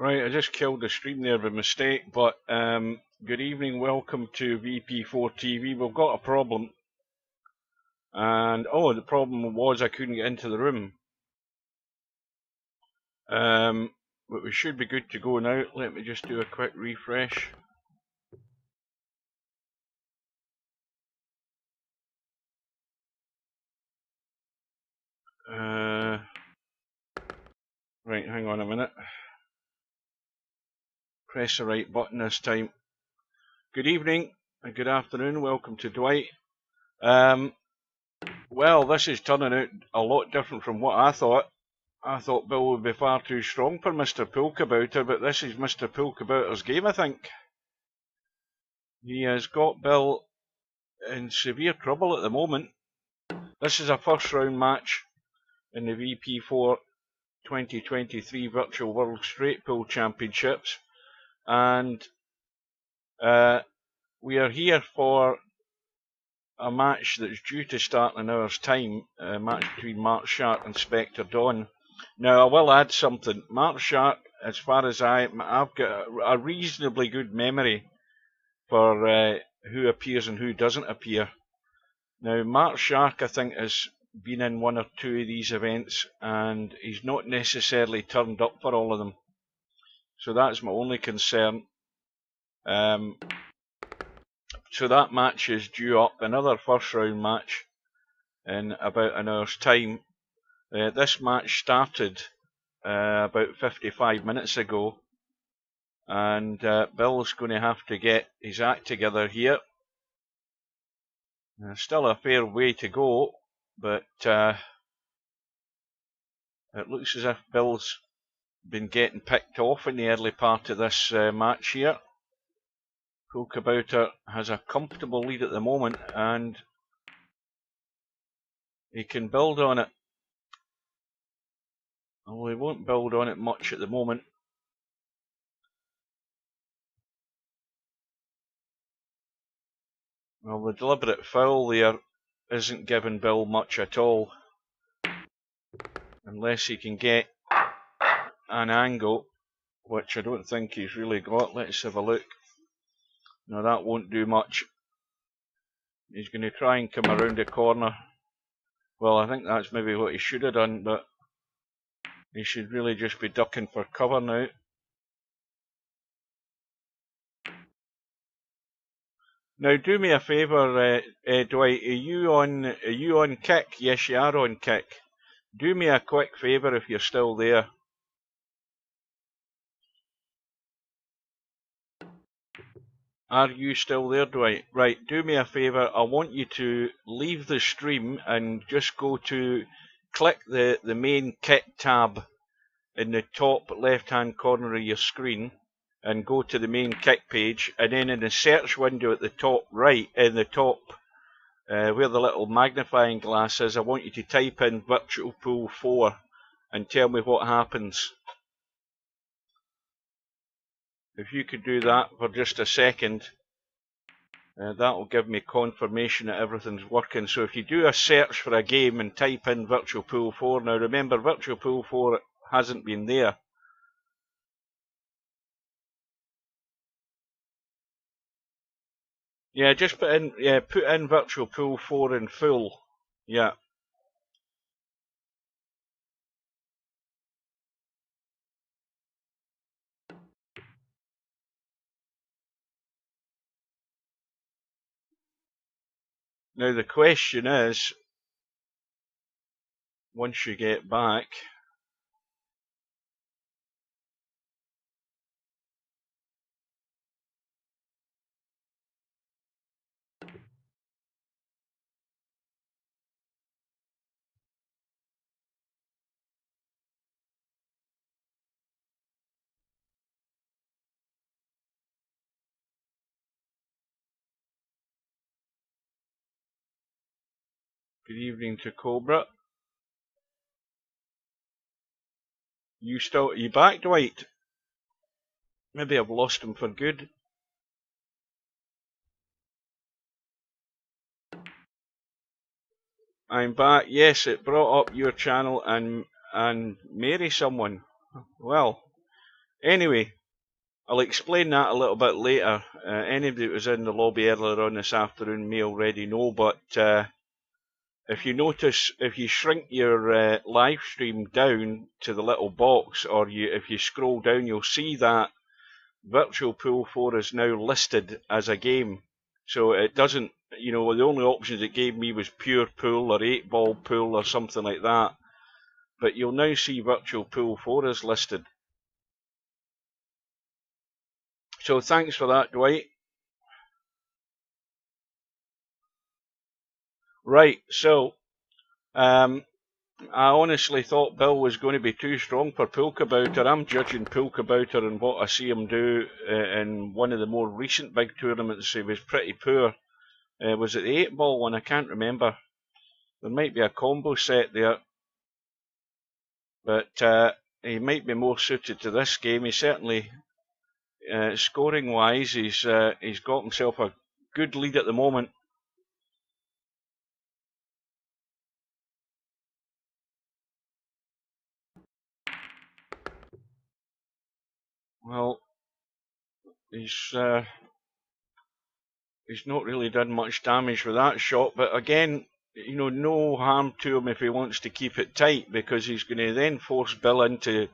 Right, I just killed the stream there by mistake, but good evening, welcome to VP4TV. We've got a problem, and the problem was I couldn't get into the room. But we should be good to go now. Let me just do a quick refresh. Right, hang on a minute. Press the right button this time. Good evening and good afternoon, welcome to Dwight. Well, this is turning out a lot different from what I thought. I thought Bill would be far too strong for Mr. Poolkabouter, but this is Mr. Poolkabouter's game, I think. He has got Bill in severe trouble at the moment. This is a first round match in the VP4 2023 Virtual World Straight Pool Championships, and we are here for a match that's due to start in an hour's time, a match between Markshark and Spectredawn. Now, I will add something. Markshark, as far as I've got a reasonably good memory for who appears and who doesn't appear. Now, Markshark, I think, has been in one or two of these events, and he's not necessarily turned up for all of them. So that's my only concern. So that match is due up, another first round match, in about an hour's time. This match started about 55 minutes ago, and Bill's going to have to get his act together here. Still a fair way to go, but it looks as if Bill's been getting picked off in the early part of this match here. Poolkabouter has a comfortable lead at the moment, and he can build on it. Although he won't build on it much at the moment. Well, the deliberate foul there isn't giving Bill much at all, unless he can get an angle, which I don't think he's really got. Let's have a look. No, that won't do much. He's going to try and come around the corner. Well, I think that's maybe what he should have done, but he should really just be ducking for cover now. Now, do me a favour, Dwight. Are you on kick? Yes, you are on kick. Do me a quick favour if you're still there. Are you still there, Dwight? Right, do me a favour. I want you to leave the stream and just go to click the main kit tab in the top left hand corner of your screen and go to the main kit page, and then in the search window at the top right, in the top where the little magnifying glass is, I want you to type in Virtual Pool 4 and tell me what happens. If you could do that for just a second, that will give me confirmation that everything's working. So if you do a search for a game and type in Virtual Pool 4, now remember Virtual Pool 4 hasn't been there. Yeah, just put in Virtual Pool 4 in full. Yeah. Now the question is, once you get back, good evening to Cobra. Are you back, Dwight? Maybe I've lost him for good. I'm back. Yes, it brought up your channel and marry someone. Well, Anyway, I'll explain that a little bit later. Anybody that was in the lobby earlier on this afternoon may already know, but if you notice, if you shrink your live stream down to the little box, or if you scroll down, you'll see that Virtual Pool 4 is now listed as a game. So it doesn't, you know, the only options it gave me was pure pool or 8-ball pool or something like that. But you'll now see Virtual Pool 4 is listed. So thanks for that, Dwight. Right, so I honestly thought Bill was going to be too strong for Poolkabouter. I'm judging Poolkabouter and what I see him do in one of the more recent big tournaments. He was pretty poor. Was it the 8-ball one? I can't remember. There might be a combo set there. But he might be more suited to this game. He certainly, scoring-wise, he's got himself a good lead at the moment. Well, he's not really done much damage with that shot, but again, you know, no harm to him if he wants to keep it tight, because he's going to then force Bill into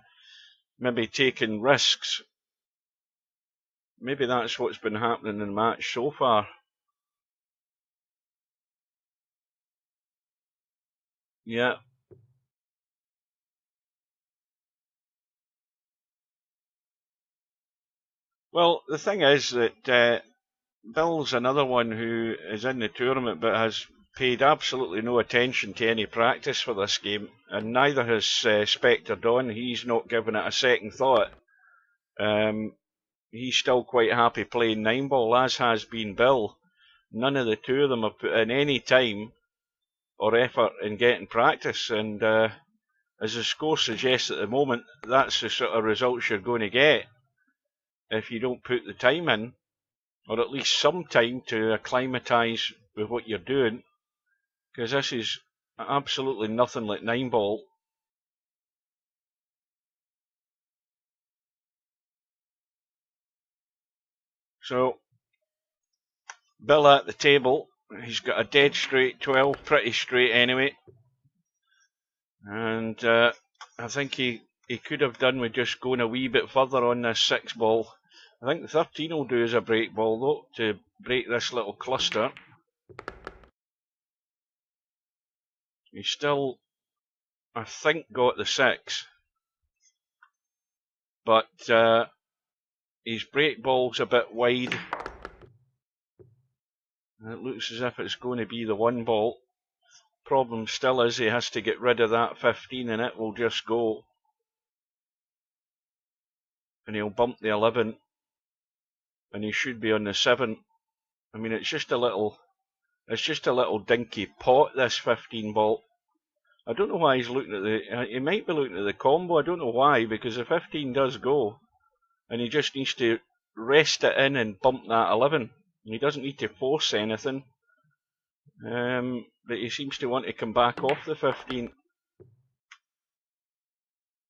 maybe taking risks. Maybe that's what's been happening in the match so far. Yeah. Well, the thing is that Bill's another one who is in the tournament but has paid absolutely no attention to any practice for this game, and neither has Spectredawn. He's not given it a second thought. He's still quite happy playing 9-ball, as has been Bill. None of the two of them have put in any time or effort in getting practice, and as the score suggests at the moment, that's the sort of results you're going to get if you don't put the time in, or at least some time to acclimatise with what you're doing, because this is absolutely nothing like 9-ball. So, Bill at the table, he's got a dead straight 12, pretty straight anyway, and I think he could have done with just going a wee bit further on this 6-ball. I think 13 will do as a break ball though, to break this little cluster. He's still, I think, got the 6, but his break ball's a bit wide. It looks as if it's going to be the 1-ball. Problem still is he has to get rid of that 15 and it will just go. And he'll bump the 11. And he should be on the 7. I mean, it's just a little dinky pot, this 15-ball. I don't know why he's looking at he might be looking at the combo. I don't know why, because the 15 does go. And he just needs to rest it in and bump that 11. And he doesn't need to force anything. But he seems to want to come back off the 15.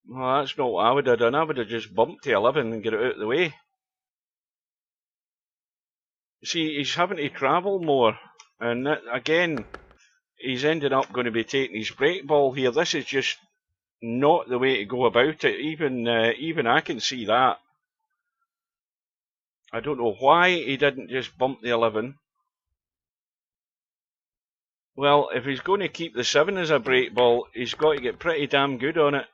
Well, that's not what I would have done. I would have just bumped the 11 and get it out of the way. See, he's having to travel more. And that, again, he's ended up going to be taking his break ball here. This is just not the way to go about it. Even I can see that. I don't know why he didn't just bump the 11. Well, if he's going to keep the 7 as a break ball, he's got to get pretty damn good on it.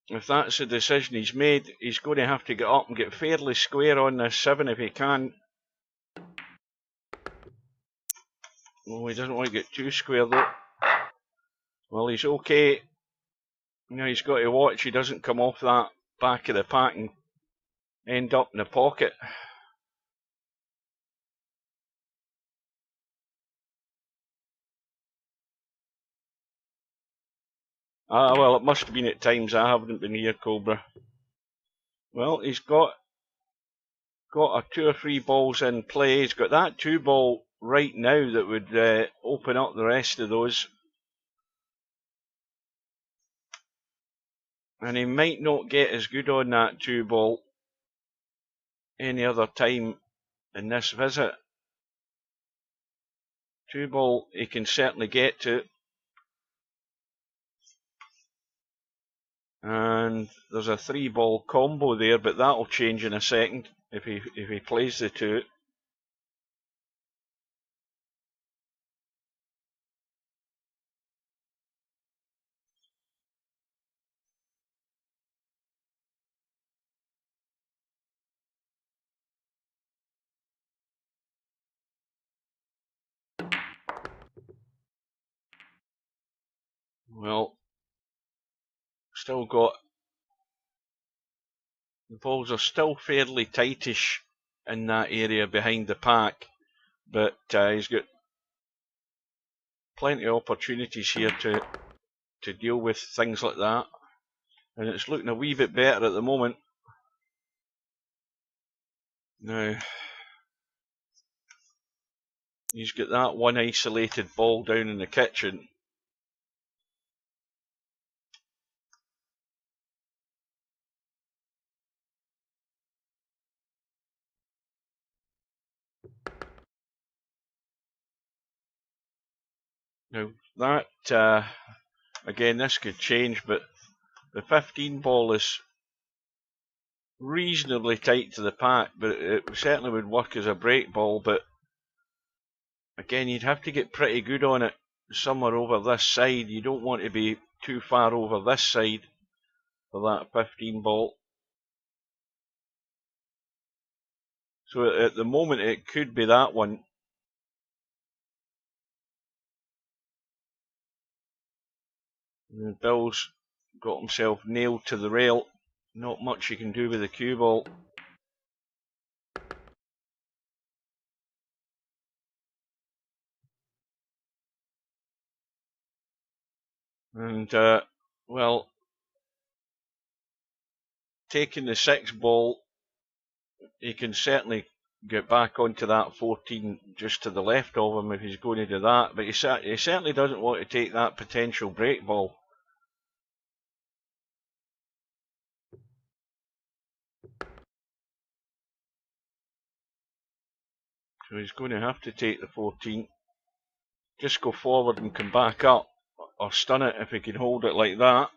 If that's the decision he's made, he's going to have to get up and get fairly square on this 7 if he can. Oh, he doesn't want to get too square though. Well, he's okay. Now he's got to watch he doesn't come off that back of the pack and end up in the pocket. Ah, well, it must have been at times I haven't been here, Cobra. Well, he's got a 2 or 3 balls in play. He's got that 2-ball right now that would open up the rest of those. And he might not get as good on that 2-ball any other time in this visit. 2-ball he can certainly get to. And there's a 3-ball combo there, but that'll change in a second if he plays the 2. Well, still got, the balls are still fairly tightish in that area behind the pack, but he's got plenty of opportunities here to deal with things like that, and it's looking a wee bit better at the moment. Now he's got that one isolated ball down in the kitchen. Now that, again, this could change, but the 15 ball is reasonably tight to the pack, but it certainly would work as a break ball. But again, you'd have to get pretty good on it somewhere over this side. You don't want to be too far over this side for that 15 ball. So at the moment it could be that one. And Bill's got himself nailed to the rail. Not much you can do with the cue ball. And well, taking the 6 ball, he can certainly get back onto that 14 just to the left of him if he's going to do that, but he certainly doesn't want to take that potential break ball. So he's going to have to take the 14, just go forward and come back up, or stun it if he can hold it like that.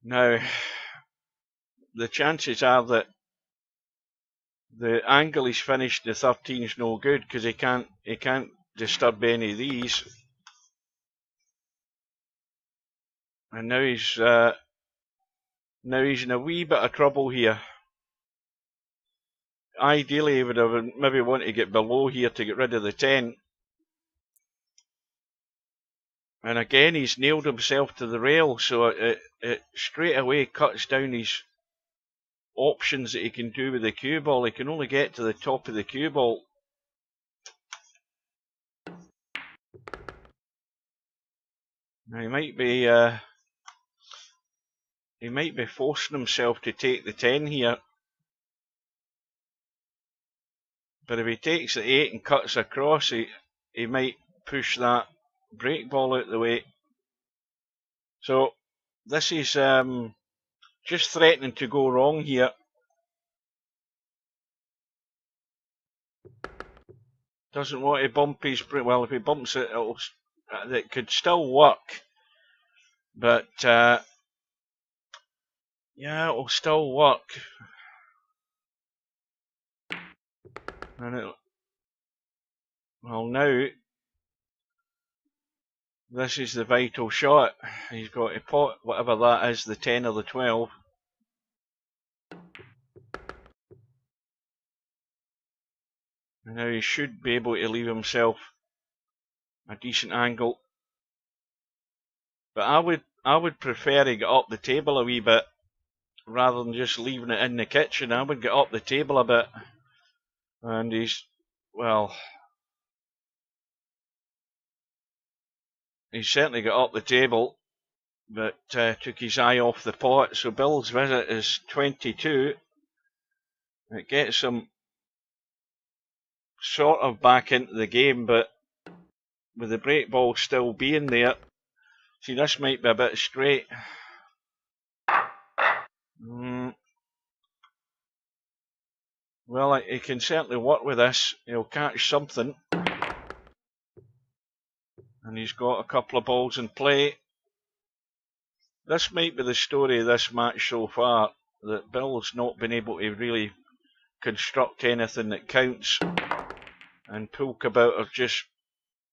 Now the chances are that the angle he's finished the 13 is no good, because he can't disturb any of these. And now he's in a wee bit of trouble here. Ideally he would have maybe want to get below here to get rid of the 10. And again he's nailed himself to the rail, so it straight away cuts down his options that he can do with the cue ball. He can only get to the top of the cue ball. Now he might be forcing himself to take the 10 here. But if he takes the 8 and cuts across, he might push that break ball out the way. So this is just threatening to go wrong here. Doesn't want to bump his break. Well, if he bumps it, it could still work. But yeah, it'll still work. And well, now this is the vital shot. He's got to pot whatever that is, the 10 or the 12. And now he should be able to leave himself a decent angle. But I would prefer to get up the table a wee bit rather than just leaving it in the kitchen. I would get up the table a bit. And he's certainly got up the table, but took his eye off the pot. So Bill's visit is 22. It gets him sort of back into the game, but with the break ball still being there, see, this might be a bit straight. Well, he can certainly work with this. He'll catch something. And he's got a couple of balls in play. This might be the story of this match so far, that Bill's not been able to really construct anything that counts, and Poolkabout are just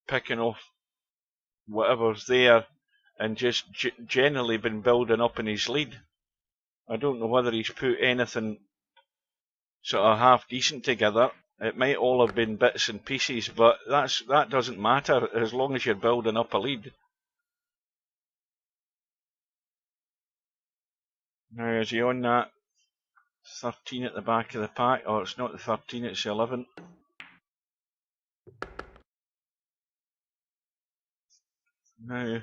picking off whatever's there and just generally been building up in his lead. I don't know whether he's put anything sort of half decent together. It might all have been bits and pieces, but that doesn't matter as long as you're building up a lead. Now, is he on that 13 at the back of the pack? Oh, it's not the 13, it's the 11. Now,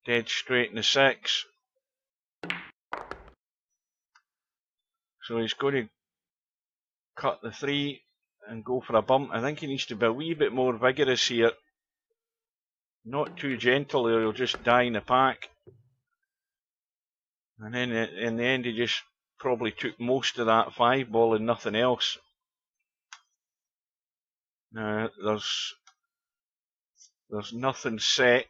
dead straight in the 6. So he's going to cut the 3 and go for a bump. I think he needs to be a wee bit more vigorous here. Not too gentle or he'll just die in the pack. And then in the end he just probably took most of that 5 ball and nothing else. Now there's nothing set.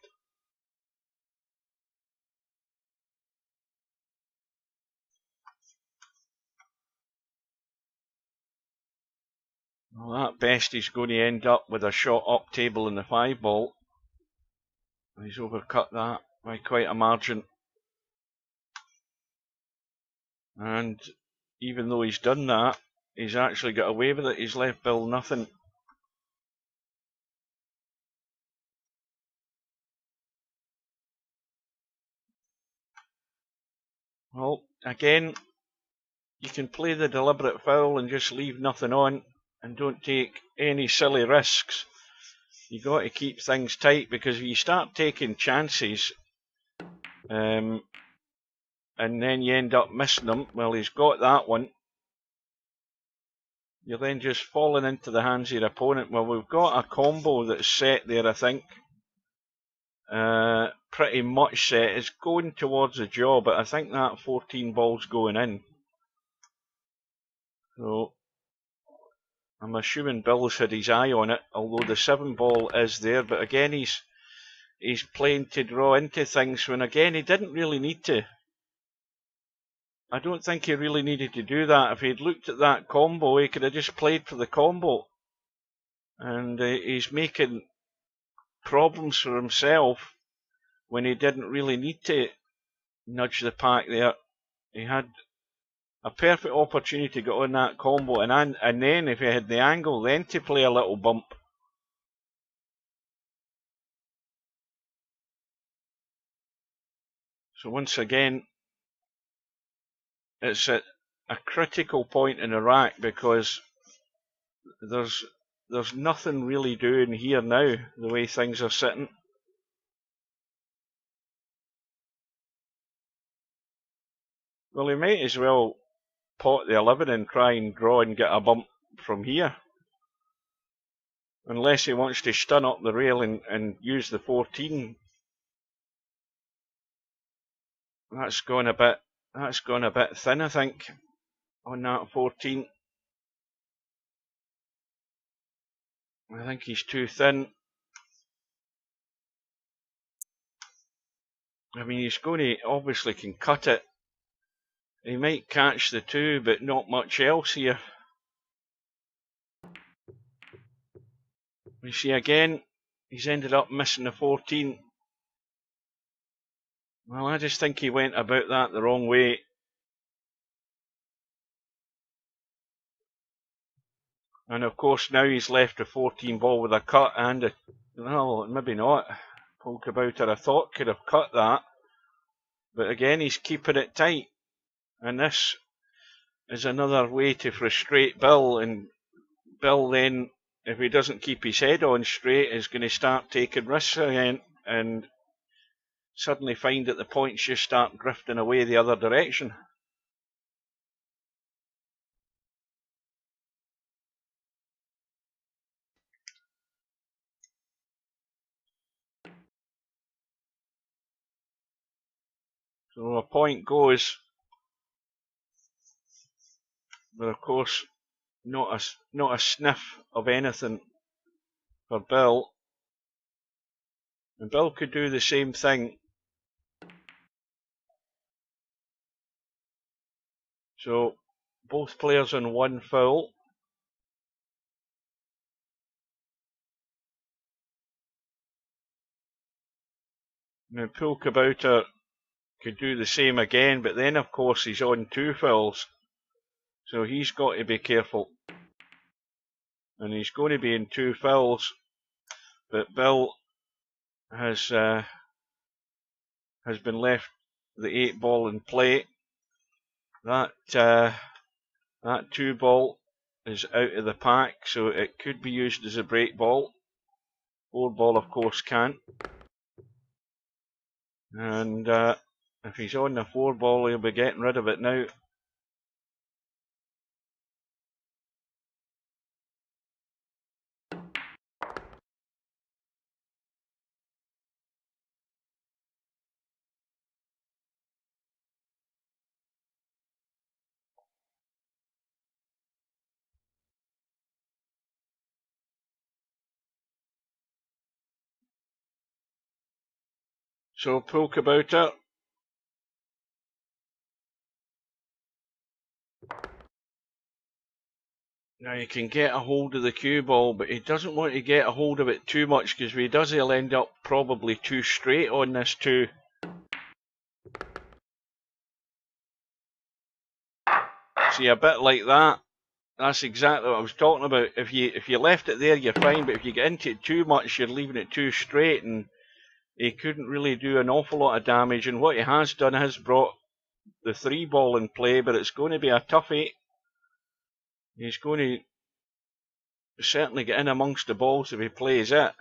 Well, at best he's going to end up with a shot up table in the 5 ball. He's overcut that by quite a margin. And even though he's done that, he's actually got away with it. He's left Bill nothing. Well, again, you can play the deliberate foul and just leave nothing on and don't take any silly risks. You got to keep things tight, because if you start taking chances and then you end up missing them, well, he's got that one. You're then just falling into the hands of your opponent. Well, we've got a combo that's set there, I think. Pretty much set. It's going towards the jaw, but I think that 14 ball's going in. So I'm assuming Bill's had his eye on it, although the 7 ball is there. But again, he's playing to draw into things when, again, he didn't really need to. I don't think he really needed to do that. If he'd looked at that combo, he could have just played for the combo. And he's making problems for himself when he didn't really need to nudge the pack there. He had a perfect opportunity to get on that combo, and then if he had the angle, then to play a little bump. So once again, it's at a critical point in the rack, because there's nothing really doing here now, the way things are sitting. Well, he might as well pot the 11 and try and draw and get a bump from here. Unless he wants to stun up the rail and use the 14. That's gone a bit thin, I think, on that 14. I think he's too thin. I mean, he's going to obviously can cut it. He might catch the 2, but not much else here. You see again, he's ended up missing the 14. Well, I just think he went about that the wrong way. And of course now he's left a 14 ball with a cut and a, well, maybe not. Poolkabouter, I thought, could have cut that. But again, he's keeping it tight. And this is another way to frustrate Bill. And Bill then, if he doesn't keep his head on straight, is going to start taking risks again and suddenly find that the points just start drifting away the other direction. So a point goes But of course, not a sniff of anything for Bill. And Bill could do the same thing. So both players on one foul. Now Poolkabouter could do the same again, but then of course he's on two fouls. So he's got to be careful. And he's going to be in two fouls. But Bill has been left the 8 ball in play. That 2 ball is out of the pack, so it could be used as a break ball. 4 ball of course can't. And if he's on the 4 ball, he'll be getting rid of it now. So Poolkabouter. Now he can get a hold of the cue ball, but he doesn't want to get a hold of it too much, because if he does, he'll end up probably too straight on this too. See, a bit like that. That's exactly what I was talking about. If you left it there, you're fine, but if you get into it too much, you're leaving it too straight, and he couldn't really do an awful lot of damage. And what he has done has brought the 3 ball in play, but it's going to be a toughie. He's going to certainly get in amongst the balls if he plays it.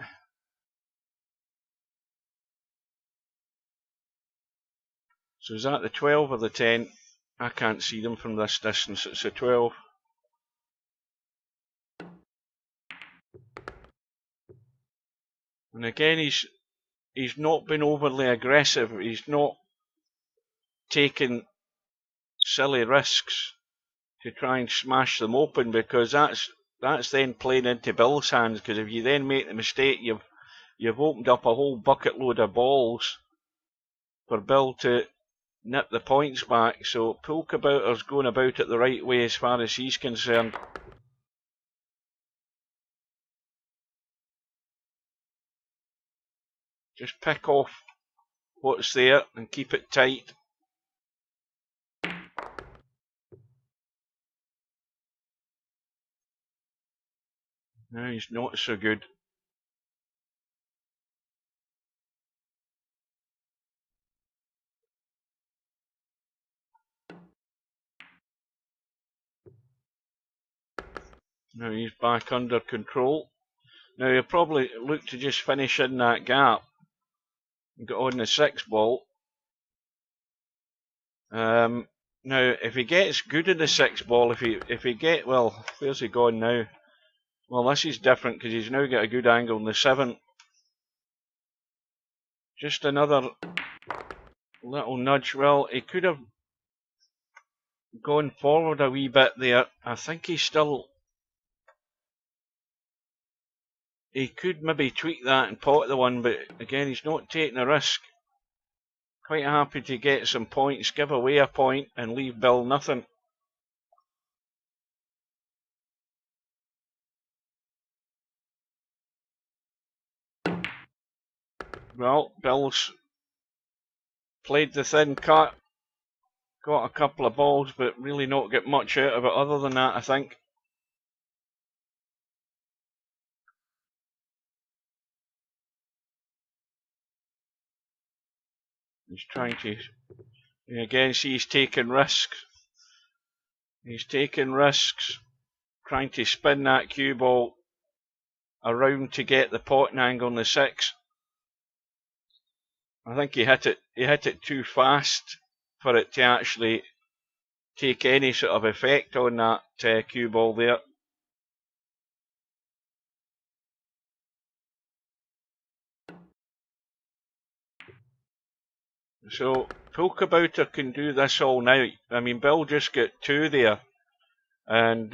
So is that the 12 or the 10? I can't see them from this distance. It's a 12. And again, he's not been overly aggressive. He's not taken silly risks to try and smash them open, because that's then playing into Bill's hands. Because if you then make the mistake, you've opened up a whole bucket load of balls for Bill to nip the points back. So Poolkabouter's going about it the right way as far as he's concerned. Just pick off what's there and keep it tight. No, he's not so good. Now he's back under control. Now he'll probably look to just finish in that gap and get on the 6 ball. Now if he gets good in the 6 ball, if he get, well, where's he gone now? Well, this is different because he's now got a good angle in the 7. Just another little nudge. Well, he could have gone forward a wee bit there. I think he could maybe tweak that and pot the one, but again, he's not taking a risk. Quite happy to get some points, give away a point and leave Bill nothing. Well, Bill's played the thin cut, got a couple of balls, but really not get much out of it other than that, I think. He's trying to, again, see he's taking risks. He's taking risks, trying to spin that cue ball around to get the potting angle on the 6. I think he hit it too fast for it to actually take any sort of effect on that cue ball there. So Poolkabouter can do this all night. I mean, Bill just got 2 there, And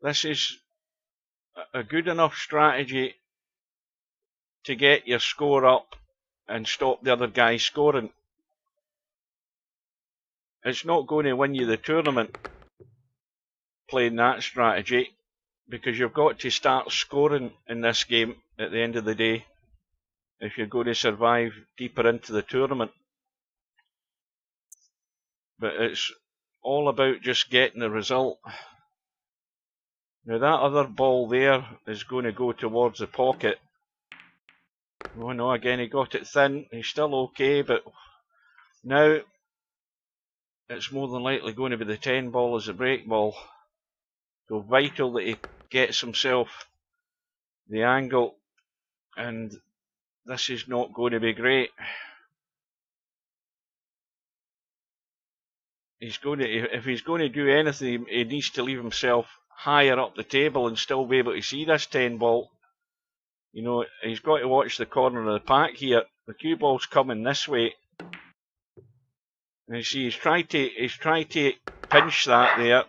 this is a good enough strategy to get your score up and stop the other guy scoring. It's not going to win you the tournament playing that strategy, because you've got to start scoring in this game at the end of the day if you're going to survive deeper into the tournament. But it's all about just getting the result. Now that other ball there is going to go towards the pocket. Oh no, again he got it thin. He's still okay, but now it's more than likely going to be the 10 ball as a break ball. So vital that he gets himself the angle, and this is not going to be great. He's going to, if he's going to do anything, he needs to leave himself higher up the table and still be able to see this 10 ball. You know, he's got to watch the corner of the pack here. The cue ball's coming this way. And you see, he's tried to pinch that there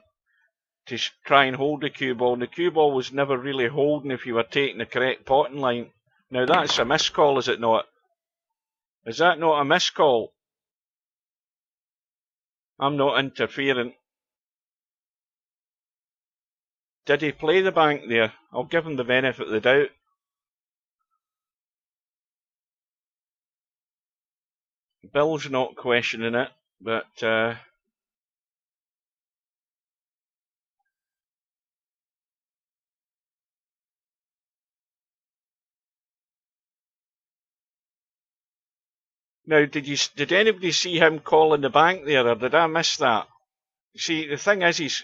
to try and hold the cue ball. And the cue ball was never really holding if you were taking the correct potting line. Now that's a miscall, is it not? Is that not a miscall? I'm not interfering. Did he play the bank there? I'll give him the benefit of the doubt. Bill's not questioning it, but now did anybody see him calling the bank there, or did I miss that? See, the thing is,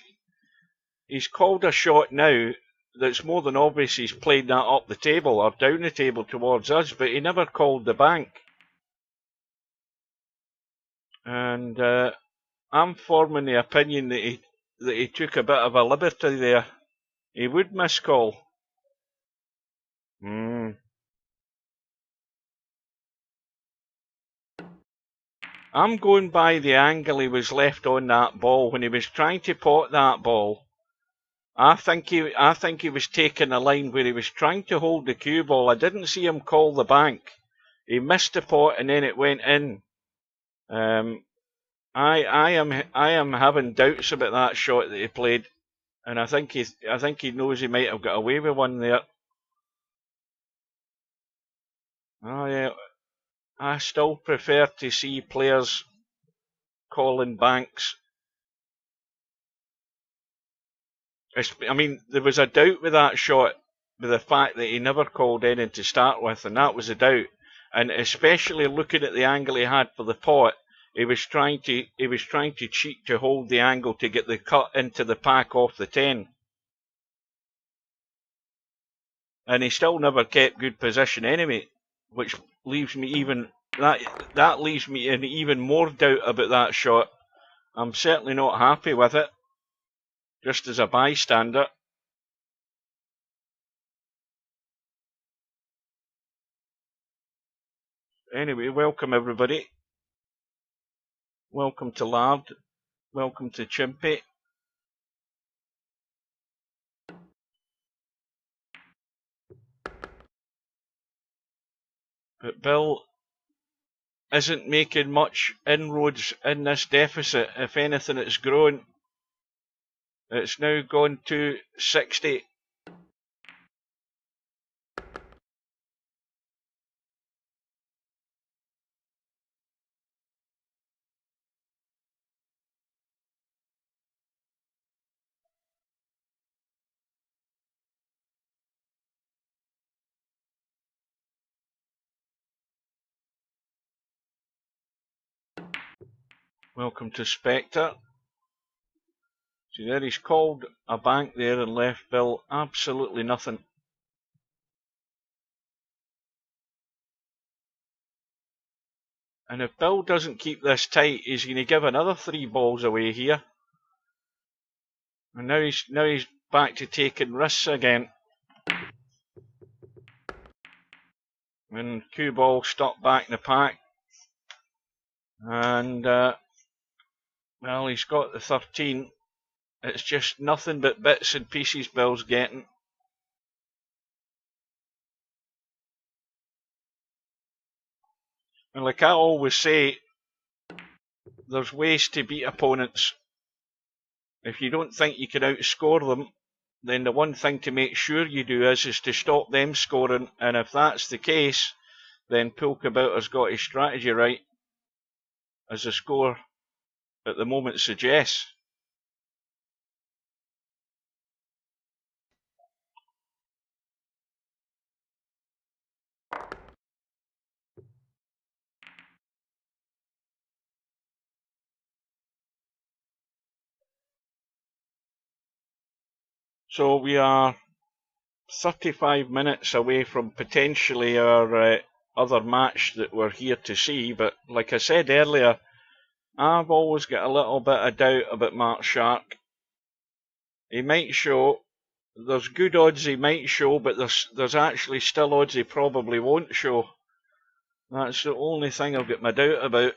he's called a shot now that's more than obvious he's played that up the table or down the table towards us, but he never called the bank. And I'm forming the opinion that he took a bit of a liberty there. He would miscall. I'm going by the angle he was left on that ball when he was trying to pot that ball. I think he was taking a line where he was trying to hold the cue ball. I didn't see him call the bank. He missed the pot and then it went in. I am having doubts about that shot that he played, and I think he knows he might have got away with one there. Oh yeah, I still prefer to see players calling banks. I mean, there was a doubt with that shot, with the fact that he never called any to start with, and that was a doubt. And especially looking at the angle he had for the pot, he was trying to cheat to hold the angle to get the cut into the pack off the 10. And he still never kept good position anyway, which leaves me even that leaves me in even more doubt about that shot. I'm certainly not happy with it, just as a bystander. Anyway, welcome everybody. Welcome to Lard. Welcome to Chimpy. But Bill isn't making much inroads in this deficit. If anything, it's grown. It's now gone to 60. Welcome to Spectre. See there, he's called a bank there and left Bill absolutely nothing. And if Bill doesn't keep this tight, he's going to give another 3 balls away here. And now he's back to taking risks again. And cue ball stuck back in the pack. And well, he's got the 13. It's just nothing but bits and pieces Bill's getting. And like I always say, there's ways to beat opponents. If you don't think you can outscore them, then the one thing to make sure you do is to stop them scoring. And if that's the case, then Poolkabouter's got his strategy right, as the score at the moment suggests. So we are 35 minutes away from potentially our other match that we're here to see, but like I said earlier, I've always got a little bit of doubt about Markshark. He might show, there's good odds he might show, but there's actually still odds he probably won't show. That's the only thing I've got my doubt about.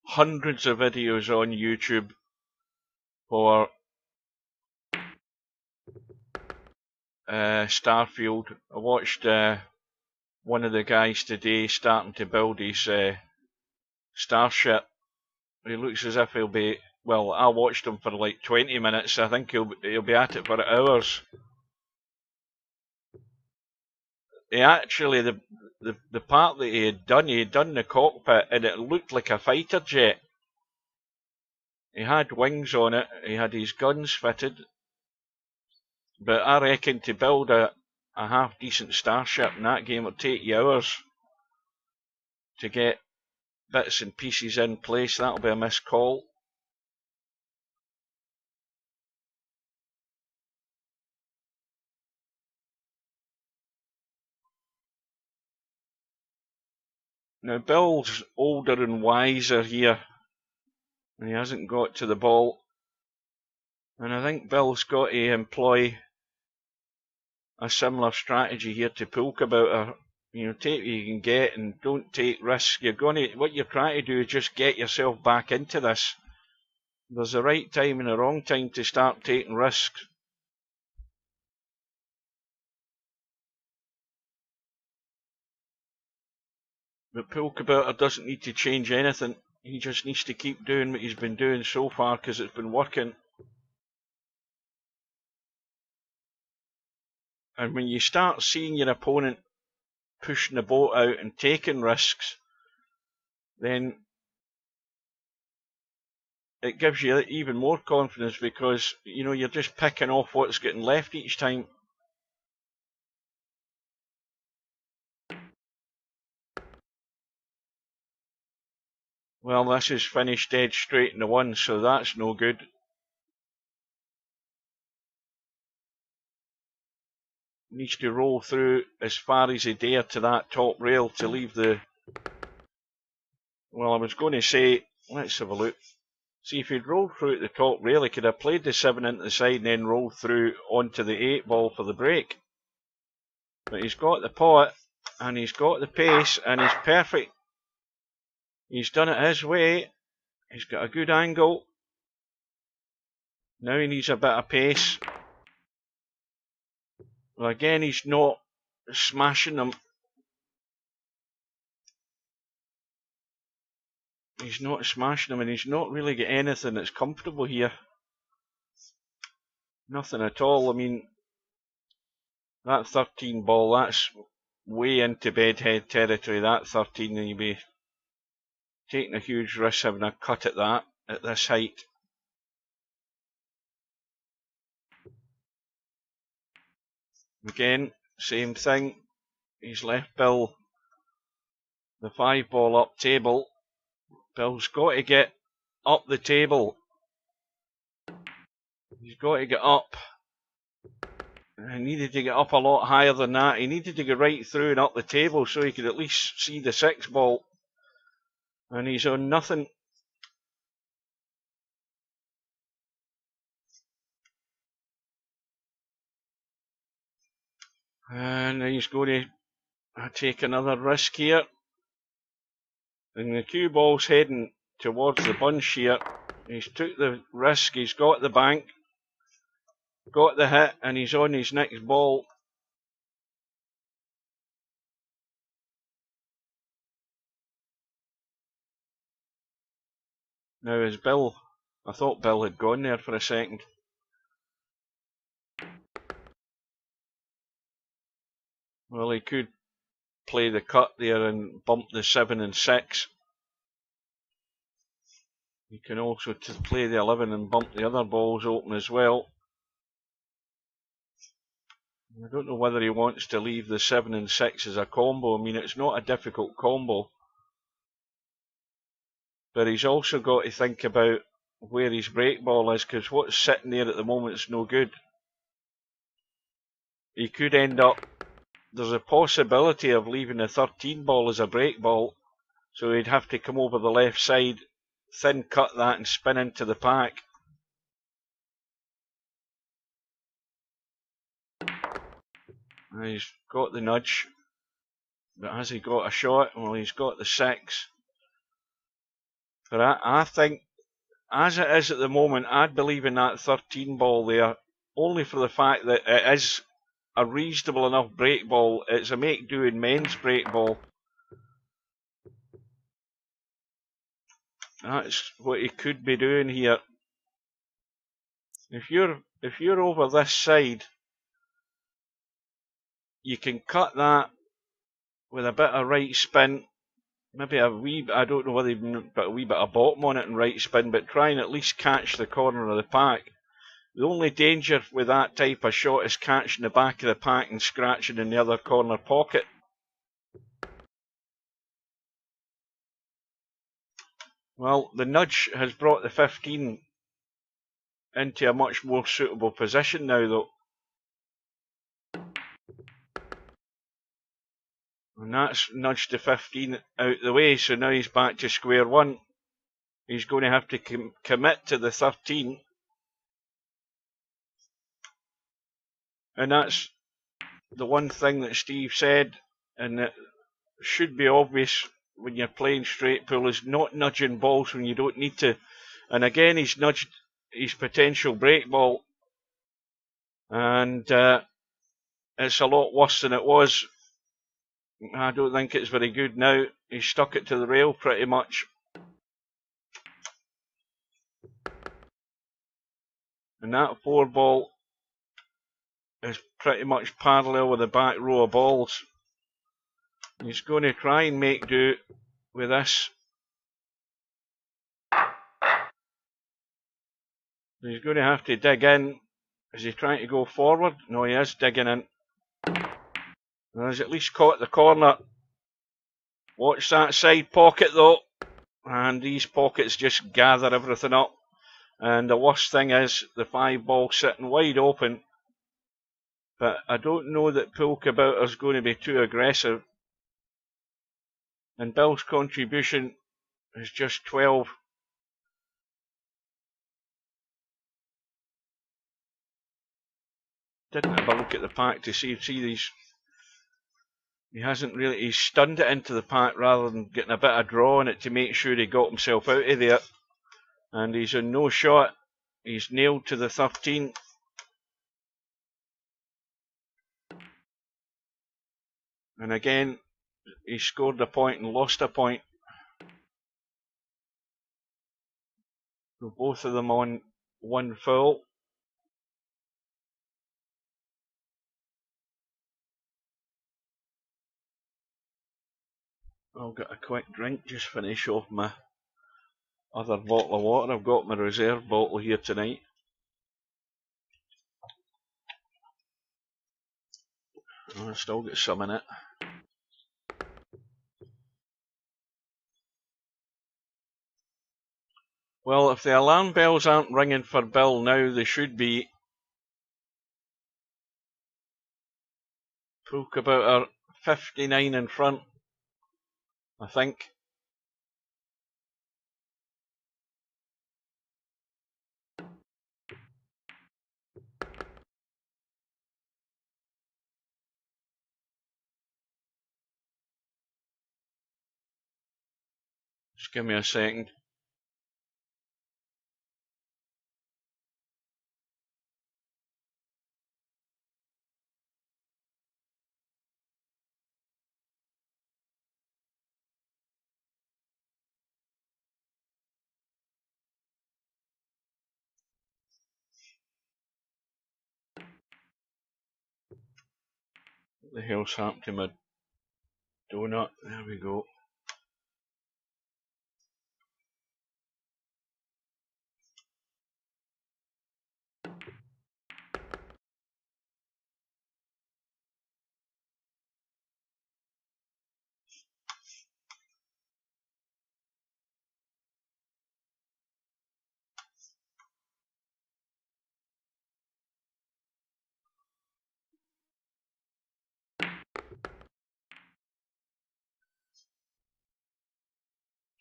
Hundreds of videos on YouTube for Starfield. I watched one of the guys today starting to build his starship. He looks as if he'll be, well, I watched him for like 20 minutes. I think he'll be at it for hours. He actually, the part that he had done the cockpit, and it looked like a fighter jet. He had wings on it, he had his guns fitted, but I reckon to build a half decent starship in that game would take you hours to get bits and pieces in place. That'll be a missed call. Now Bill's older and wiser here, and he hasn't got to the ball. And I think Bill's got to employ a similar strategy here to Poolkabouter. You know, take what you can get and don't take risks. What you're trying to do is just get yourself back into this. There's a right time and a wrong time to start taking risks. But Poolkabouter doesn't need to change anything. He just needs to keep doing what he's been doing so far, because it's been working. And when you start seeing your opponent pushing the boat out and taking risks, then it gives you even more confidence, because you know you're just picking off what's getting left each time. Well, this is finished dead straight in the one, so that's no good. Needs to roll through as far as he dare to that top rail to leave the... Well, I was going to say, let's have a look. See, if he'd rolled through at the top rail, he could have played the 7 into the side and then rolled through onto the 8 ball for the break. But he's got the pot, and he's got the pace, and he's perfect. He's done it his way. He's got a good angle. Now he needs a bit of pace. Well, again, he's not smashing them. He's not smashing them, and he's not really got anything that's comfortable here. Nothing at all. I mean, that 13 ball, that's way into bedhead territory, that 13, and you'd be taking a huge risk having a cut at that, at this height. Again, same thing. He's left Bill the 5 ball up table. Bill's got to get up the table. He's got to get up. He needed to get up a lot higher than that. He needed to go right through and up the table so he could at least see the 6 ball. And he's on nothing. And he's going to take another risk here. And the cue ball's heading towards the bunch here. He's took the risk, he's got the bank, got the hit, and he's on his next ball. Now is Bill, I thought Bill had gone there for a second. Well, he could play the cut there and bump the 7 and 6. He can also play the 11 and bump the other balls open as well. I don't know whether he wants to leave the 7 and 6 as a combo. I mean, it's not a difficult combo. But he's also got to think about where his break ball is, because what's sitting there at the moment is no good. He could end up, there's a possibility of leaving the 13 ball as a break ball, so he'd have to come over the left side, thin cut that and spin into the pack. He's got the nudge, but has he got a shot? Well, he's got the 6. But I think, as it is at the moment, I'd believe in that 13 ball there, only for the fact that it is a reasonable enough break ball. It's a make do in men's break ball. That's what he could be doing here. If you're over this side, you can cut that with a bit of right spin, maybe a wee, I don't know whether you put a wee bit of bottom on it and right spin, but try and at least catch the corner of the pack. The only danger with that type of shot is catching the back of the pack and scratching in the other corner pocket. Well, the nudge has brought the 15 into a much more suitable position now, though. And that's nudged the 15 out the way, so now he's back to square one. He's going to have to commit to the 13. And that's the one thing that Steve said, and it should be obvious when you're playing straight pool, is not nudging balls when you don't need to. And again, he's nudged his potential break ball, and it's a lot worse than it was. I don't think it's very good now. He's stuck it to the rail pretty much. And that 4 ball is pretty much parallel with the back row of balls. He's going to try and make do with this. He's going to have to dig in. Is he trying to go forward? No, he is digging in. And he's at least caught the corner. Watch that side pocket though. And these pockets just gather everything up. And the worst thing is the 5 ball sitting wide open. But I don't know that pool kabouter is going to be too aggressive. And Bill's contribution is just 12. Didn't have a look at the pack to see these. He hasn't really, he's stunned it into the pack rather than getting a bit of draw on it to make sure he got himself out of there. And he's in no shot. He's nailed to the 13. And again, he scored a point and lost a point. So both of them on 1 full. I'll get a quick drink, just finish off my other bottle of water. I've got my reserve bottle here tonight. I've still got some in it. Well, if the alarm bells aren't ringing for Bill now, they should be. Pool kabouter 59 in front, I think. Just give me a second. What the hell's happened to my donut? There we go.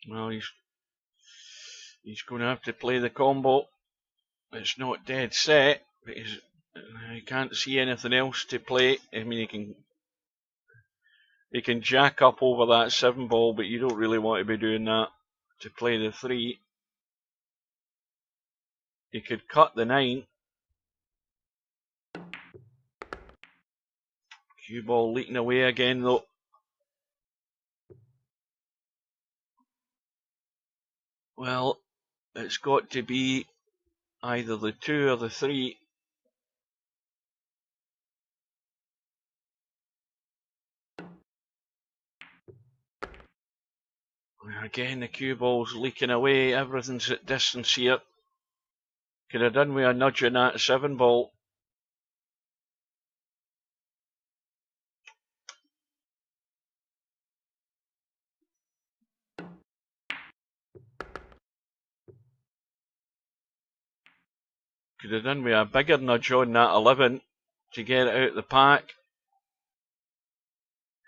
Well, he's going to have to play the combo. It's not dead set, but he can't see anything else to play. I mean, he can jack up over that 7 ball, but you don't really want to be doing that to play the 3. He could cut the 9. Cue ball leaking away again though. Well, it's got to be either the 2 or the 3. Again, the cue ball's leaking away. Everything's at distance here. Could have done with a nudge on that 7 ball. Could have done with a bigger nudge on that 11 to get it out the pack.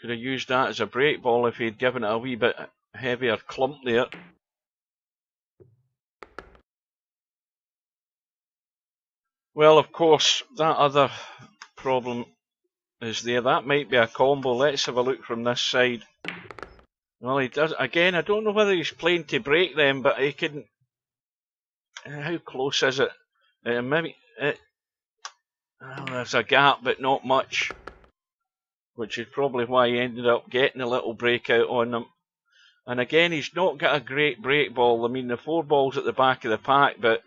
Could have used that as a break ball if he'd given it a wee bit heavier clump there. Well, of course, that other problem is there. That might be a combo. Let's have a look from this side. Well, he does. Again, I don't know whether he's playing to break them, but he can. How close is it? Maybe well, there's a gap, but not much, which is probably why he ended up getting a little breakout on them. And again, he's not got a great break ball. I mean, the 4 balls at the back of the pack, but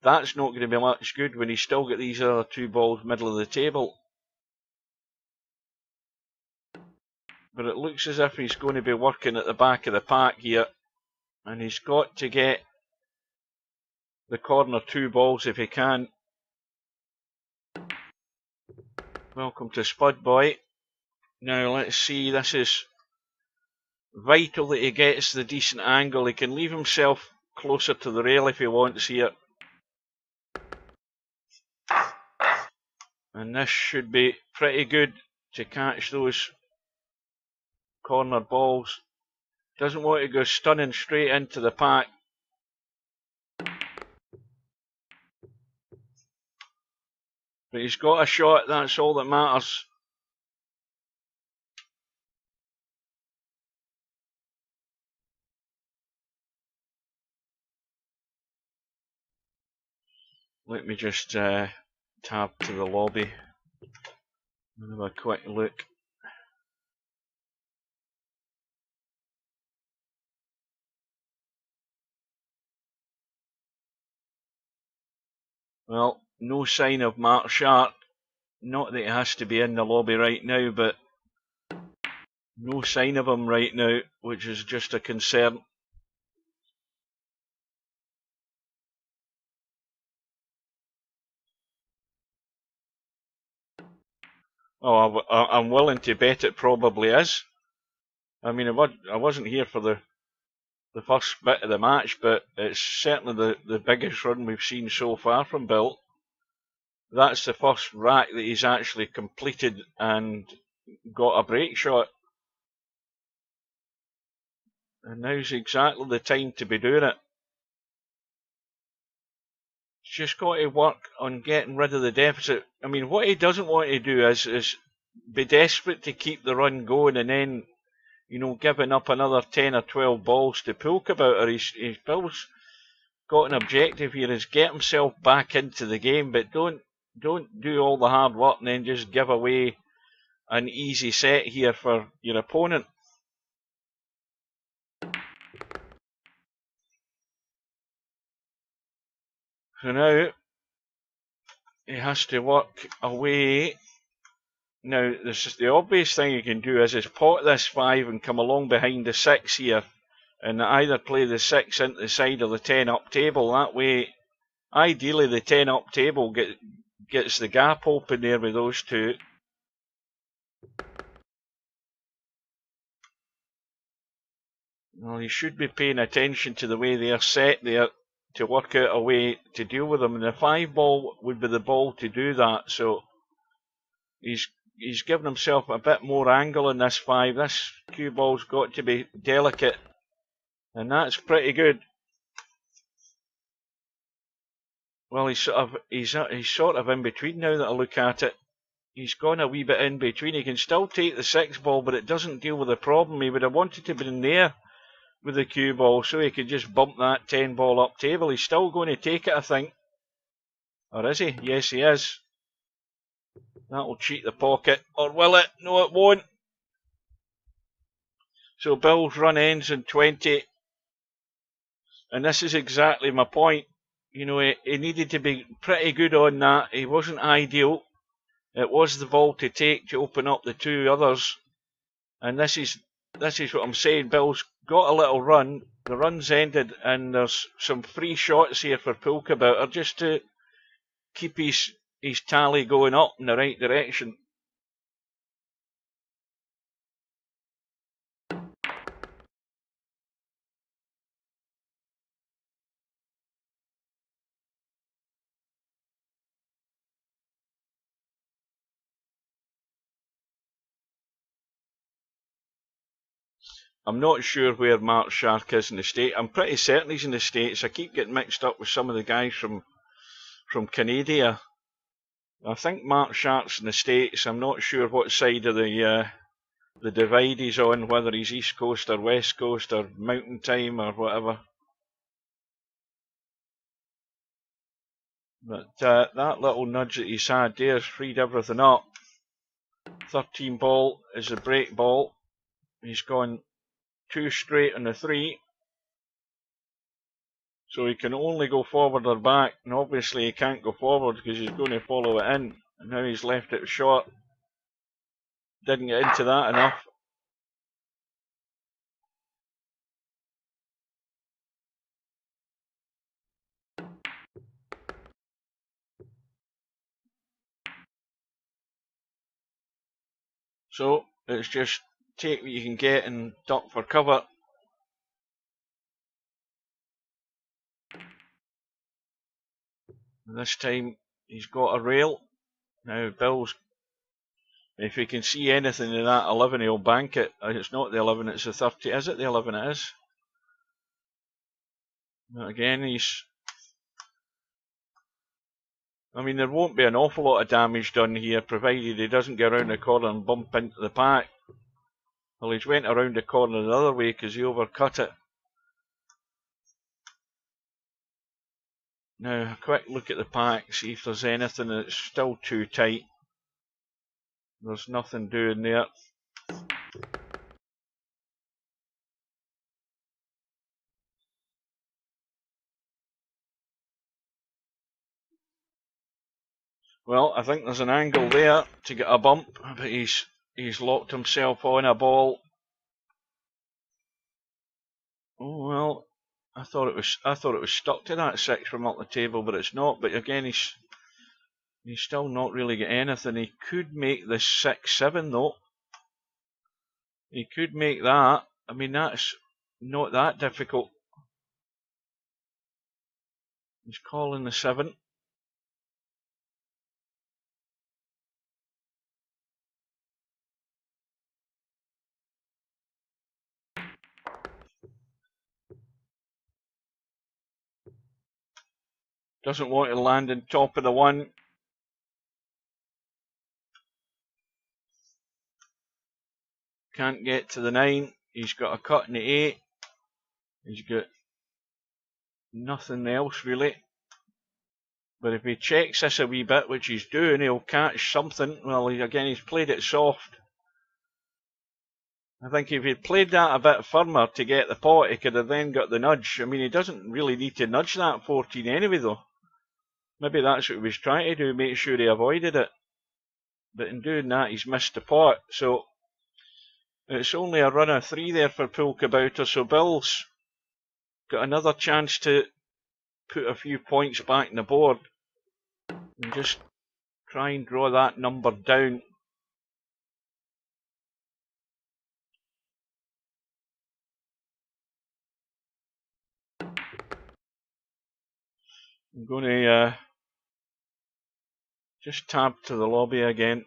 that's not going to be much good when he's still got these other 2 balls middle of the table. But it looks as if he's going to be working at the back of the pack here, and he's got to get the corner 2 balls if he can. Welcome to Spud Boy. Now let's see, this is vital that he gets the decent angle. He can leave himself closer to the rail if he wants here. And this should be pretty good to catch those corner balls. Doesn't want to go stunning straight into the pack. But he's got a shot, that's all that matters. Let me just tab to the lobby and have a quick look. Well, no sign of Markshark. Not that it has to be in the lobby right now, but no sign of him right now, which is just a concern. Oh, I'm willing to bet it probably is. I mean, I wasn't here for the first bit of the match, but it's certainly the biggest run we've seen so far from Bill. That's the first rack that he's actually completed and got a break shot. And now's exactly the time to be doing it. He's just got to work on getting rid of the deficit. I mean, what he doesn't want to do is be desperate to keep the run going and then, you know, giving up another 10 or 12 balls to Pulkabout. Bill's got an objective here, is get himself back into the game, but don't do all the hard work and then just give away an easy set here for your opponent. So now he has to work away. Now, the obvious thing you can do is pot this 5 and come along behind the 6 here, and either play the 6 into the side of the 10 up table. That way, ideally, the 10 up table gets the gap open there with those two. Well, you should be paying attention to the way they're set there to work out a way to deal with them. And the 5 ball would be the ball to do that. So he's given himself a bit more angle in this 5. This cue ball's got to be delicate, and that's pretty good. Well, he's sort of in between now that I look at it. He's gone a wee bit in between. He can still take the 6 ball, but it doesn't deal with the problem. He would have wanted to be in there with the cue ball so he could just bump that 10 ball up table. He's still going to take it, I think. Or is he? Yes, he is. That'll cheat the pocket. Or will it? No, it won't. So Bill's run ends in 20. And this is exactly my point. You know, he needed to be pretty good on that. He wasn't ideal. It was the ball to take to open up the 2 others. And this is what I'm saying. Bill's got a little run. The run's ended, and there's some free shots here for Pulkabouter just to keep his tally going up in the right direction. I'm not sure where Markshark is in the States. I'm pretty certain he's in the States. I keep getting mixed up with some of the guys from Canada. I think Markshark's in the States. I'm not sure what side of the divide he's on, whether he's East Coast or West Coast or Mountain Time or whatever. But that little nudge that he's had there has freed everything up. 13 ball is a break ball. He's gone 2 straight on the 3. So he can only go forward or back, and obviously he can't go forward because he's going to follow it in. And now he's left it short. Didn't get into that enough. So it's just take what you can get and duck for cover. And this time he's got a rail. Now Bill's, if he can see anything in that 11, he'll bank it. It's not the 11, it's the 30. Is it the 11? It is. But again, I mean, there won't be an awful lot of damage done here, provided he doesn't get around the corner and bump into the pack. Well, he's went around the corner the other way because he overcut it. Now, a quick look at the pack, see if there's anything that's still too tight. There's nothing doing there. Well, I think there's an angle there to get a bump, but he's locked himself on a ball. Oh well, I thought it was stuck to that 6 from up the table, but it's not. But again, he's still not really got anything. He could make the 6-7 though. He could make that. I mean, that's not that difficult. He's calling the 7. Doesn't want to land on top of the 1. Can't get to the 9. He's got a cut in the 8. He's got nothing else really. But if he checks this a wee bit, which he's doing, he'll catch something. Well, again, he's played it soft. I think if he'd played that a bit firmer to get the pot, he could have then got the nudge. I mean, he doesn't really need to nudge that 14 anyway, though. Maybe that's what he was trying to do, make sure he avoided it. But in doing that, he's missed the pot. So it's only a run of 3 there for Poolkabouter. So Bill's got another chance to put a few points back in the board and just try and draw that number down. I'm going to just tab to the lobby again.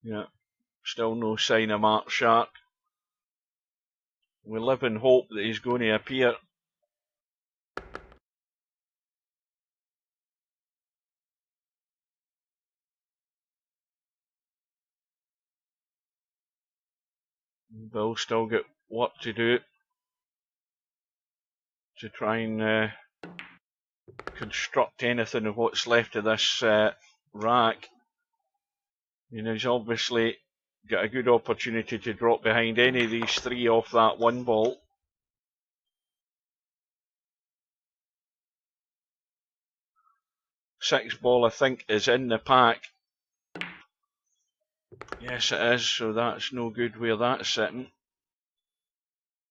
Yeah, still no sign of Markshark. We live in hope that he's going to appear. Bill still got work to do to try and construct anything of what's left of this rack. You know, he's obviously got a good opportunity to drop behind any of these 3 off that 1 ball. Six ball, I think, is in the pack. Yes, it is, so that's no good where that's sitting.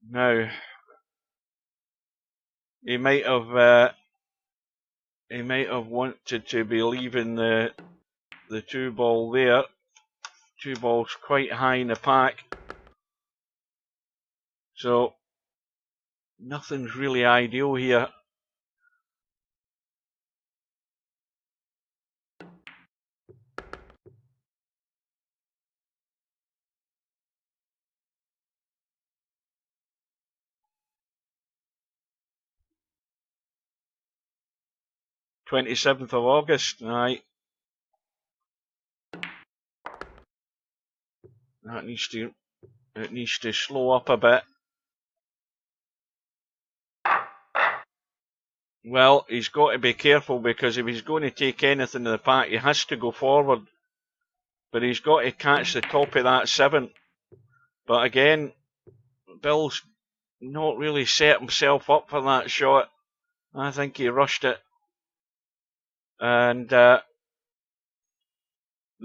Now, he might have wanted to be leaving the 2 ball there. 2 balls quite high in the pack. So, nothing's really ideal here. "27th of August, aye. That needs to slow up a bit. Well, he's got to be careful, because if he's going to take anything in the pack, he has to go forward. But he's got to catch the top of that 7. But again, Bill's not really set himself up for that shot. I think he rushed it. And the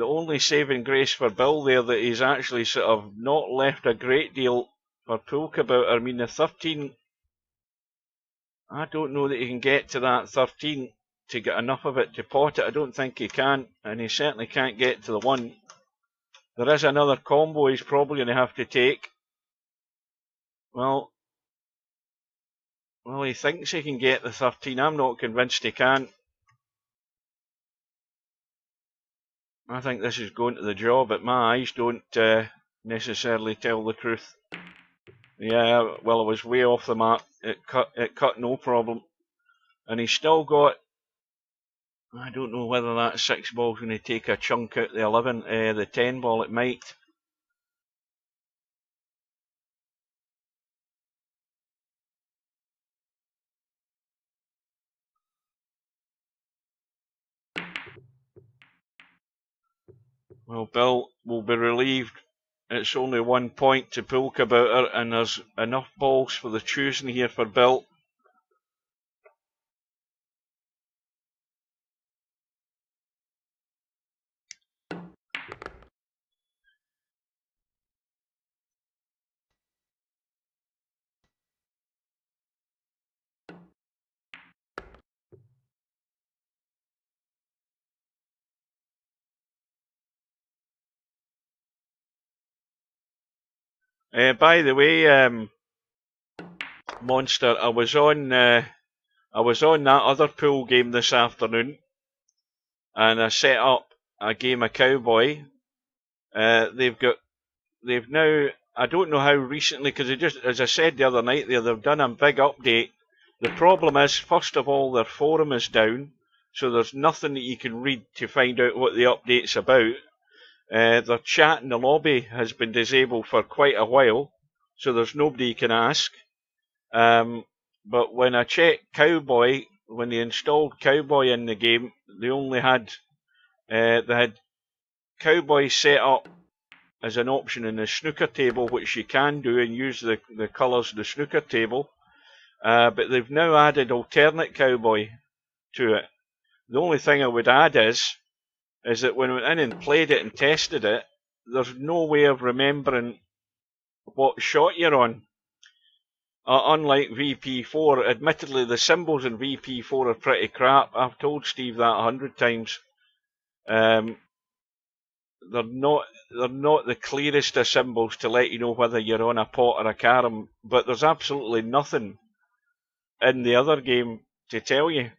only saving grace for Bill there, that he's actually sort of not left a great deal for Poolkabouter. I mean, the 13, I don't know that he can get to that 13 to get enough of it to pot it. I don't think he can, and he certainly can't get to the 1. There is another combo he's probably going to have to take. Well, he thinks he can get the 13. I'm not convinced he can. I think this is going to the job, but my eyes don't necessarily tell the truth. Yeah, well, it was way off the mark. It cut no problem. And he's still got, I don't know whether that 6 ball's going to take a chunk out the 11, the 10 ball, it might. Well, Bill will be relieved. It's only 1 point to Poolkabouter, and there's enough balls for the choosing here for Bill. By the way, Monster, I was on that other pool game this afternoon, and I set up a game of Cowboy. They've now, I don't know how recently, because they just, as I said the other night, they've done a big update, The problem is, first of all, their forum is down, so there's nothing that you can read to find out what the update's about. Their chat in the lobby has been disabled for quite a while, so there's nobody you can ask. But when I checked Cowboy, when they installed Cowboy in the game, they only had they had Cowboy set up as an option in the snooker table, which you can do and use the colours of the snooker table. But they've now added alternate Cowboy to it. The only thing I would add is that when I went in and played it and tested it, there's no way of remembering what shot you're on. Unlike VP4, admittedly the symbols in VP4 are pretty crap. I've told Steve that 100 times. They're not the clearest of symbols to let you know whether you're on a pot or a carom, but there's absolutely nothing in the other game to tell you.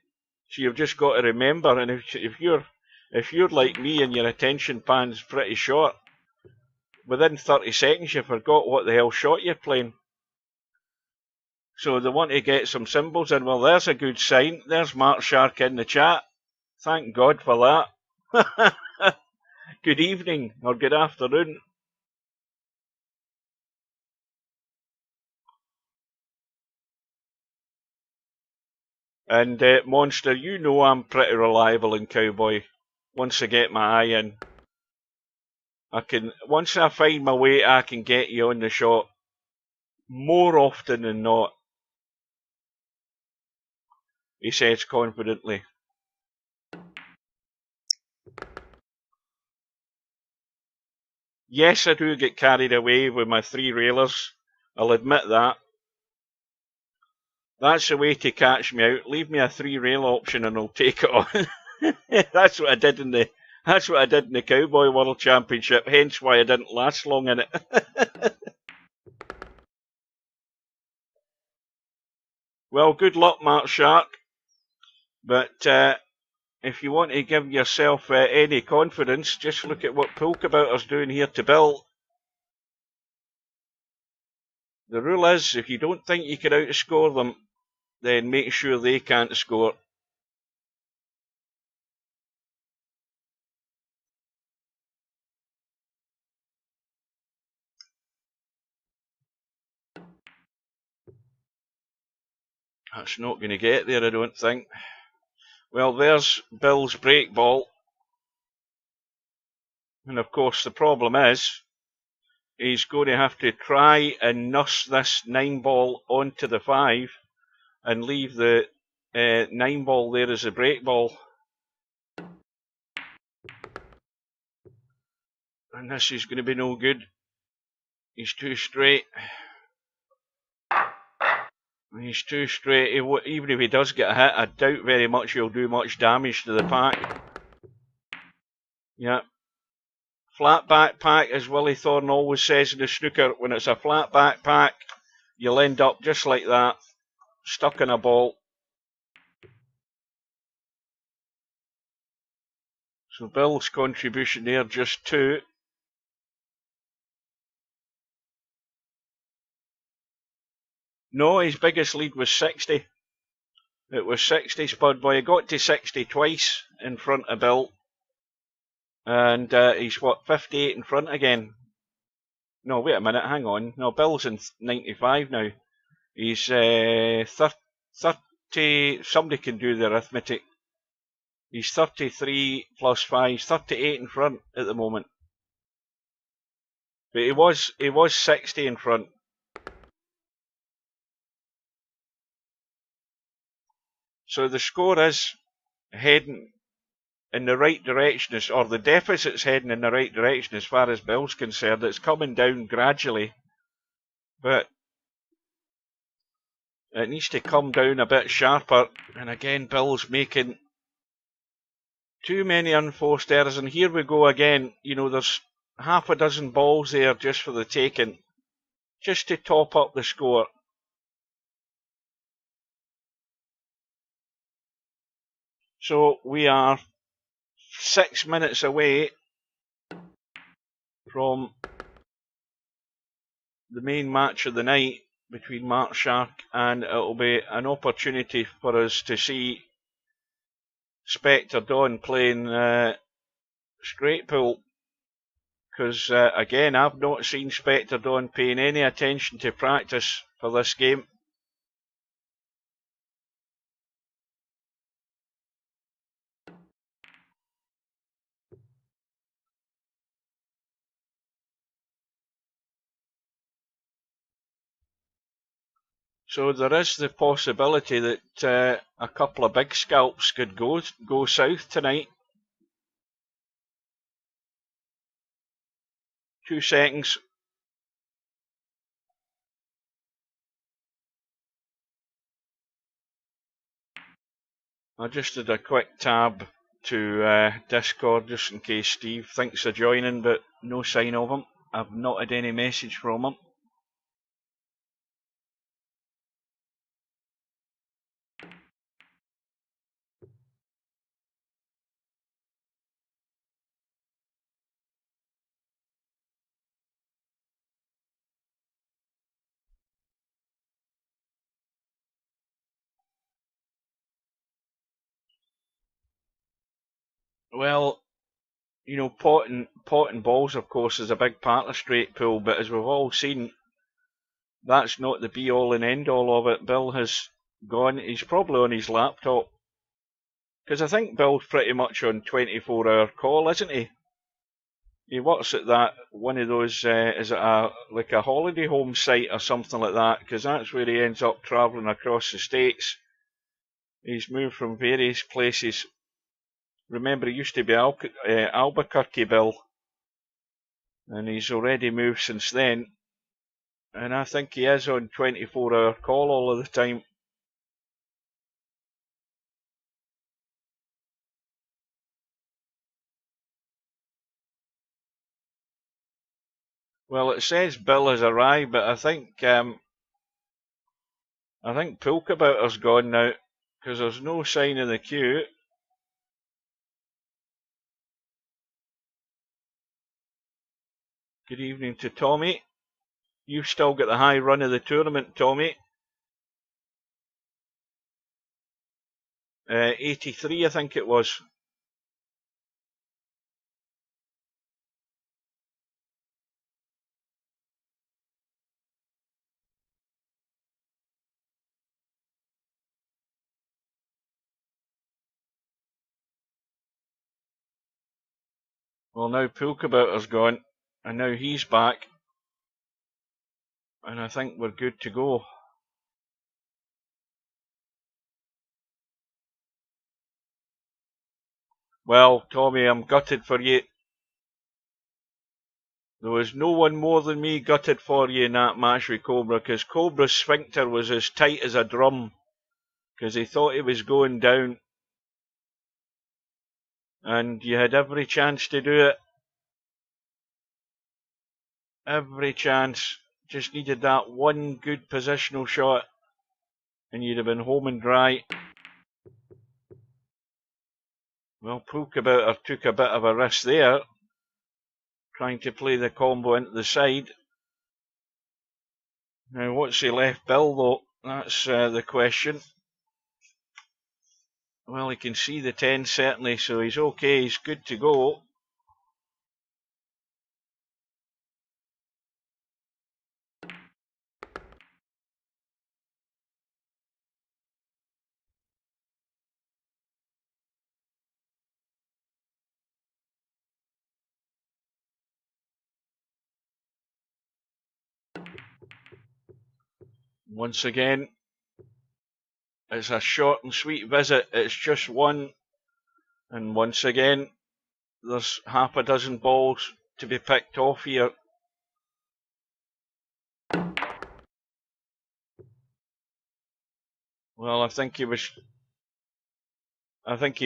So you've just got to remember, and if you're like me and your attention span's pretty short, within 30 seconds you forgot what the hell shot you're playing. So they want to get some symbols in. Well, there's a good sign. There's Markshark in the chat. Thank God for that. Good evening or good afternoon. And Monster, you know I'm pretty reliable in Cowboy. Once I get my eye in, once I find my way, I can get you on the shot more often than not, he says confidently. Yes, I do get carried away with my 3 railers. I'll admit that. That's the way to catch me out. Leave me a 3 rail option and I'll take it on. That's what I did in the Cowboy World Championship. Hence why I didn't last long in it. Well, good luck, Markshark. But if you want to give yourself any confidence, just look at what Poolkabouter's doing here to Bill. The rule is, if you don't think you can outscore them, then make sure they can't score. That's not going to get there, I don't think. Well, there's Bill's break ball. And of course the problem is, he's going to have to try and nuss this 9 ball onto the 5 and leave the 9 ball there as a break ball. And this is going to be no good. He's too straight. He's too straight. Even if he does get a hit, I doubt very much he'll do much damage to the pack. Yeah. Flat back pack, as Willie Thorne always says in the snooker, when it's a flat back pack, you'll end up just like that, stuck in a ball. So Bill's contribution there, just 2. No, his biggest lead was 60. It was 60, Spudboy. He got to 60 twice in front of Bill. And he's, what, 58 in front again? No, wait a minute, hang on. No, Bill's in 95 now. He's 30, somebody can do the arithmetic. He's 33 plus 5, 38 in front at the moment. But he was 60 in front. So the score is heading in the right direction, or the deficit's heading in the right direction as far as Bill's concerned. It's coming down gradually, but it needs to come down a bit sharper. And again, Bill's making too many unforced errors. And here we go again. You know, there's half a dozen balls there just for the taking, just to top up the score. So we are 6 minutes away from the main match of the night. between Markshark, and it'll be an opportunity for us to see Spectredawn playing straight pool. Because again, I've not seen Spectredawn paying any attention to practice for this game. So there is the possibility that a couple of big scalps could go south tonight. 2 seconds. I just did a quick tab to Discord just in case Steve thinks of joining, but no sign of him. I've not had any message from him. Well, you know, potting balls, of course, is a big part of straight pool, but as we've all seen, that's not the be-all and end-all of it. Bill has gone. He's probably on his laptop. Because I think Bill's pretty much on 24-hour call, isn't he? He works at that, one of those, is it like a holiday home site or something like that? Because that's where he ends up travelling across the States. He's moved from various places. Remember, he used to be Albuquerque, Bill. And he's already moved since then. And I think he is on 24-hour call all of the time. Well, it says Bill has arrived, but I think Poolkabouter's gone now, because there's no sign in the queue. Good evening to Tommy. You've still got the high run of the tournament, Tommy. 83, I think it was. Well, now Poolkabouter's gone, and now he's back. And I think we're good to go. Well, Tommy, I'm gutted for you. There was no one more than me gutted for you in that match with Cobra, because Cobra's sphincter was as tight as a drum, because he thought he was going down. And you had every chance to do it. Every chance. Just needed that one good positional shot, and you'd have been home and dry. Well, Poolkabouter took a bit of a risk there, trying to play the combo into the side. Now, what's he left Bill, though? That's the question. Well, he can see the 10, certainly, so he's okay. He's good to go. Once again, it's a short and sweet visit. It's just one. And once again, there's half a dozen balls to be picked off here. Well, I think he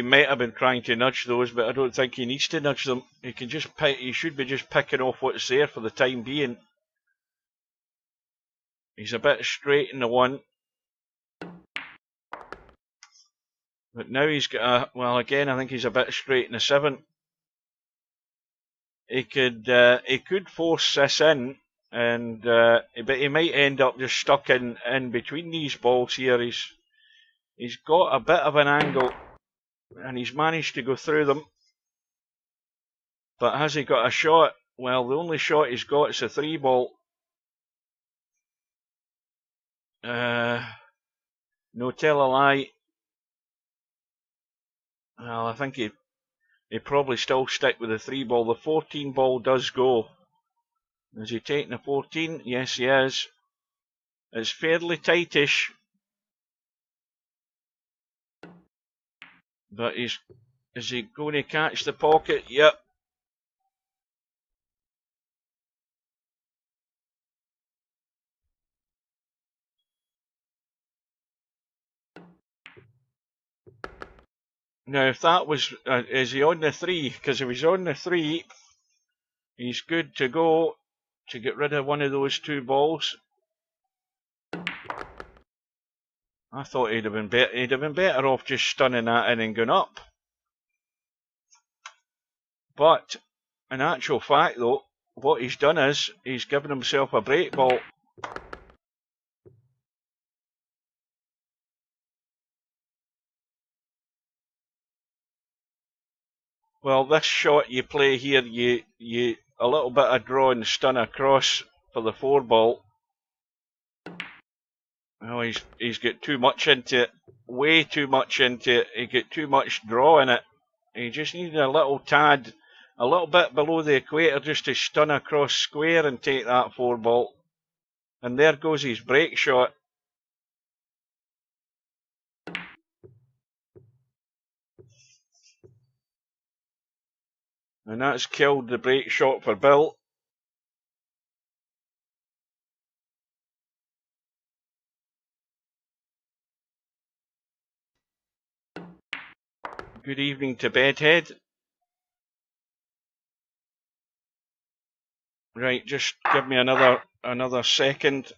might have been trying to nudge those, but I don't think he needs to nudge them. He can just he should be just picking off what's there for the time being. He's a bit straight in the one. But now he's got well, again, I think he's a bit straight in the 7. He could force this in, and but he might end up just stuck in between these balls here. He's got a bit of an angle, and he's managed to go through them. But has he got a shot? Well, the only shot he's got is a 3-ball. No tell a lie. Well, I think he probably still stick with the 3-ball. The 14-ball does go. Is he taking the 14? Yes, he is. It's fairly tightish. But is he going to catch the pocket? Yep. Now, if that was, is he on the 3? Because if he's on the 3, he's good to go to get rid of one of those 2 balls. I thought he'd have been better off just stunning that in and going up. But in actual fact, though, what he's done is he's given himself a break ball. Well, this shot you play here, you a little bit of draw and stun across for the 4-ball. Oh, he's got too much into it, way too much into it. He got too much draw in it. He just needed a little tad, a little bit below the equator, just to stun across square and take that 4-ball. And there goes his break shot. And that's killed the break shot for Bill. Good evening to Bedhead. Right, just give me another second.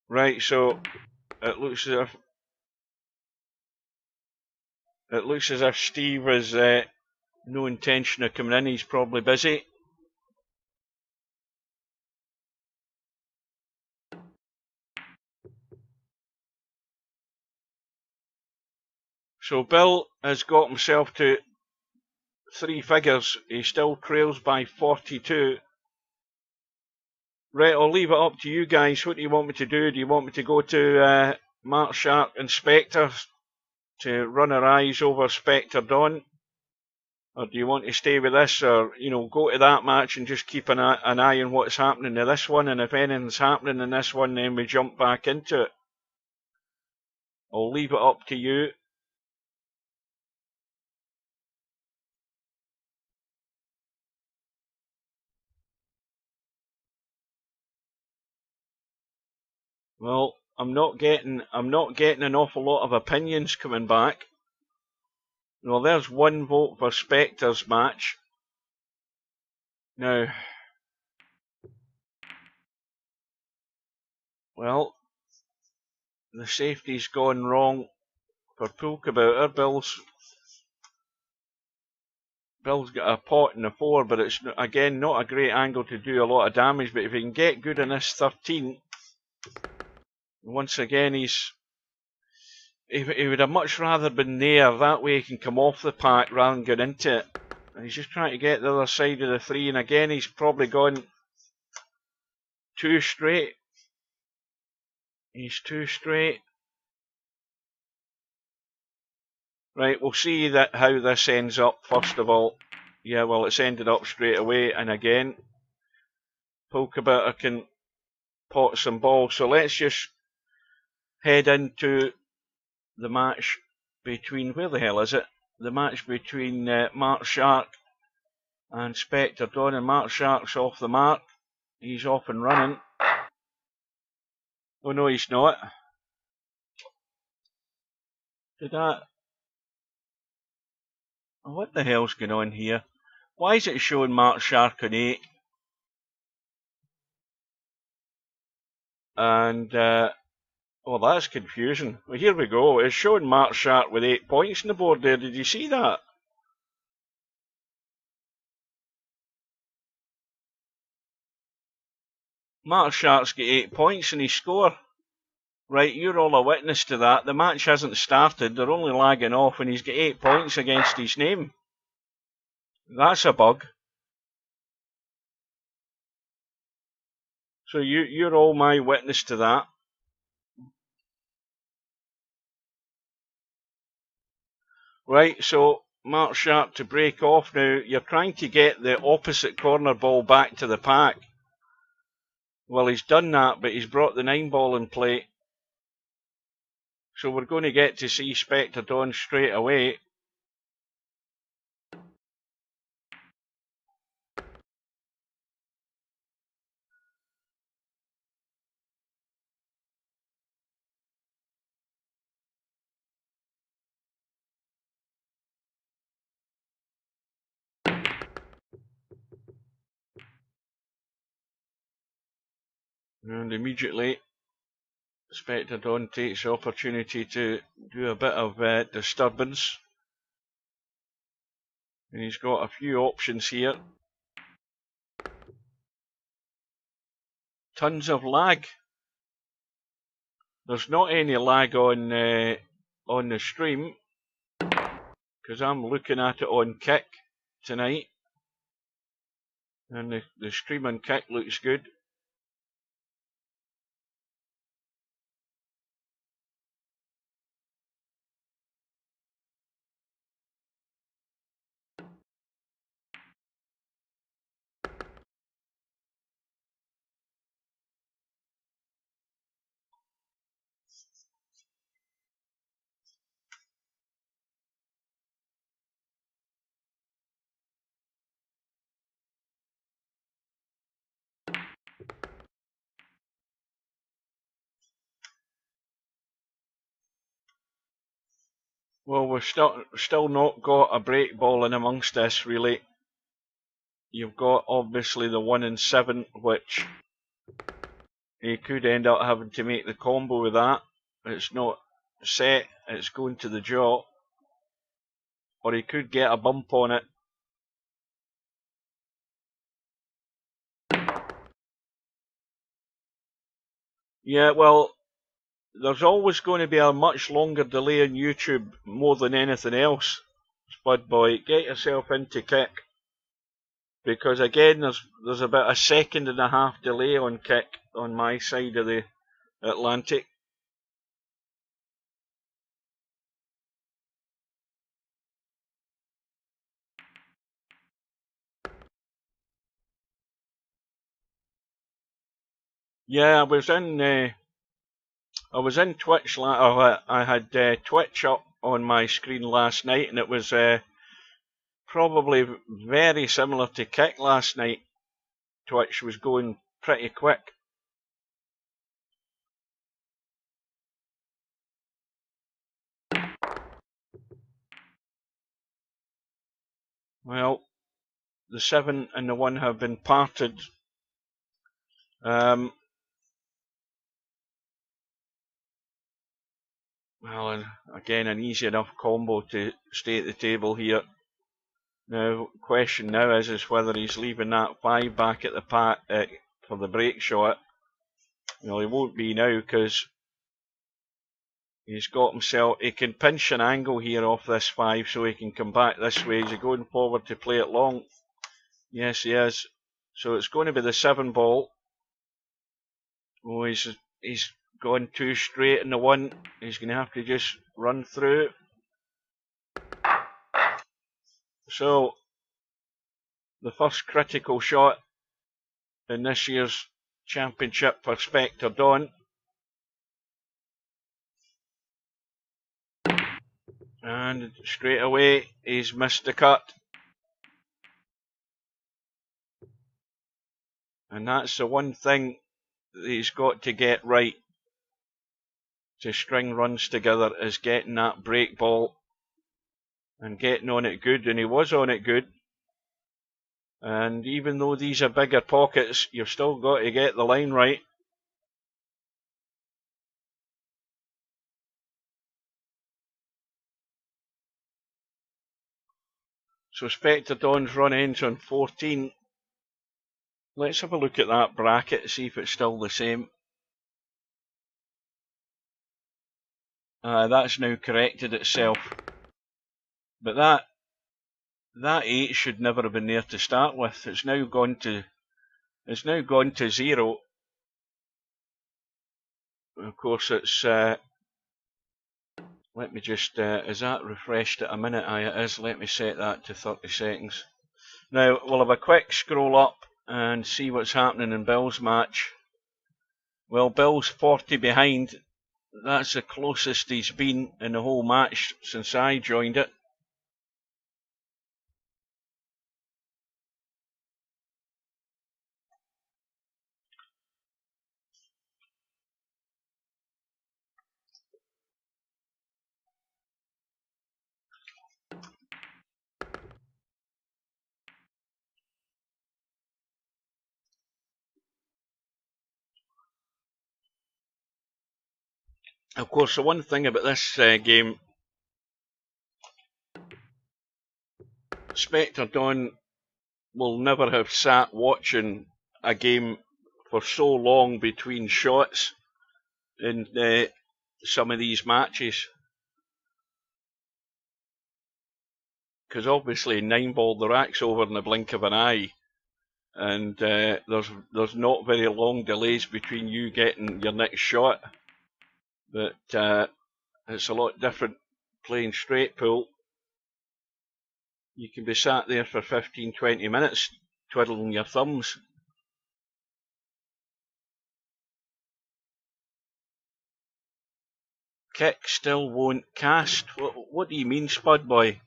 Right, so it looks as if Steve has no intention of coming in. He's probably busy. So Bill has got himself to 3 figures. He still trails by 42. Right, I'll leave it up to you guys. What do you want me to do? Do you want me to go to Markshark and Spectre to run our eyes over Spectredawn? Or do you want to stay with this, or, you know, go to that match and just keep an eye on what's happening to this one, and if anything's happening in this one, then we jump back into it? I'll leave it up to you. Well, I'm not getting an awful lot of opinions coming back. Well, there's 1 vote for Spectre's match. Now, well, the safety's gone wrong for Poolkabouter. Bill's got a pot in the 4, but it's, again, not a great angle to do a lot of damage. But if he can get good in this 13, once again, he would have much rather been there. That way he can come off the pack rather than get into it. And he's just trying to get the other side of the 3, and again he's probably gone too straight. He's too straight. Right, we'll see how this ends up first of all. Yeah, well, it's ended up straight away, and again, Poolkabouter can pot some balls. So let's just head into the match between, where the hell is it? The match between Markshark and Spectredawn, and Markshark's off the mark. He's off and running. Oh no, he's not. Did that? Oh, what the hell's going on here? Why is it showing Markshark on 8? And well, that's confusing. Well, here we go. It's showing Markshark with 8 points on the board there. Did you see that? Markshark's got 8 points in his score. Right, you're all a witness to that. The match hasn't started, they're only lagging off, and he's got 8 points against his name. That's a bug. So you're all my witness to that. Right, so Markshark to break off now. You're trying to get the opposite corner ball back to the pack. Well, he's done that, but he's brought the 9 ball in play. So we're going to get to see Spectredawn straight away. And immediately, Spectredawn takes the opportunity to do a bit of disturbance. And he's got a few options here. Tons of lag. There's not any lag on the stream, because I'm looking at it on Kick tonight. And the stream on Kick looks good. Well, we've still not got a break ball in amongst this, really. You've got, obviously, the 1 and 7, which he could end up having to make the combo with that. It's not set, it's going to the jaw. Or he could get a bump on it. Yeah, well, there's always going to be a much longer delay on YouTube more than anything else. Spud Boy, get yourself into Kick. Because again, there's about a 1.5 seconds delay on Kick on my side of the Atlantic. Yeah, I was in Twitch. I had Twitch up on my screen last night, and it was probably very similar to Kick last night. Twitch was going pretty quick. Well, the 7 and the 1 have been parted. Well, and again, an easy enough combo to stay at the table here. Now, question now is whether he's leaving that 5 back at the pack for the break shot. Well, he won't be now, because he's got himself. He can pinch an angle here off this 5, so he can come back this way. Is he going forward to play it long? Yes, he is. So it's going to be the 7 ball. Oh, he's gone too straight in the 1. He's going to have to just run through. So, the first critical shot in this year's championship for Spectredawn. And straight away, he's missed the cut. And that's the one thing that he's got to get right to string runs together, is getting that break ball and getting on it good. And he was on it good. And even though these are bigger pockets, you've still got to get the line right. So Spectredawn's run ends on 14. Let's have a look at that bracket, see if it's still the same. That's now corrected itself. But that 8 should never have been there to start with. It's now gone to 0. Of course, it's let me just is that refreshed at a minute? Aye, it is. Let me set that to 30 seconds. Now we'll have a quick scroll up and see what's happening in Bill's match. Well, Bill's 40 behind. That's the closest he's been in the whole match since I joined it. Of course, the one thing about this game, Spectredawn will never have sat watching a game for so long between shots in some of these matches. Because obviously 9-ball the rack's over in the blink of an eye, and there's not very long delays between you getting your next shot. But it's a lot different playing straight pool. You can be sat there for 15-20 minutes twiddling your thumbs. Kick still won't cast. What do you mean, Spud Boy?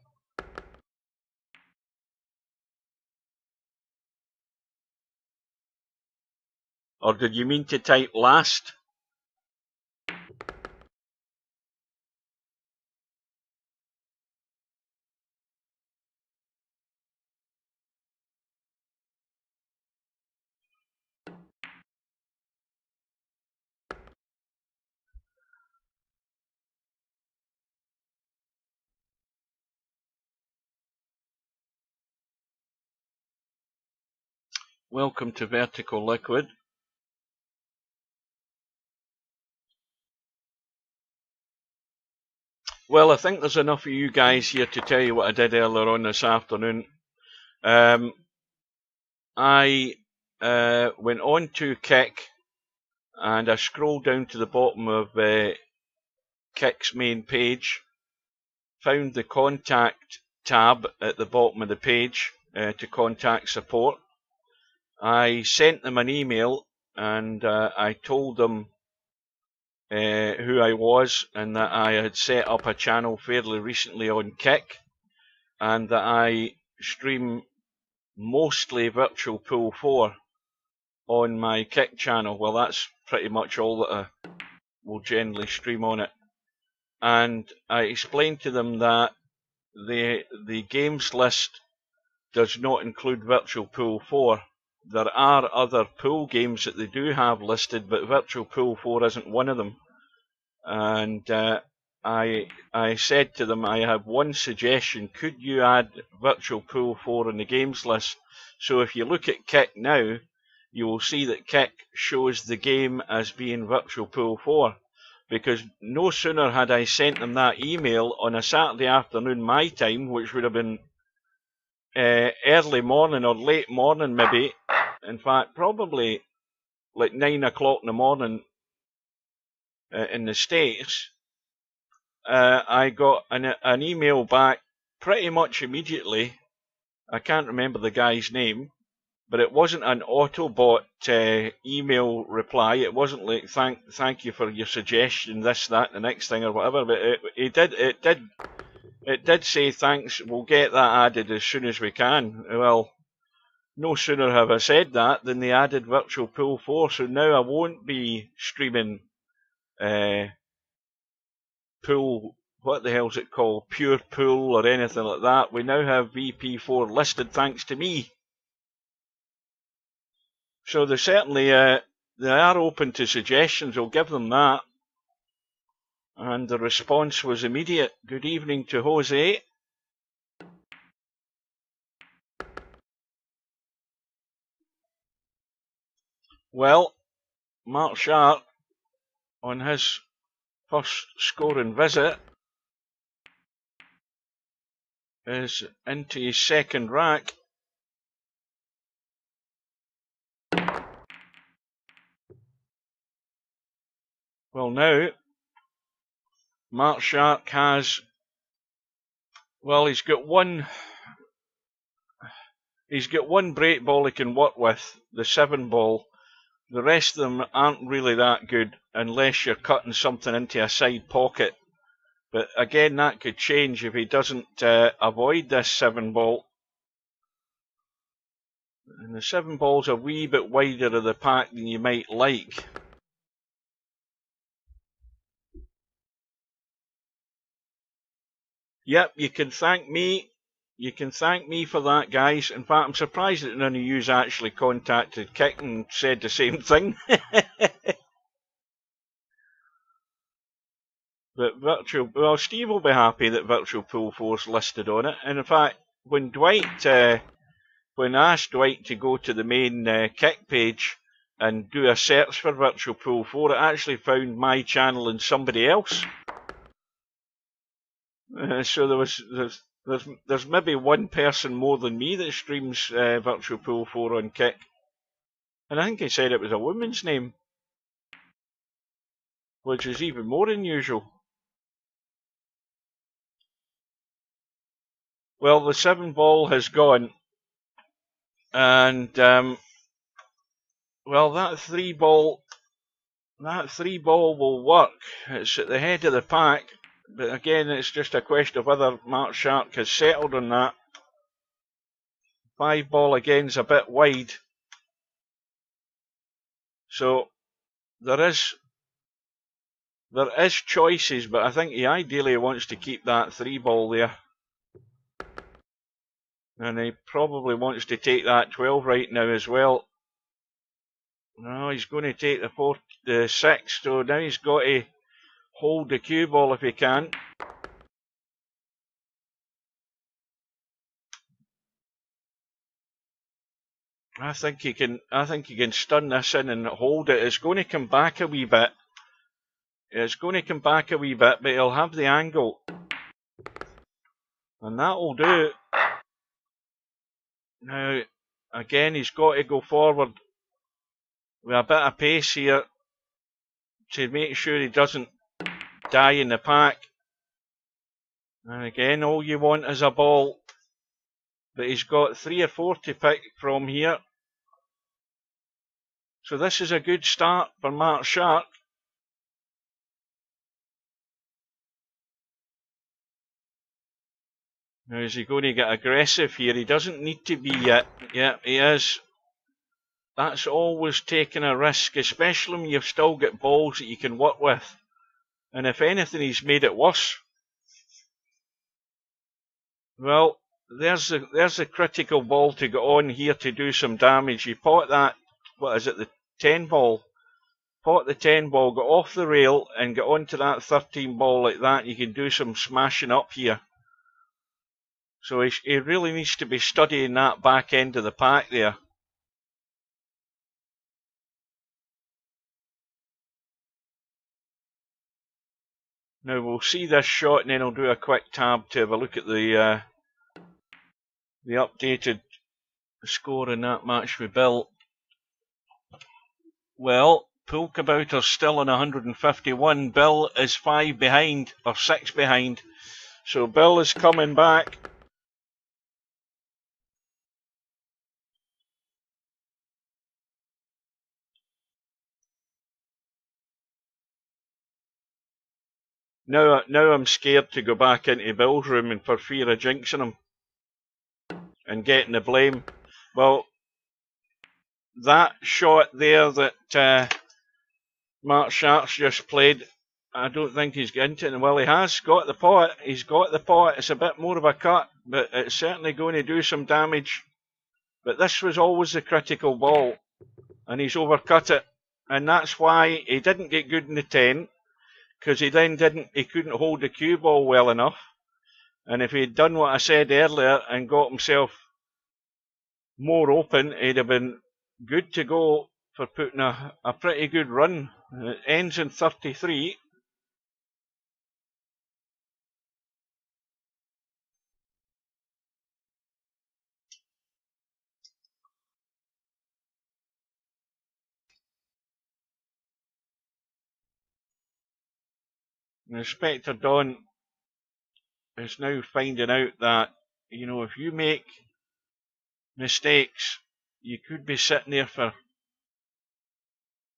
Or did you mean to type last? Welcome to Vertical Liquid. Well, I think there's enough of you guys here to tell you what I did earlier on this afternoon. I went on to Kick, and I scrolled down to the bottom of Kick's main page, found the contact tab at the bottom of the page to contact support. I sent them an email, and I told them who I was, and that I had set up a channel fairly recently on Kick, and that I stream mostly Virtual Pool 4 on my Kick channel. Well, that's pretty much all that I will generally stream on it. And I explained to them that the games list does not include Virtual Pool 4. There are other pool games that they do have listed, but Virtual Pool 4 isn't one of them. And I said to them, I have one suggestion. Could you add Virtual Pool 4 in the games list? So if you look at Kick now, you will see that Kick shows the game as being Virtual Pool 4. Because no sooner had I sent them that email on a Saturday afternoon my time, which would have been early morning or late morning maybe, in fact probably like 9 o'clock in the morning in the States, I got an email back pretty much immediately. I can't remember the guy's name, but it wasn't an Autobot email reply. It wasn't like thank you for your suggestion, this, that, the next thing or whatever. But it did say thanks. We'll get that added as soon as we can. Well, no sooner have I said that than they added Virtual Pool 4. So now I won't be streaming pool. What the hell's it called? Pure Pool or anything like that. We now have VP4 listed thanks to me. So they certainly they are open to suggestions. I'll give them that. And the response was immediate. Good evening to Jose. Well, Markshark, on his first scoring visit, is into his second rack. Well, now Markshark has, well, he's got one break ball he can work with, the 7 ball. The rest of them aren't really that good unless you're cutting something into a side pocket. But again, that could change if he doesn't avoid this 7 ball. And the 7 ball's a wee bit wider of the pack than you might like. Yep, you can thank me. You can thank me for that, guys. In fact, I'm surprised that none of you actually contacted Kick and said the same thing. But well, Steve will be happy that Virtual Pool 4's listed on it. And in fact, when I asked Dwight to go to the main Kick page and do a search for Virtual Pool 4, it actually found my channel and somebody else. So there's maybe one person more than me that streams Virtual Pool 4 on Kick. And I think he said it was a woman's name, which is even more unusual. Well, the 7 ball has gone, and well, that 3 ball will work. It's at the head of the pack, but again, it's just a question of whether Markshark has settled on that. 5 ball again's a bit wide, so there is choices, but I think he ideally wants to keep that 3 ball there. And he probably wants to take that 12 right now as well. No, he's going to take the 6, so now he's got to hold the cue ball if he can. I think he can stun this in and hold it. It's going to come back a wee bit. It's going to come back a wee bit, but he'll have the angle. And that'll do. Now, again, he's got to go forward with a bit of pace here to make sure he doesn't die in the pack. And again, all you want is a ball. But he's got 3 or 4 to pick from here. So this is a good start for Markshark. Now, is he going to get aggressive here? He doesn't need to be yet. Yeah, he is. That's always taking a risk, especially when you've still got balls that you can work with. And if anything, he's made it worse. Well, there's a critical ball to go on here to do some damage. You pot that, what is it, the 10 ball? Pot the 10 ball, get off the rail and get onto that 13 ball like that. You can do some smashing up here. So he really needs to be studying that back end of the pack there. Now we'll see this shot and then I'll do a quick tab to have a look at the updated score in that match with Bill. Well, Pool Kabouter's still on 151. Bill is 5 behind, or 6 behind. So Bill is coming back. Now I'm scared to go back into Bill's room and for fear of jinxing him and getting the blame. Well, that shot there that Markshark's just played, I don't think he's getting it. Well, he has got the pot. He's got the pot. It's a bit more of a cut, but it's certainly going to do some damage. But this was always the critical ball, and he's overcut it. And that's why he didn't get good in the 10, because he couldn't hold the cue ball well enough. And if he'd done what I said earlier and got himself more open, he'd have been good to go for putting a pretty good run. It ends in 33. And Spectredawn is now finding out that, you know, if you make mistakes, you could be sitting there for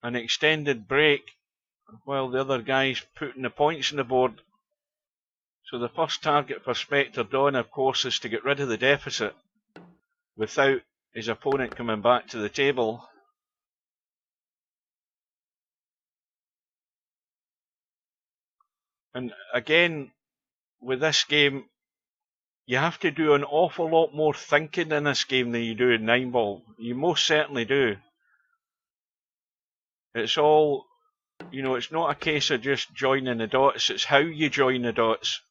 an extended break while the other guy's putting the points on the board. So the first target for Spectredawn, of course, is to get rid of the deficit without his opponent coming back to the table. And again, with this game, you have to do an awful lot more thinking in this game than you do in 9-ball. You most certainly do. It's all, you know, it's not a case of just joining the dots, it's how you join the dots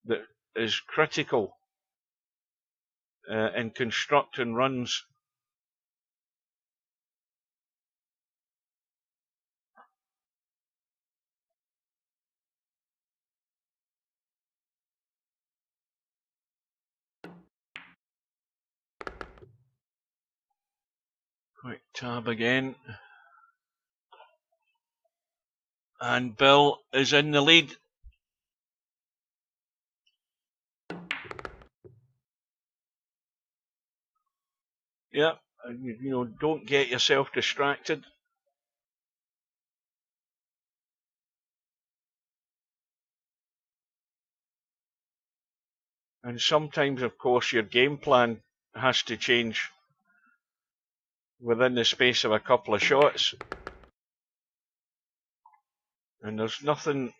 that is critical in constructing runs. Quick tab again. And Bill is in the lead. Yep, you know, don't get yourself distracted. And sometimes, of course, your game plan has to change within the space of a couple of shots. And there's nothing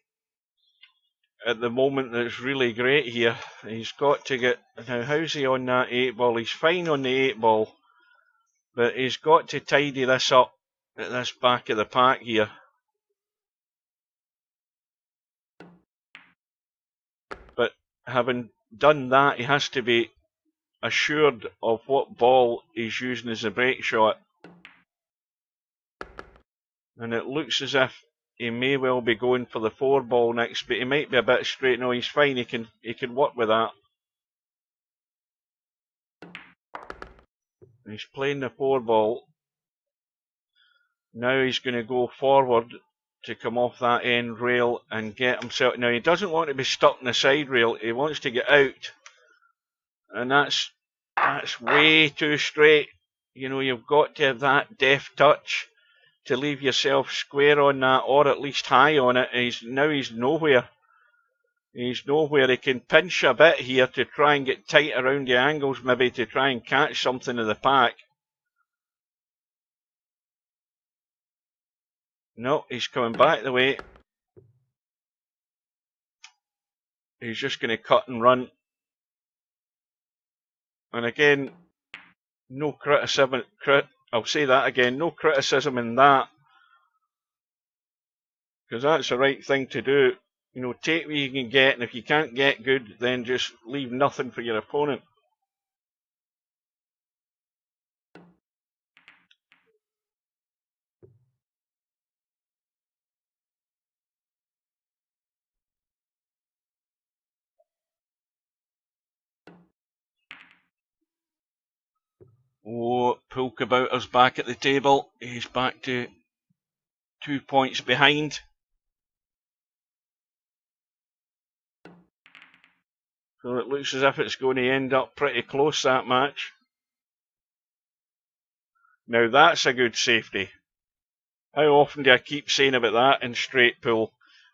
at the moment that's really great here. He's got to get... Now, how's he on that 8-ball? He's fine on the 8-ball. But he's got to tidy this up at this back of the pack here. But having done that, he has to be assured of what ball he's using as a break shot. And it looks as if he may well be going for the 4-ball next, but he might be a bit straight. No, he's fine. He can work with that. He's playing the 4-ball. Now he's going to go forward to come off that end rail and get himself... Now, he doesn't want to be stuck in the side rail. He wants to get out. And that's way too straight. You know, you've got to have that deft touch to leave yourself square on that, or at least high on it. He's nowhere. He's nowhere. He can pinch a bit here to try and get tight around the angles, maybe to try and catch something in the pack. No, he's coming back the way. He's just going to cut and run. And again, no criticism. I'll say that again, no criticism in that. Because that's the right thing to do. You know, take what you can get, and if you can't get good, then just leave nothing for your opponent. Oh, Pulkabouter's back at the table. He's back to 2 points behind. So it looks as if it's going to end up pretty close, that match. Now that's a good safety. How often do I keep saying about that in straight pull?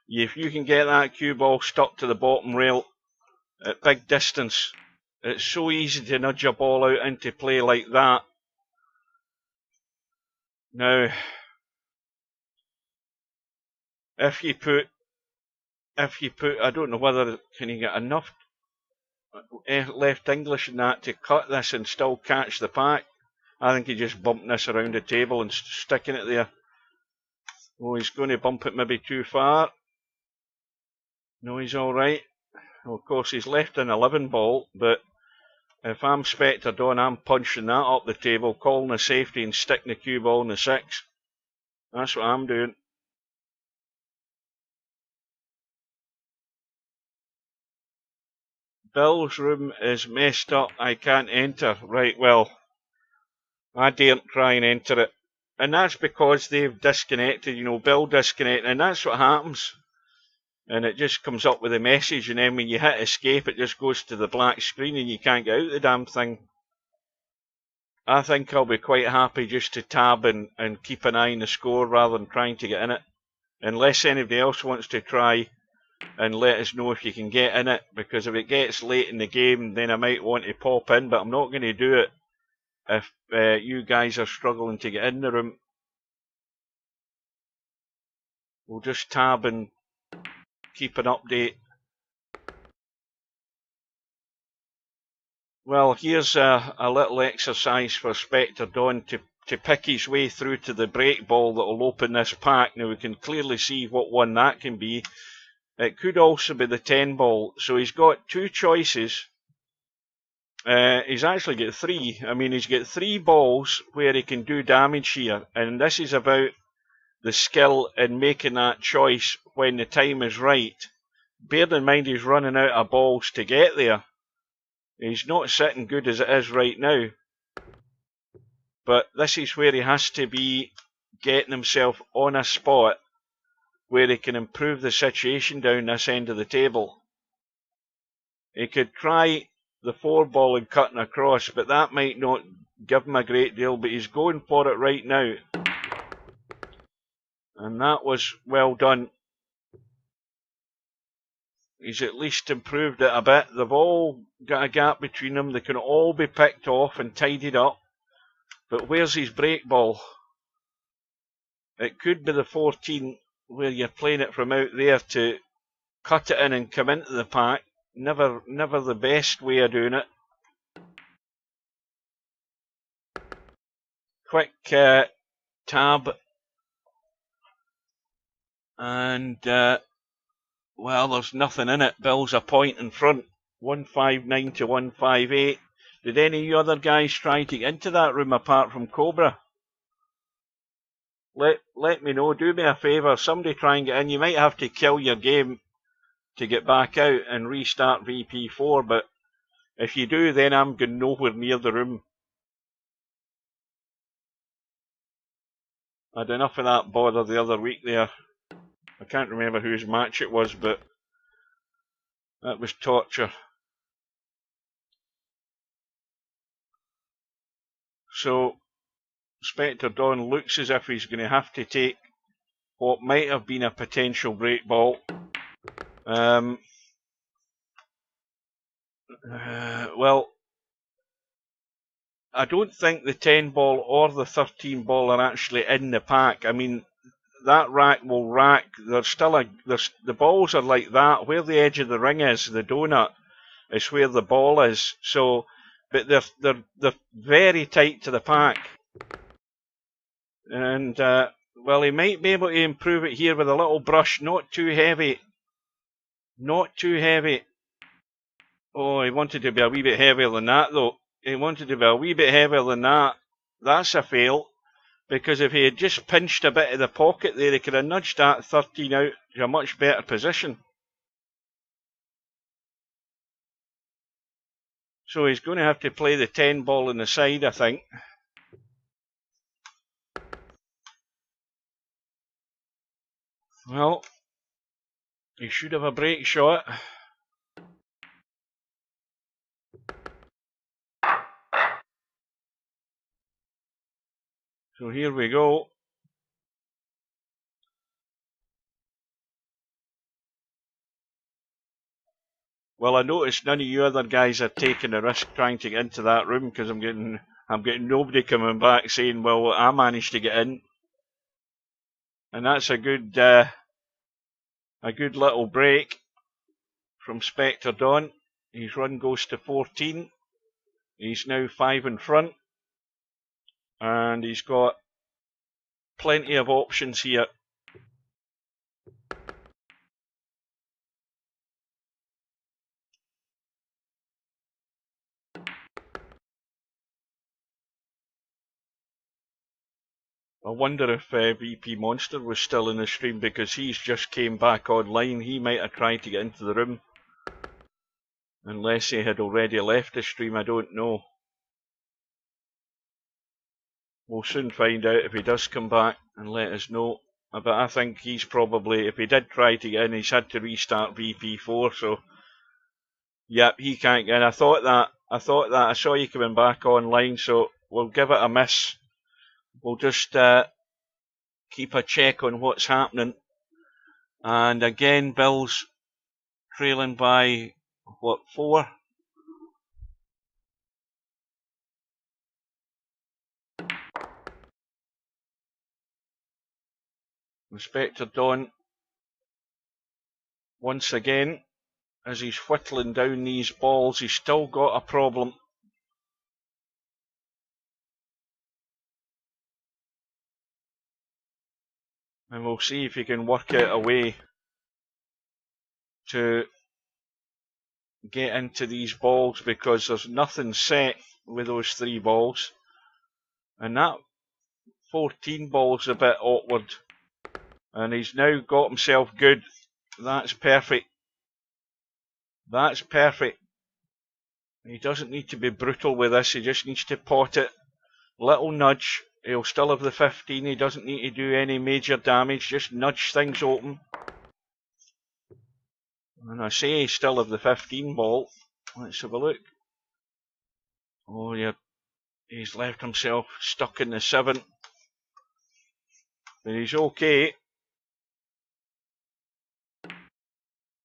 If you can get that cue ball stuck to the bottom rail at big distance, it's so easy to nudge a ball out into play like that. Now, if you put, I don't know whether, can you get enough left English in that to cut this and still catch the pack? I think he's just bumping this around the table and sticking it there. Oh, he's going to bump it maybe too far. No, he's alright. Well, of course, he's left an 11-ball, but If I'm Spectredawn, I'm punching that up the table, calling a safety and sticking the cue ball in the 6. That's what I'm doing. Bill's room is messed up. I can't enter. Right, well, I daren't try and enter it. And that's because they've disconnected, you know, Bill disconnected, and that's what happens. And it just comes up with a message, and then when you hit escape, it just goes to the black screen and you can't get out the damn thing. I think I'll be quite happy just to tab and keep an eye on the score rather than trying to get in it. Unless anybody else wants to try and let us know if you can get in it, because if it gets late in the game, then I might want to pop in, but I'm not going to do it if you guys are struggling to get in the room. We'll just tab and keep an update. Well, here's a little exercise for Spectredawn to pick his way through to the break ball that will open this pack. Now we can clearly see what one that can be. It could also be the 10 ball. So he's got 2 choices. He's actually got 3. I mean, he's got 3 balls where he can do damage here. And this is about the skill in making that choice when the time is right. Bear in mind he's running out of balls to get there. He's not sitting good as it is right now. But this is where he has to be getting himself on a spot where he can improve the situation down this end of the table. He could try the 4 ball and cutting across, but that might not give him a great deal, but he's going for it right now. And that was well done. He's at least improved it a bit. They've all got a gap between them. They can all be picked off and tidied up. But where's his break ball? It could be the 14 where you're playing it from out there to cut it in and come into the pack. Never the best way of doing it. Quick tab. And, well, there's nothing in it. Bill's a point in front. 159 to 158. Did any of you other guys try to get into that room apart from Cobra? Let me know. Do me a favour. Somebody try and get in. You might have to kill your game to get back out and restart VP4, but if you do, then I'm going nowhere near the room. I had enough of that bother the other week there. I can't remember whose match it was, but that was torture. So Spectredawn looks as if he's going to have to take what might have been a potential break ball. Well, I don't think the 10 ball or the 13 ball are actually in the pack. I mean, that rack will rack. The balls are like that. Where the edge of the ring is, the donut, is where the ball is. So, but they're very tight to the pack. And well, he might be able to improve it here with a little brush, not too heavy. Not too heavy. Oh, he wanted to be a wee bit heavier than that, though. He wanted to be a wee bit heavier than that. That's a fail. Because if he had just pinched a bit of the pocket there, he could have nudged that 13 out to a much better position. So he's going to have to play the 10 ball in the side, I think. Well, he should have a break shot. So here we go. Well, I noticed none of you other guys are taking a risk trying to get into that room, because I'm getting nobody coming back saying, well, I managed to get in. And that's a good little break from Spectredawn. His run goes to 14. He's now 5 in front. And he's got plenty of options here. I wonder if VP Monster was still in the stream, because he's just came back online. He might have tried to get into the room. Unless he had already left the stream, I don't know. We'll soon find out if he does come back and let us know. But I think he's probably, if he did try to get in, he's had to restart VP4, so yep, he can't get in. I thought that. I saw you coming back online, so we'll give it a miss. We'll just keep a check on what's happening. And again, Bill's trailing by, what, 4? Spectredawn, once again, as he's whittling down these balls, he's still got a problem. And we'll see if he can work out a way to get into these balls, because there's nothing set with those 3 balls. And that 14 ball's a bit awkward. And he's now got himself good. That's perfect. That's perfect. He doesn't need to be brutal with this, he just needs to pot it. Little nudge. He'll still have the 15, he doesn't need to do any major damage, just nudge things open. And I say he still have the 15 ball. Let's have a look. Oh yeah, he's left himself stuck in the 7. But he's okay.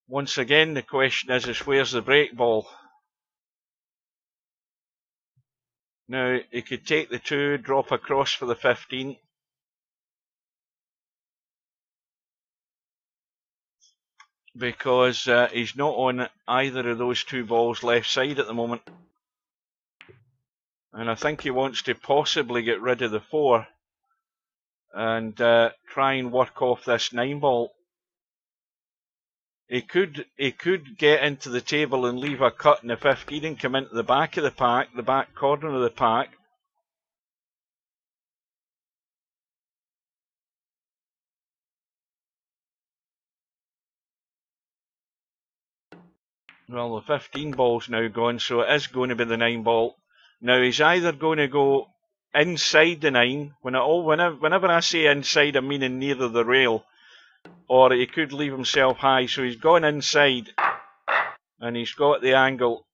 Once again, the question is where's the break ball? Now, he could take the 2, drop across for the 15. Because he's not on either of those 2 balls left side at the moment. And I think he wants to possibly get rid of the 4 and try and work off this 9 ball. He could get into the table and leave a cut in the 15 and come into the back of the pack, the back corner of the pack. Well, the 15 ball's now gone, so it is going to be the 9 ball. Now, he's either going to go inside the 9, whenever I say inside, I'm meaning near the rail, or he could leave himself high. So he's gone inside, and he's got the angle.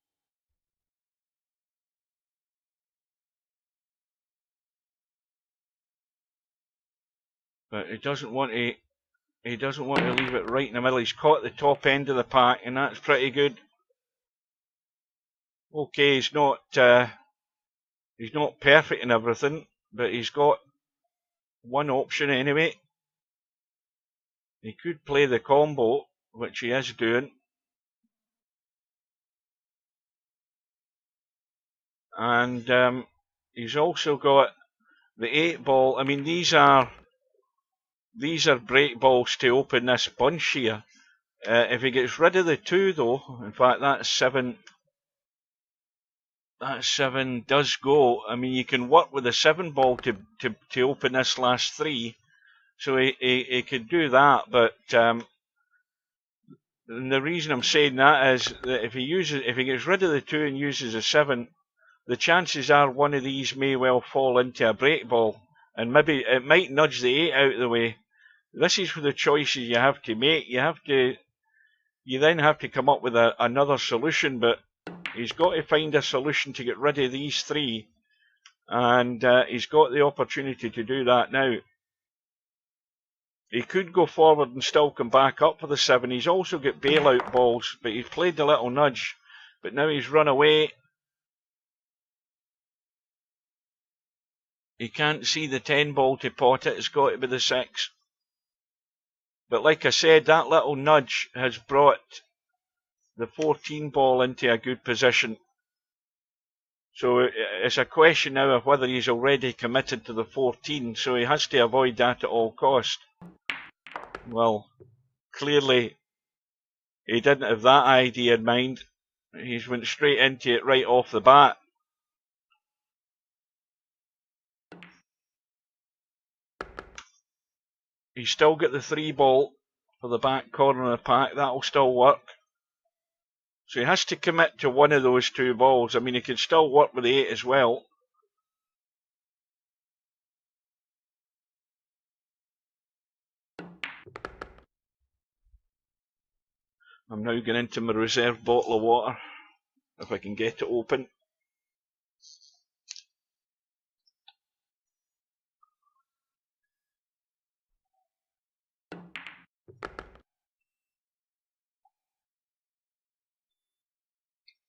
But he doesn't want to leave it right in the middle. He's caught the top end of the pack, and that's pretty good. Okay, he's not perfect in everything, but he's got one option anyway. He could play the combo, which he is doing. And he's also got the 8 ball. I mean, these are break balls to open this bunch here. If he gets rid of the 2 though, in fact that 7 does go. I mean, you can work with the 7 ball to open this last 3. So he could do that, but the reason I'm saying that is that if he gets rid of the 2 and uses a 7, the chances are one of these may well fall into a break ball, and maybe it might nudge the 8 out of the way. This is the choices you have to make. You then have to come up with another solution, but he's got to find a solution to get rid of these 3, and he's got the opportunity to do that now. He could go forward and still come back up for the 7. He's also got bailout balls, but he's played the little nudge, but now he's run away. He can't see the 10 ball to pot it. It's got to be the 6. But like I said, that little nudge has brought the 14 ball into a good position. So it's a question now of whether he's already committed to the 14, so he has to avoid that at all cost. Well, clearly he didn't have that idea in mind. He's went straight into it right off the bat. He's still got the 3 ball for the back corner of the pack. That'll still work. So he has to commit to one of those 2 balls. I mean, he can still work with the 8 as well. I'm now going into my reserve bottle of water, if I can get it open.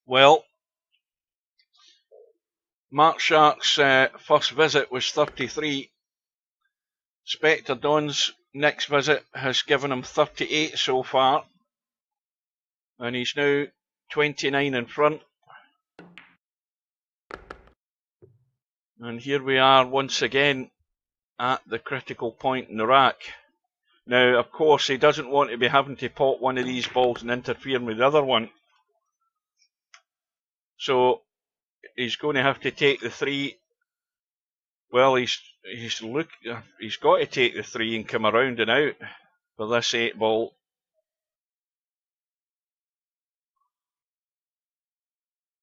Well, Markshark's first visit was 33. Spectredawn's next visit has given him 38 so far. And he's now 29 in front. And here we are once again at the critical point in the rack. Now, of course, he doesn't want to be having to pot one of these balls and interfere with the other one. So he's going to have to take the 3. Well, he's got to take the 3 and come around and out for this 8 ball.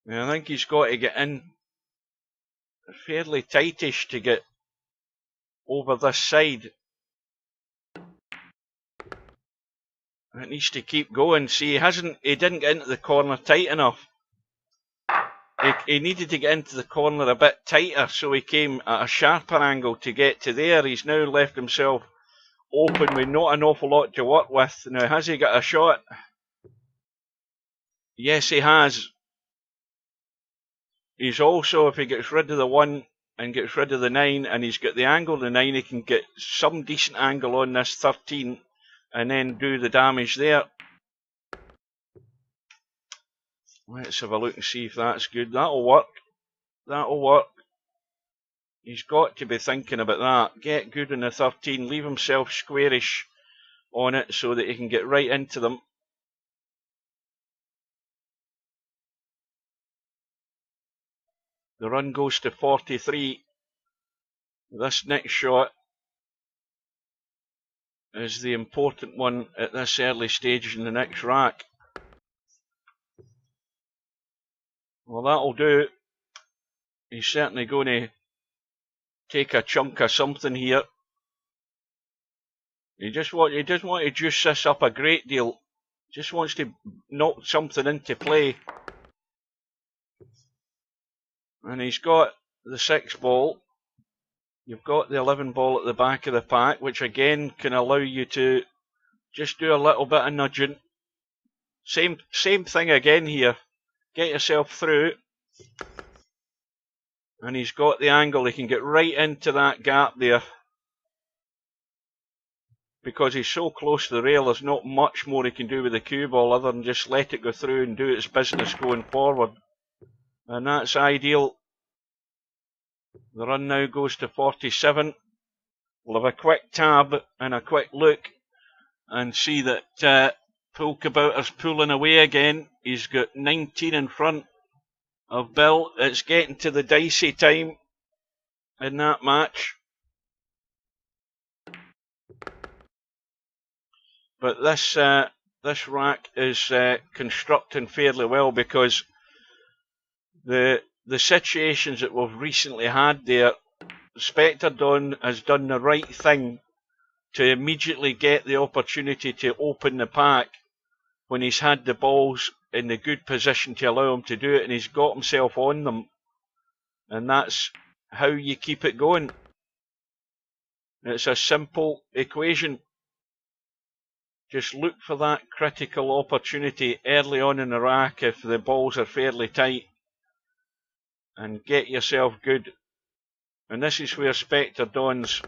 And I think he's got to get in fairly tightish to get over this side. It needs to keep going. See, he didn't get into the corner tight enough. He needed to get into the corner a bit tighter, so he came at a sharper angle to get to there. He's now left himself open with not an awful lot to work with. Now, has he got a shot? Yes, he has. He's also, if he gets rid of the 1 and gets rid of the 9, and he's got the angle of the 9, he can get some decent angle on this 13 and then do the damage there. Let's have a look and see if that's good. That'll work. That'll work. He's got to be thinking about that. Get good on the 13, leave himself squarish on it so that he can get right into them. The run goes to 43. This next shot is the important one at this early stage in the next rack. Well, that'll do. He's certainly going to take a chunk of something here. He doesn't want to juice this up a great deal. Just wants to knock something into play. And he's got the 6 ball. You've got the 11 ball at the back of the pack, which again can allow you to just do a little bit of nudging. Same thing again here. Get yourself through. And he's got the angle. He can get right into that gap there. Because he's so close to the rail, there's not much more he can do with the cue ball other than just let it go through and do its business going forward. And that's ideal. The run now goes to 47. We'll have a quick tab and a quick look and see that Poolkabouter's pulling away again. He's got 19 in front of Bill. It's getting to the dicey time in that match. But this rack is constructing fairly well because the situations that we've recently had there, Spectredawn has done the right thing to immediately get the opportunity to open the pack when he's had the balls in the good position to allow him to do it, and he's got himself on them. And that's how you keep it going. It's a simple equation. Just look for that critical opportunity early on in the rack if the balls are fairly tight and get yourself good. And this is where Spectredawn's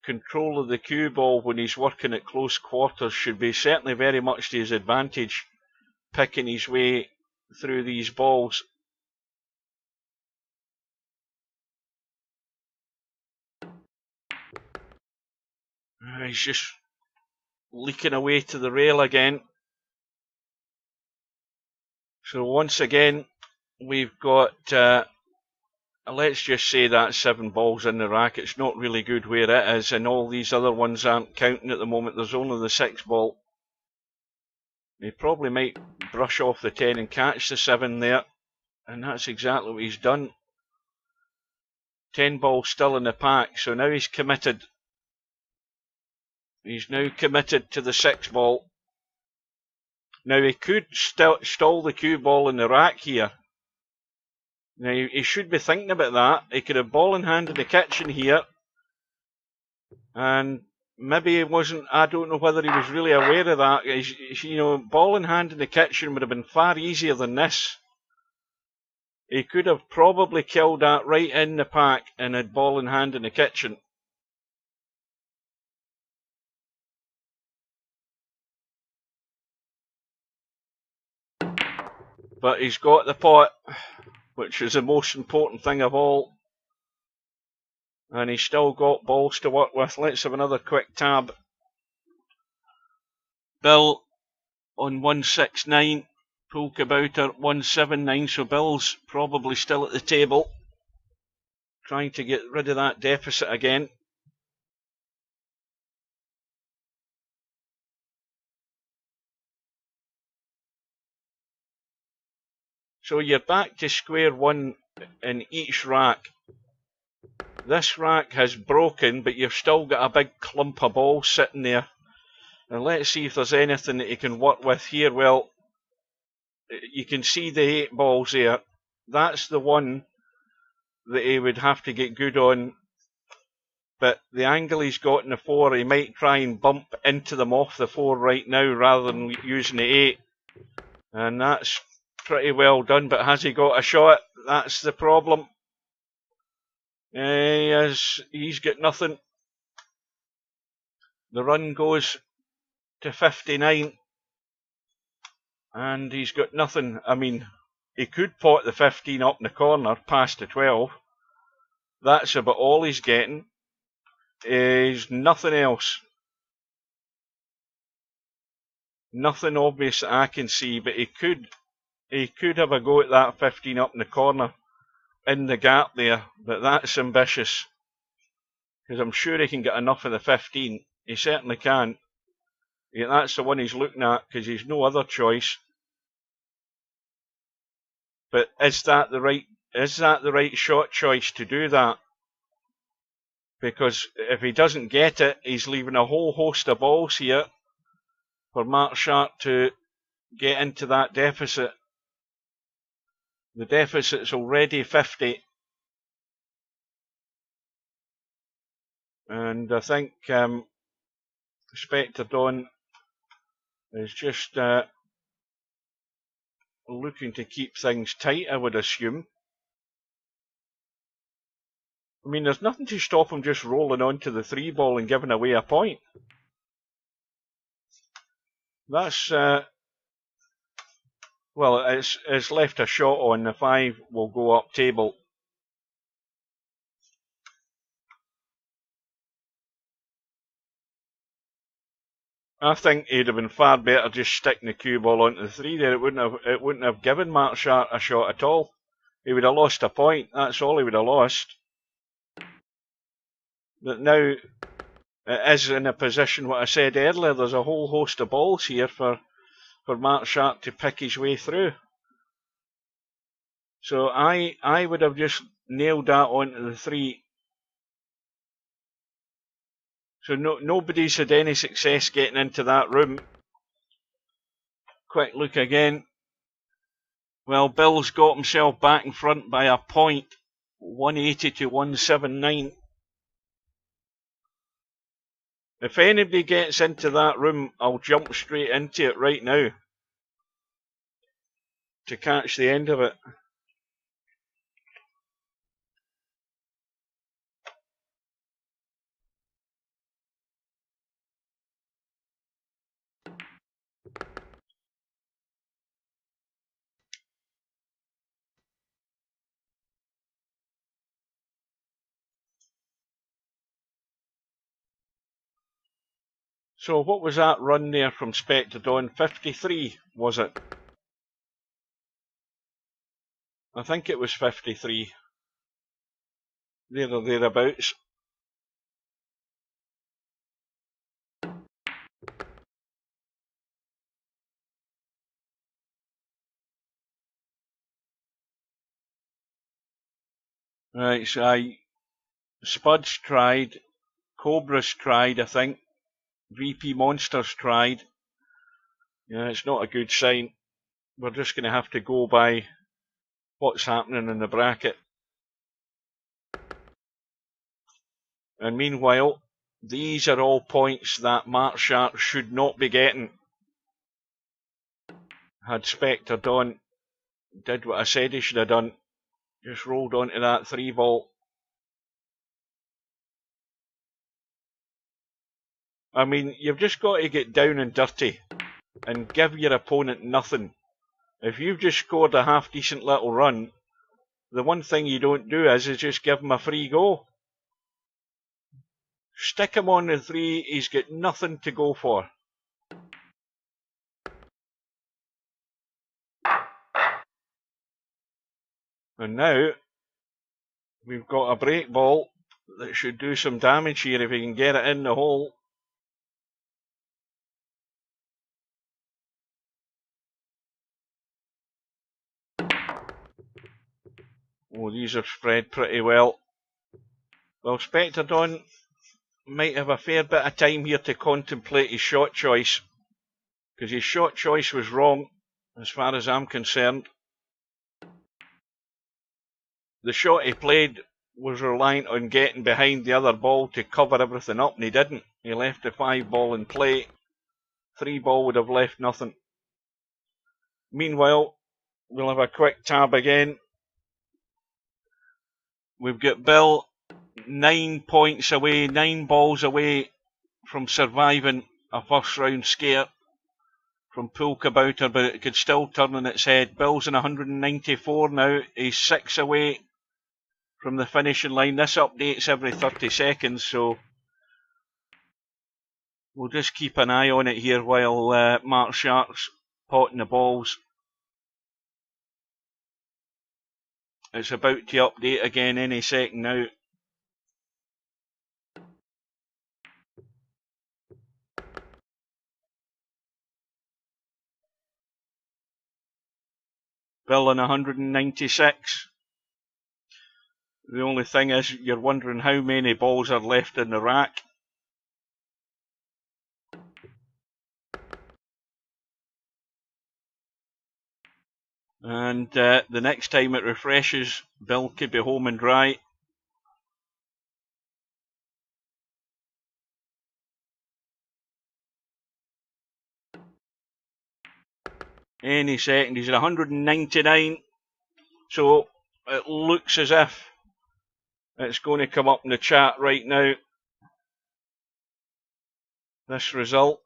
control of the cue ball when he's working at close quarters should be certainly very much to his advantage, picking his way through these balls. He's just leaking away to the rail again. So once again, we've got let's just say that 7 balls in the rack. It's not really good where it is, and all these other ones aren't counting at the moment. There's only the 6 ball. He probably might brush off the 10 and catch the 7 there, and that's exactly what he's done. 10 ball still in the pack, so now he's committed. He's now committed to the 6 ball. Now he could stall the cue ball in the rack here. Now he should be thinking about that. He could have ball in hand in the kitchen here, and maybe he wasn't. I don't know whether he was really aware of that. You know, ball in hand in the kitchen would have been far easier than this. He could have probably killed that right in the pack and had ball in hand in the kitchen. But he's got the pot, which is the most important thing of all. And he's still got balls to work with. Let's have another quick tab. Bill on 169, Pool Kabouter 179, so Bill's probably still at the table, trying to get rid of that deficit again. So you're back to square one in each rack. This rack has broken, but you've still got a big clump of balls sitting there. And let's see if there's anything that you can work with here. Well, you can see the 8 balls there. That's the one that he would have to get good on. But the angle he's got in the 4, he might try and bump into them off the 4 right now rather than using the 8. And that's pretty well done, but has he got a shot? That's the problem. He's got nothing. The run goes to 59, and he's got nothing. I mean, he could pot the 15 up in the corner past the 12. That's about all he's getting. Is nothing else. Nothing obvious that I can see, but he could have a go at that 15 up in the corner, in the gap there, but that's ambitious. Because I'm sure he can get enough of the 15. He certainly can. Yeah, that's the one he's looking at, because he's no other choice. But is that the right shot choice to do that? Because if he doesn't get it, he's leaving a whole host of balls here for Markshark to get into that deficit. The deficit's already 50. And I think Spectredawn is just looking to keep things tight, I would assume. I mean, there's nothing to stop him just rolling onto the 3 ball and giving away a point. That's well, it's left a shot on. The 5 will go up table. I think he'd have been far better just sticking the cue ball onto the 3 there. It wouldn't have given Markshark a shot at all. He would have lost a point. That's all he would have lost. But now it is in a position, what I said earlier, there's a whole host of balls here for Markshark to pick his way through. So I would have just nailed that onto the 3. So nobody's had any success getting into that room. Quick look again. Well, Bill's got himself back in front by a point, 180 to 179. If anybody gets into that room, I'll jump straight into it right now to catch the end of it. So what was that run there from Spectredawn? 53, was it? I think it was 53. there or thereabouts. Right, so Spud's tried, Cobra's tried, I think. VP Monster's tried. Yeah, it's not a good sign. We're just going to have to go by what's happening in the bracket. And meanwhile, these are all points that Markshark should not be getting. Had Spectredawn did what I said he should have done. Just rolled onto that 3-ball. I mean, you've just got to get down and dirty and give your opponent nothing. If you've just scored a half-decent little run, the one thing you don't do is just give him a free go. Stick him on the 3, he's got nothing to go for. And now, we've got a break ball that should do some damage here if he can get it in the hole. Oh, these are spread pretty well. Well, Spectredawn might have a fair bit of time here to contemplate his shot choice, because his shot choice was wrong, as far as I'm concerned. The shot he played was reliant on getting behind the other ball to cover everything up, and he didn't. He left the 5-ball in play. 3-ball would have left nothing. Meanwhile, we'll have a quick tab again. We've got Bill 9 points away, 9 balls away from surviving a first round scare from Poolkabouter, but it could still turn on its head. Bill's in 194 now. He's 6 away from the finishing line. This updates every 30 seconds, so we'll just keep an eye on it here while Markshark's potting the balls. It's about to update again any second now. Bill in 196. The only thing is, you're wondering how many balls are left in the rack. And the next time it refreshes, Bill could be home and dry. Any second. He's at 199. So it looks as if it's going to come up in the chat right now, this result.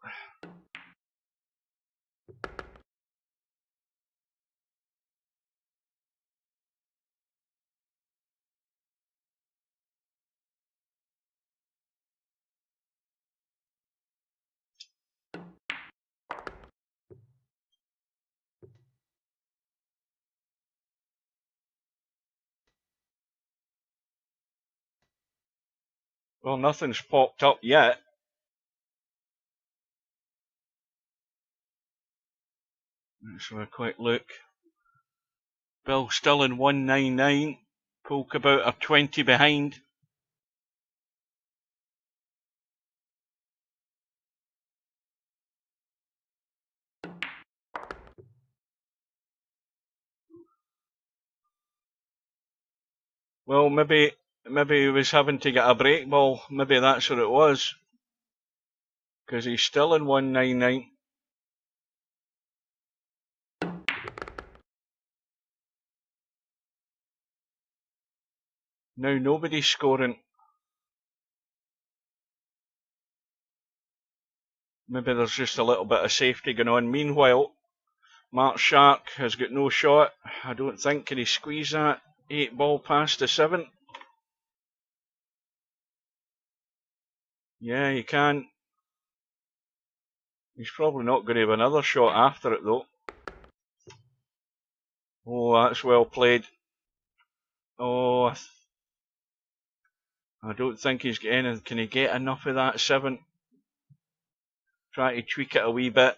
Well, nothing's popped up yet. Let's have a quick look. Bill still in 199. Poolkabouter 20 behind. Well, maybe he was having to get a break ball. Maybe that's what it was. Because he's still in 199. Now nobody's scoring. Maybe there's just a little bit of safety going on. Meanwhile, Markshark has got no shot. I don't think. Can he squeeze that 8-ball past the 7? Yeah, he can. He's probably not going to have another shot after it though. Oh, that's well played. Oh, I don't think he's getting. Can he get enough of that 7? Try to tweak it a wee bit.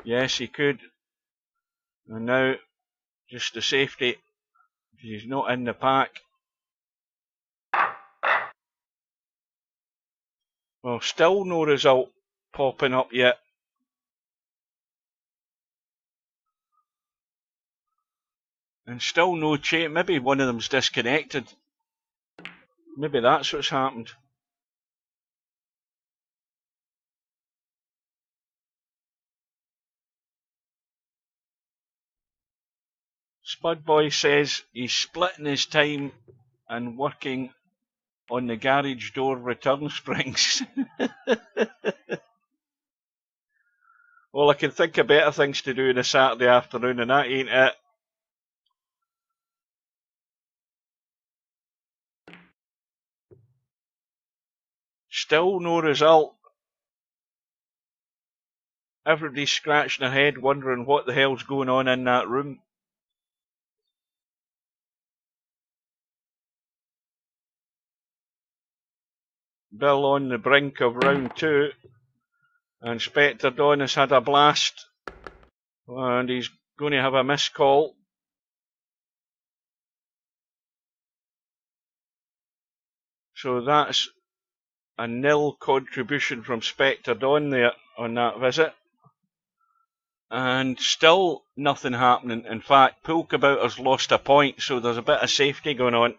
Yes, he could. And now, just the safety. He's not in the pack. Well, still no result popping up yet. And still no chain. Maybe one of them's disconnected. Maybe that's what's happened. Spudboy says he's splitting his time and working on the garage door return springs. Well, I can think of better things to do on a Saturday afternoon, and that ain't it. Still no result. Everybody's scratching their head wondering what the hell's going on in that room. Bill on the brink of round 2. And Spectredawn has had a blast. And he's going to have a missed call. So that's a nil contribution from Spectredawn there on that visit. And still nothing happening. In fact, Poolkabouter's lost a point, so there's a bit of safety going on.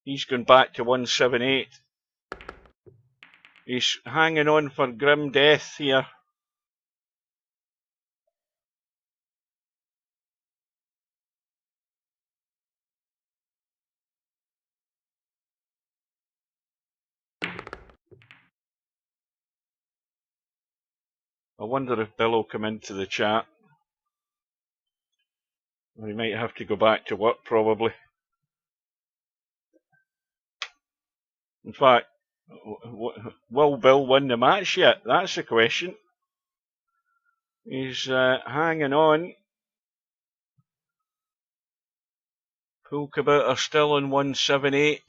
He's gone back to 178. He's hanging on for grim death here. I wonder if Bill will come into the chat. Or he might have to go back to work, probably. In fact, will Bill win the match yet? That's the question. He's hanging on. Poolkabouter still on 178.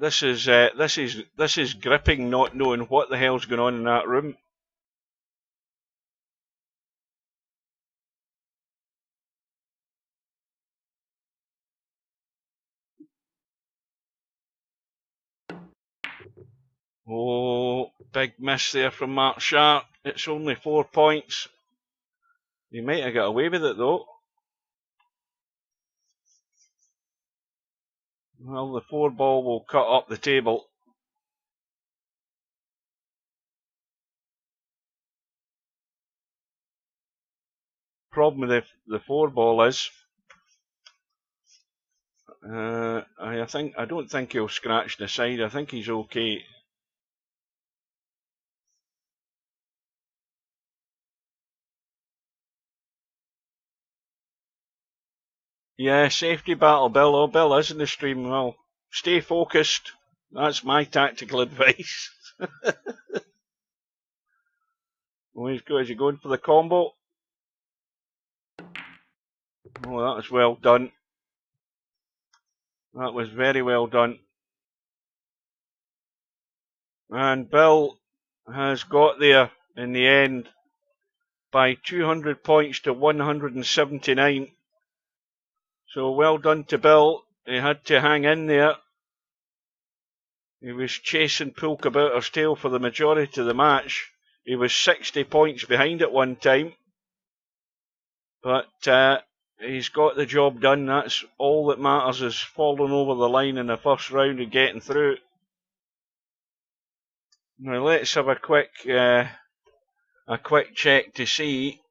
This is gripping, not knowing what the hell's going on in that room. Oh, big miss there from Markshark. It's only 4 points. He might have got away with it though. Well, the 4 ball will cut up the table. Problem with the 4 ball is, I don't think he'll scratch the side. I think he's okay. Yeah, safety battle, Bill. Oh, Bill is in the stream. Well, stay focused. That's my tactical advice. Well, is he going for the combo? Oh, that was well done. That was very well done. And Bill has got there in the end by 200 points to 179. So well done to Bill. He had to hang in there. He was chasing Poolkabouter's tail for the majority of the match. He was 60 points behind at one time. But he's got the job done. That's all that matters, is falling over the line in the first round and getting through. Now let's have a quick check to see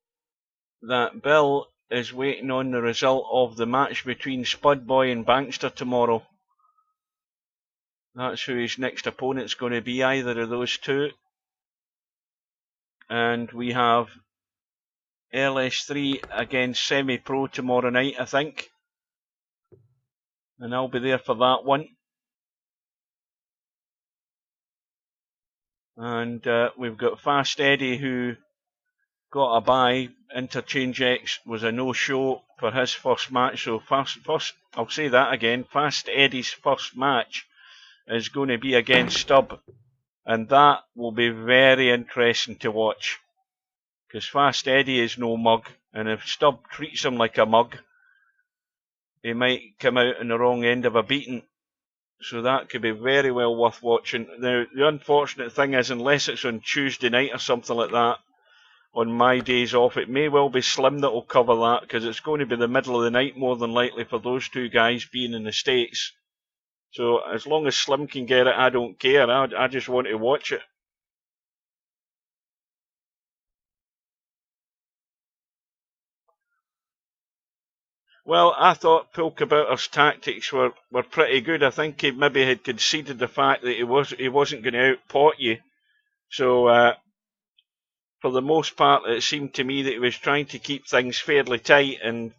that Bill is waiting on the result of the match between Spudboy and Bankster tomorrow. That's who his next opponent's going to be, either of those two. And we have LS3 against Semi-Pro tomorrow night, I think. And I'll be there for that one. And we've got Fast Eddie, who got a bye. Interchange X was a no-show for his first match. So first, I'll say that again. Fast Eddie's first match is going to be against Stubb, and that will be very interesting to watch. Because Fast Eddie is no mug, and if Stubb treats him like a mug, he might come out on the wrong end of a beating. So that could be very well worth watching. Now, the unfortunate thing is, unless it's on Tuesday night or something like that, on my days off, it may well be Slim that will cover that, because it's going to be the middle of the night more than likely for those two guys being in the States. So as long as Slim can get it, I don't care. I just want to watch it. Well, I thought Pilkabouter's tactics were pretty good. I think he maybe had conceded the fact that he wasn't going to outpot you. So for the most part, it seemed to me that he was trying to keep things fairly tight and,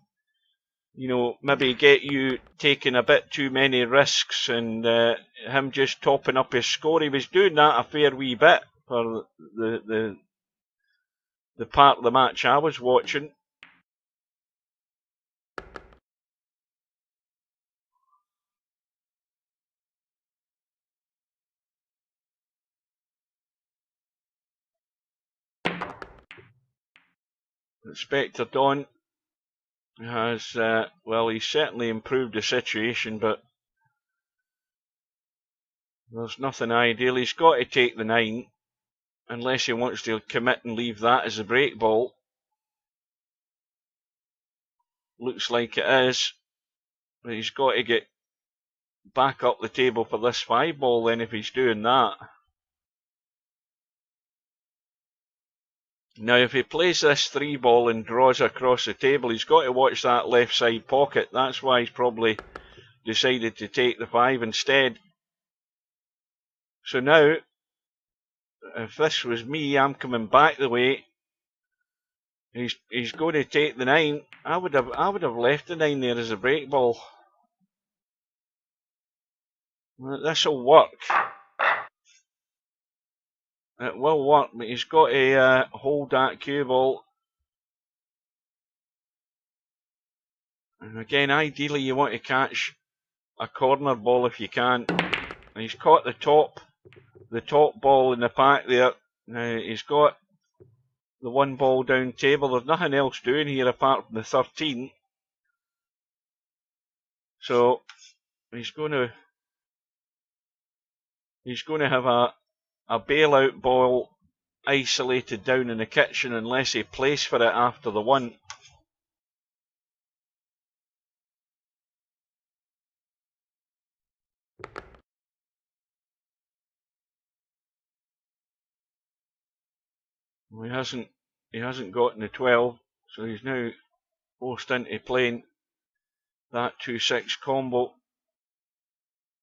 you know, maybe get you taking a bit too many risks and him just topping up his score. He was doing that a fair wee bit for the part of the match I was watching. Spectredawn has, well, he's certainly improved the situation, but there's nothing ideal. He's got to take the 9, unless he wants to commit and leave that as a break ball. Looks like it is, but he's got to get back up the table for this 5 ball then if he's doing that. Now, if he plays this 3 ball and draws across the table, he's got to watch that left side pocket. That's why he's probably decided to take the 5 instead. So now, if this was me, I'm coming back the way. He's going to take the 9. I would have left the 9 there as a break ball. This will work. It will work, but he's got to hold that cue ball. And again, ideally you want to catch a corner ball if you can. And he's caught the top ball in the pack there. Now he's got the 1 ball down table. There's nothing else doing here apart from the 13. So he's going to have a bailout ball isolated down in the kitchen unless he plays for it after the 1. Well, he hasn't gotten the 12, so he's now forced into playing that 2-6 combo.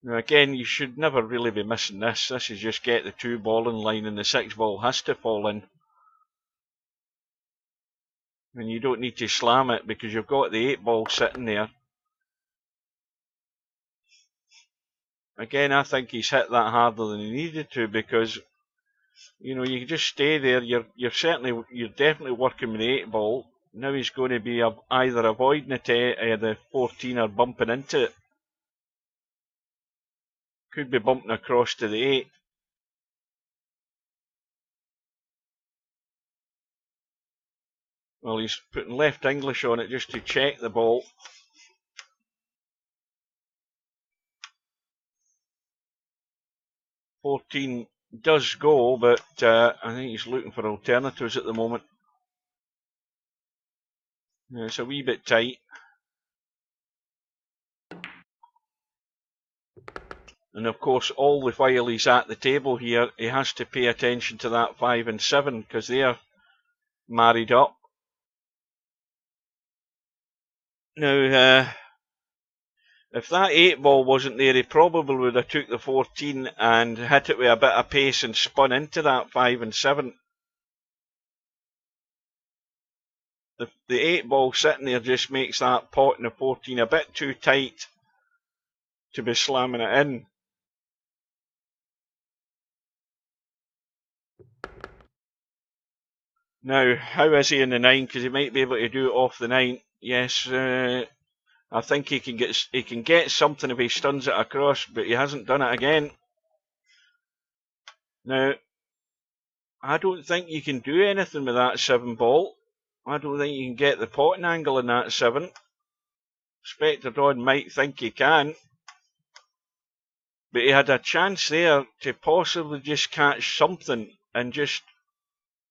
Now again, you should never really be missing this. This is just get the 2 ball in line and the 6 ball has to fall in. And you don't need to slam it because you've got the 8 ball sitting there. Again, I think he's hit that harder than he needed to because, you know, you can just stay there. You're definitely working with the 8 ball. Now he's going to be either avoiding the 14 or bumping into it. Could be bumping across to the 8. Well, he's putting left English on it just to check the ball. $14 does go, but I think he's looking for alternatives at the moment. Yeah, it's a wee bit tight. And of course, all the while he's at the table here, he has to pay attention to that 5 and 7 because they're married up. Now, if that 8 ball wasn't there, he probably would have took the 14 and hit it with a bit of pace and spun into that 5 and 7. The 8 ball sitting there just makes that pot in the 14 a bit too tight to be slamming it in. Now, how is he in the 9? Because he might be able to do it off the 9. Yes, I think he can get something if he stuns it across, but he hasn't done it again. Now, I don't think you can do anything with that 7 ball. I don't think you can get the potting angle in that 7. Spectredawn might think he can, but he had a chance there to possibly just catch something and just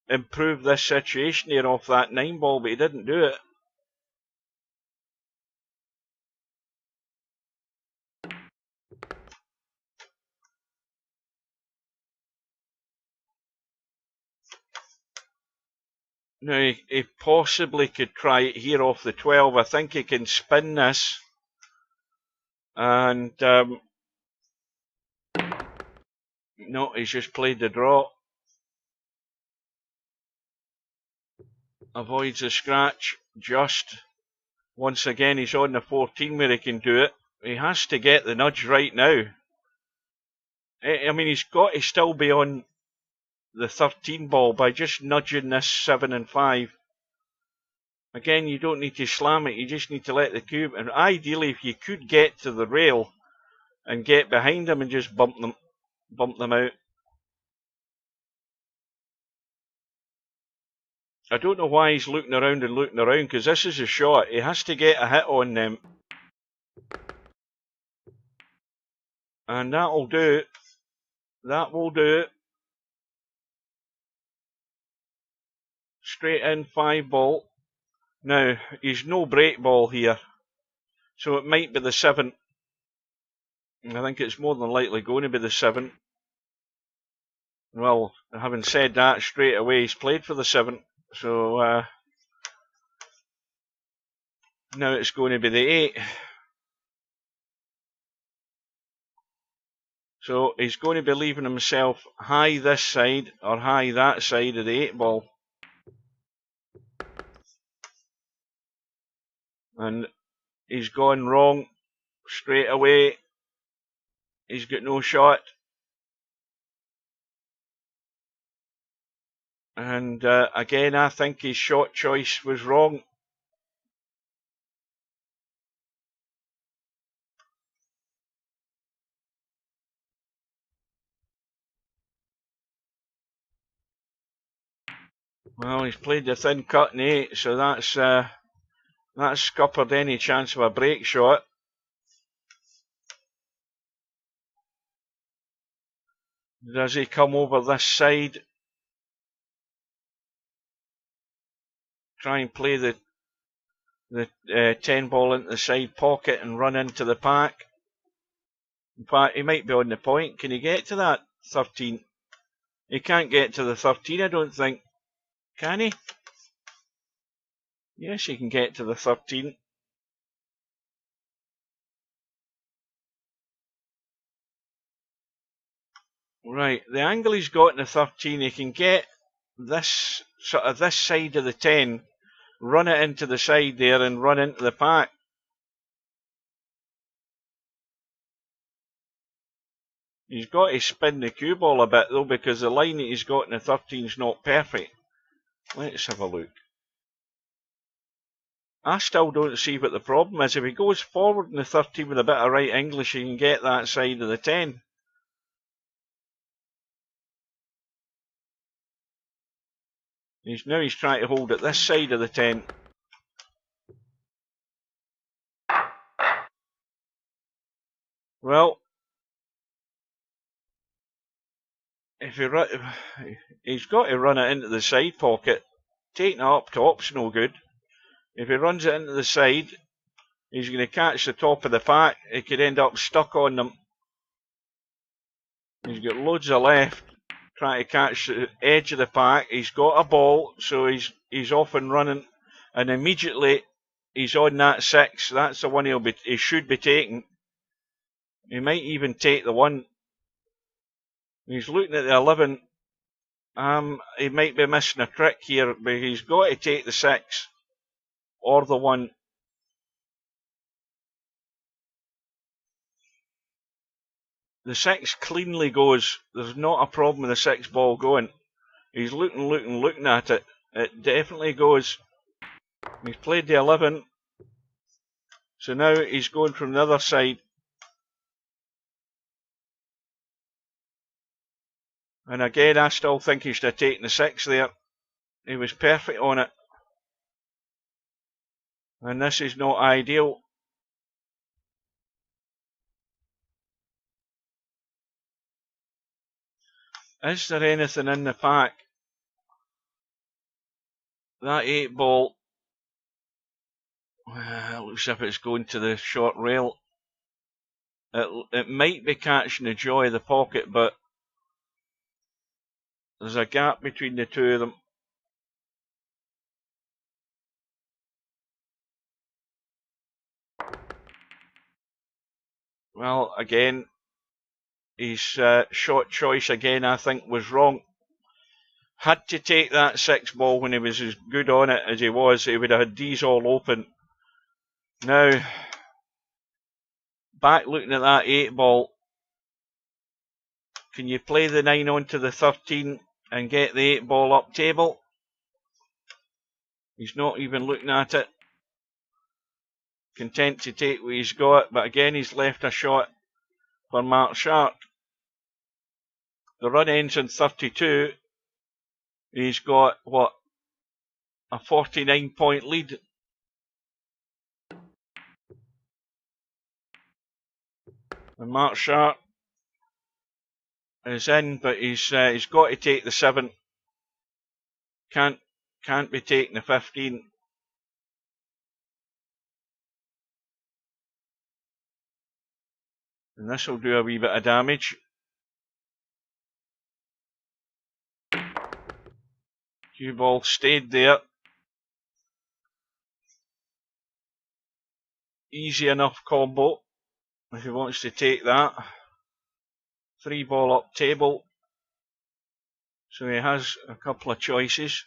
improve this situation here off that 9 ball, but he didn't do it. Now, he possibly could try it here off the 12. I think he can spin this. And, no, he's just played the draw. Avoids the scratch, just. Once again, he's on the 14 where he can do it. He has to get the nudge right now. I mean, he's got to still be on the 13 ball by just nudging this 7 and 5. Again, you don't need to slam it, you just need to let the cube. And ideally, if you could get to the rail and get behind them and just bump them out. I don't know why he's looking around and looking around, because this is a shot. He has to get a hit on them. And that'll do it. That will do it. Straight in 5 ball. Now, he's no break ball here. So it might be the 7. I think it's more than likely going to be the 7. Well, having said that, straight away he's played for the 7. So now it's going to be the 8. So he's going to be leaving himself high this side or high that side of the 8 ball. And he's gone wrong straight away. He's got no shot. And again, I think his shot choice was wrong. Well, he's played the thin cut in 8, so that's scuppered any chance of a break shot. Does he come over this side? Try and play the 10 ball into the side pocket and run into the pack. In fact, he might be on the point. Can he get to that 13? He can't get to the 13, I don't think. Can he? Yes, he can get to the 13. Right, the angle he's got in the 13, he can get this sort of this side of the 10, run it into the side there and run into the pack. He's got to spin the cue ball a bit though, because the line that he's got in the 13 is not perfect. Let's have a look. I still don't see what the problem is. If he goes forward in the 13 with a bit of right English, he can get that side of the 10. He's trying to hold it this side of the 10. Well, if he's got to run it into the side pocket. Taking it up top's no good. If he runs it into the side, he's going to catch the top of the pack. He could end up stuck on them. He's got loads of left, trying to catch the edge of the pack. He's got a ball, so he's off and running, and immediately he's on that 6. That's the one he should be taking. He might even take the 1. He's looking at the 11. He might be missing a trick here, but he's got to take the 6 or the 1. The 6 cleanly goes. There's not a problem with the 6 ball going. He's looking at it. It definitely goes. He's played the 11. So now he's going from the other side. And again, I still think he should have taken the 6 there. He was perfect on it. And this is not ideal. Is there anything in the pack? That 8 ball, looks as if it's going to the short rail. It might be catching the joy of the pocket, but there's a gap between the two of them. Well, again, his shot choice again, I think, was wrong. Had to take that 6 ball when he was as good on it as he was. He would have had these all open. Now, back looking at that 8 ball, can you play the 9 onto the 13 and get the 8 ball up table? He's not even looking at it. Content to take what he's got, but again he's left a shot for Markshark. The run ends in 32. He's got, what, a 49-point lead. And Markshark is in, but he's got to take the 7. Can't be taking the 15. And this will do a wee bit of damage. Cue ball stayed there. Easy enough combo if he wants to take that. 3 ball up table. So he has a couple of choices.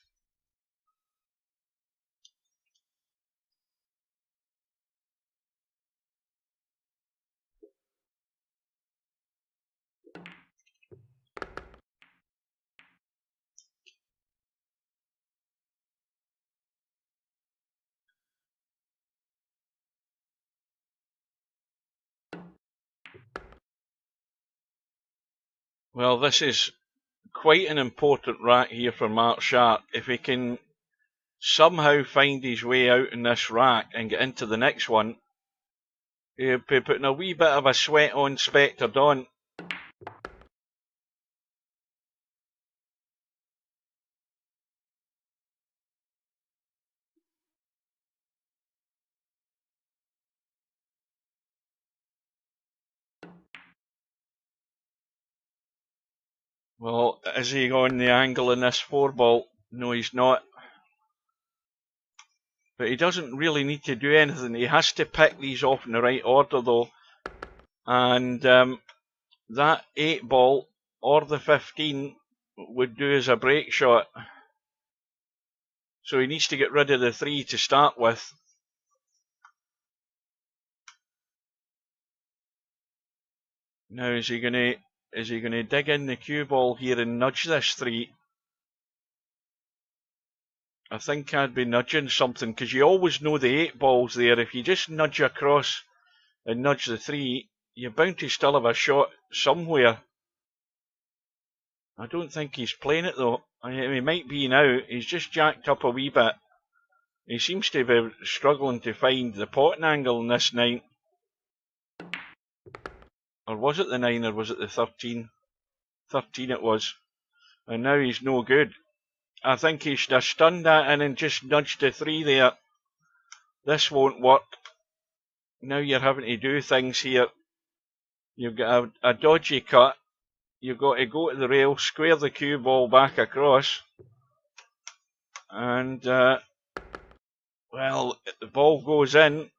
Well, this is quite an important rack here for Markshark. If he can somehow find his way out in this rack and get into the next one, he'll be putting a wee bit of a sweat on Spectredawn. Well, is he on the angle in this 4 ball? No, he's not. But he doesn't really need to do anything. He has to pick these off in the right order, though. And that 8 ball or the 15 would do as a break shot. So he needs to get rid of the 3 to start with. Now, is he going to dig in the cue ball here and nudge this 3? I think I'd be nudging something, because you always know the 8 ball's there. If you just nudge across and nudge the 3, you're bound to still have a shot somewhere. I don't think he's playing it though. He might be now. He's just jacked up a wee bit. He seems to be struggling to find the potting angle in this 9. Or was it the 9 or was it the 13? 13 it was. And now he's no good. I think he should have stunned that in and just nudged the 3 there. This won't work. Now you're having to do things here. You've got a dodgy cut. You've got to go to the rail, square the cue ball back across. And, well, the ball goes in.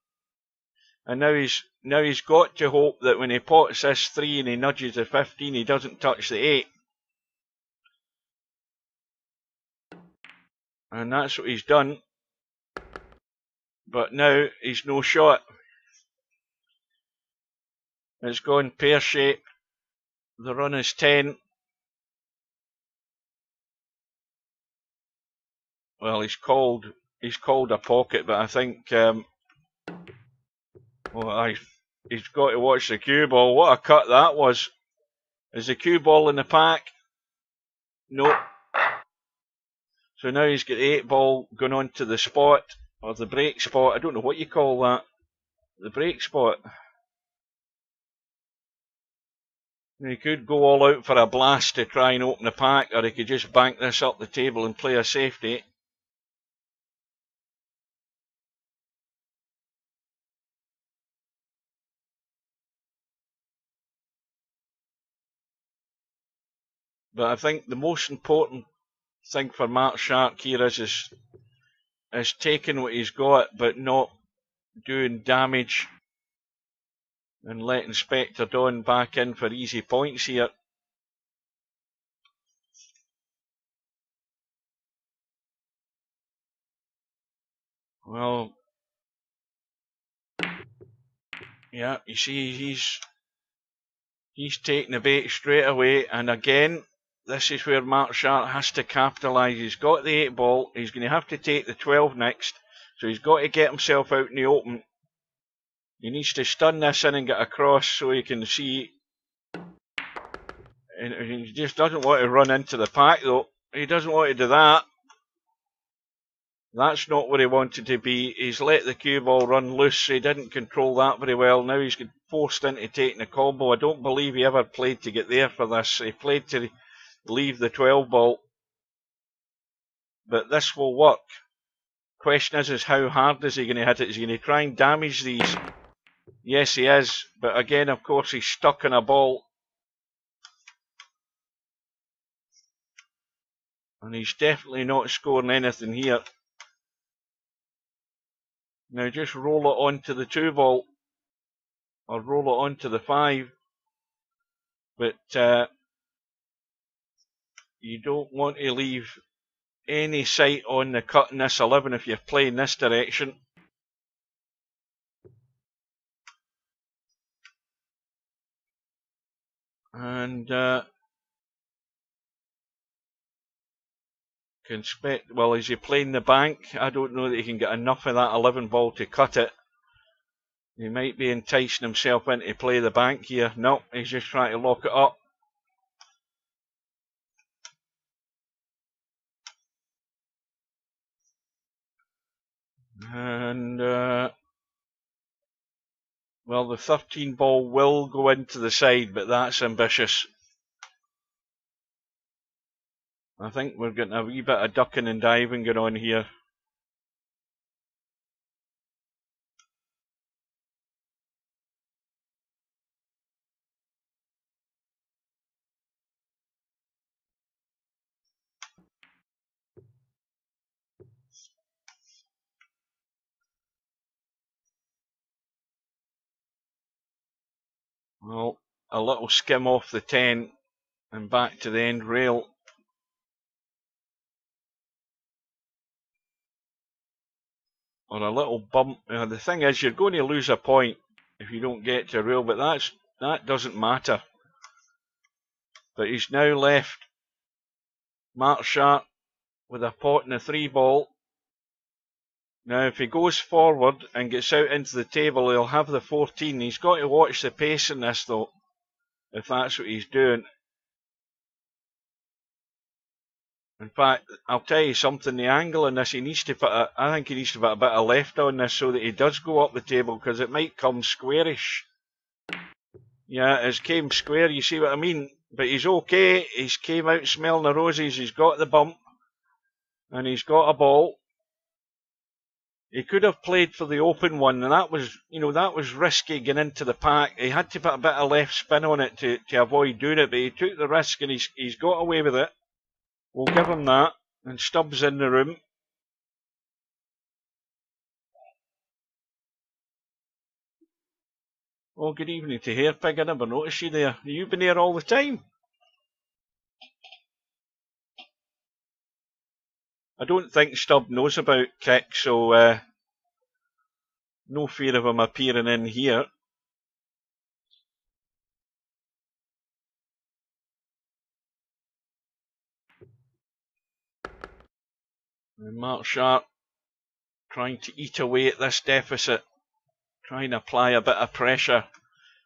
And now he's got to hope that when he pots this 3 and he nudges the 15, he doesn't touch the 8. And that's what he's done. But now he's no shot. It's gone pear-shaped. The run is 10. Well, he's called a pocket, but I think he's got to watch the cue ball. What a cut that was! Is the cue ball in the pack? No. So now he's got the 8 ball going on to the spot, or the break spot. I don't know what you call that. The break spot. He could go all out for a blast to try and open the pack, or he could just bank this up the table and play a safety. But I think the most important thing for Markshark here is taking what he's got, but not doing damage and letting Spectredawn back in for easy points here. Well, yeah, you see he's taking the bait straight away, and again, this is where Markshark has to capitalise. He's got the 8 ball, he's going to have to take the 12 next, so he's got to get himself out in the open. He needs to stun this in and get across so he can see. And he just doesn't want to run into the pack though. He doesn't want to do that. That's not where he wanted to be. He's let the cue ball run loose. He didn't control that very well. Now he's forced into taking the combo. I don't believe he ever played to get there for this. He played to leave the 12 ball. But this will work. Question is how hard is he going to hit it? Is he going to try and damage these? Yes, he is. But again, of course, he's stuck in a ball. And he's definitely not scoring anything here. Now just roll it onto the 2 ball. Or roll it onto the 5. But you don't want to leave any sight on the cut in this 11 if you're playing this direction. And well, is he playing the bank? I don't know that he can get enough of that 11 ball to cut it. He might be enticing himself into play the bank here. No, he's just trying to lock it up. And well, the 13 ball will go into the side, but that's ambitious. I think we're getting a wee bit of ducking and diving going on here. Well, a little skim off the 10 and back to the end rail. Or a little bump. The thing is, you're going to lose a point if you don't get to a rail, but that doesn't matter. But he's now left Markshark with a pot and a 3 ball. Now, if he goes forward and gets out into the table, he'll have the 14. He's got to watch the pace in this, though, if that's what he's doing. In fact, I'll tell you something, the angle in this, I think he needs to put a bit of left on this so that he does go up the table, because it might come squarish. Yeah, it's came square, you see what I mean? But he's okay, he's came out smelling the roses, he's got the bump, and he's got a ball. He could have played for the open one, and that was risky getting into the pack. He had to put a bit of left spin on it to avoid doing it, but he took the risk and he's got away with it. We'll give him that. And Stubbs in the room. Oh, good evening to Hairpig. I never noticed you there. You've been here all the time. I don't think Stubb knows about kick, so no fear of him appearing in here. And Markshark trying to eat away at this deficit, trying to apply a bit of pressure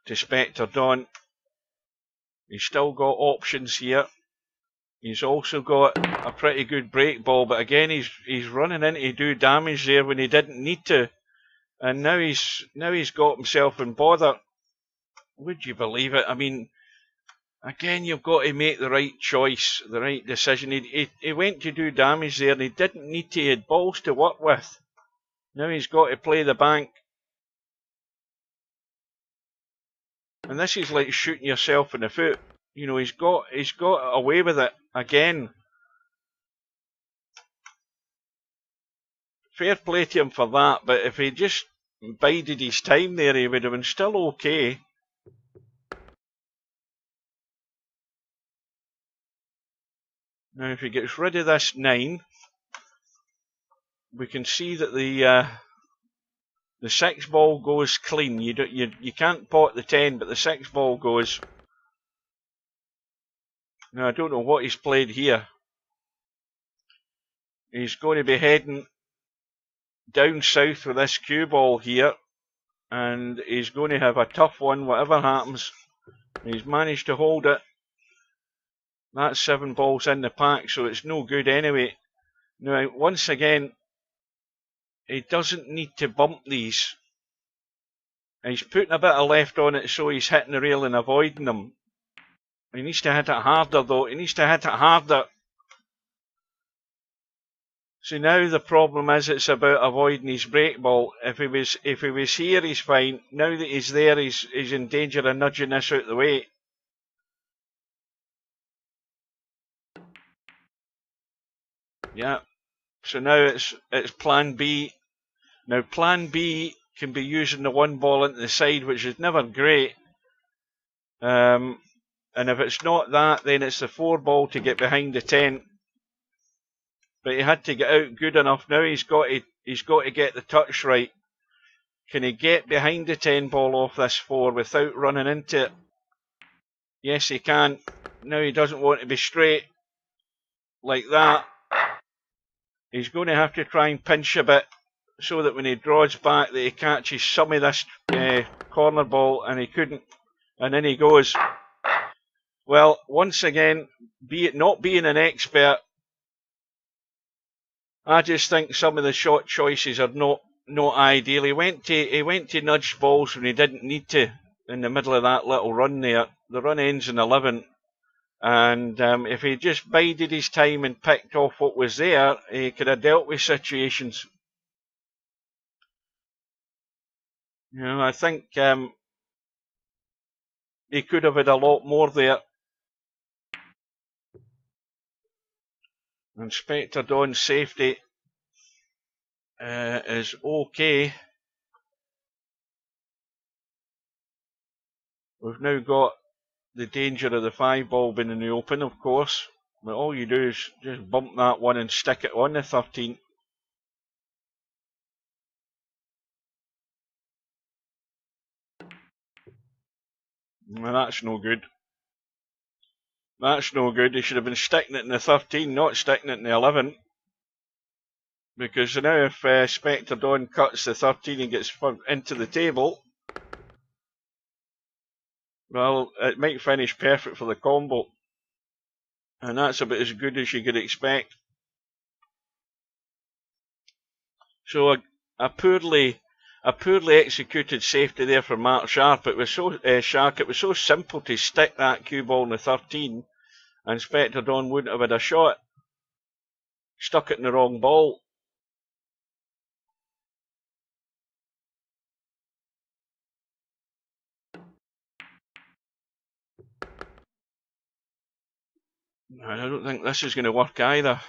to Spectredawn. He's still got options here. He's also got a pretty good break ball, but again he's running in to do damage there when he didn't need to, and now he's got himself in bother. Would you believe it? I mean, again, you've got to make the right choice, the right decision. He went to do damage there and he didn't need to. He had balls to work with. Now he's got to play the bank. And this is like shooting yourself in the foot. You know, he's got away with it again. Fair play to him for that, but if he just bided his time there, he would have been still okay. Now, if he gets rid of this 9, we can see that the 6 ball goes clean. You can't pot the 10, but the 6 ball goes. Now, I don't know what he's played here. He's going to be heading down south with this cue ball here, and he's going to have a tough one, whatever happens. He's managed to hold it. That's 7 balls in the pack, so it's no good anyway. Now, once again, he doesn't need to bump these. He's putting a bit of left on it, so he's hitting the rail and avoiding them. He needs to hit it harder, though. He needs to hit it harder. So now the problem is it's about avoiding his break ball. If he was here, he's fine. Now that he's there, he's in danger of nudging this out the way. Yeah. So now it's plan B. Now plan B can be using the 1 ball into the side, which is never great. And if it's not that, then it's the 4 ball to get behind the 10. But he had to get out good enough. Now he's got to get the touch right. Can he get behind the 10 ball off this 4 without running into it? Yes, he can. Now he doesn't want to be straight like that. He's going to have to try and pinch a bit so that when he draws back that he catches some of this corner ball, and he couldn't. And then he goes. Well, once again, not being an expert, I just think some of the shot choices are not ideal. He went to nudge balls when he didn't need to in the middle of that little run there. The run ends in 11. And if he just bided his time and picked off what was there, he could have dealt with situations. You know, I think he could have had a lot more there. And Spectredawn's safety is okay. We've now got the danger of the 5 ball being in the open, of course. But all you do is just bump that 1 and stick it on the 13. Well, that's no good. That's no good. He should have been sticking it in the 13, not sticking it in the 11. Because now if Spectredawn cuts the 13 and gets into the table, well, it might finish perfect for the combo. And that's about as good as you could expect. So a poorly executed safety there for Markshark. It was so simple to stick that cue ball in the 13, and Spectredawn wouldn't have had a shot. Stuck it in the wrong ball. I don't think this is going to work either.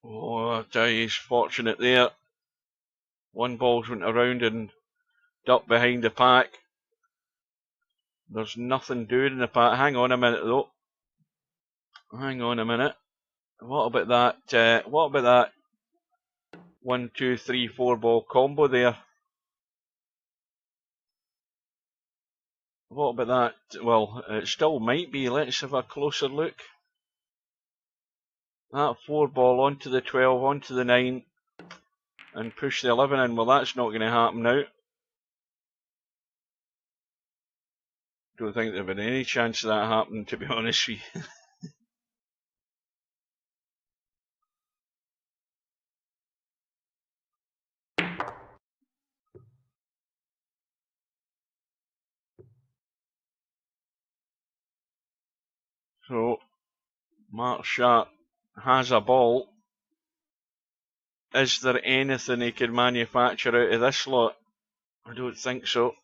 Oh, I tell you, he's fortunate there. 1 ball's went around and ducked behind the pack. There's nothing doing in the pack. Hang on a minute though. Hang on a minute. What about that? What about that 1, 2, 3, 4 ball combo there? What about that? Well, it still might be. Let's have a closer look. That 4 ball onto the 12, onto the 9, and push the 11 in. Well, that's not going to happen now. Don't think there'd been any chance of that happening, to be honest with you. So, Markshark has a ball. Is there anything he can manufacture out of this lot? I don't think so.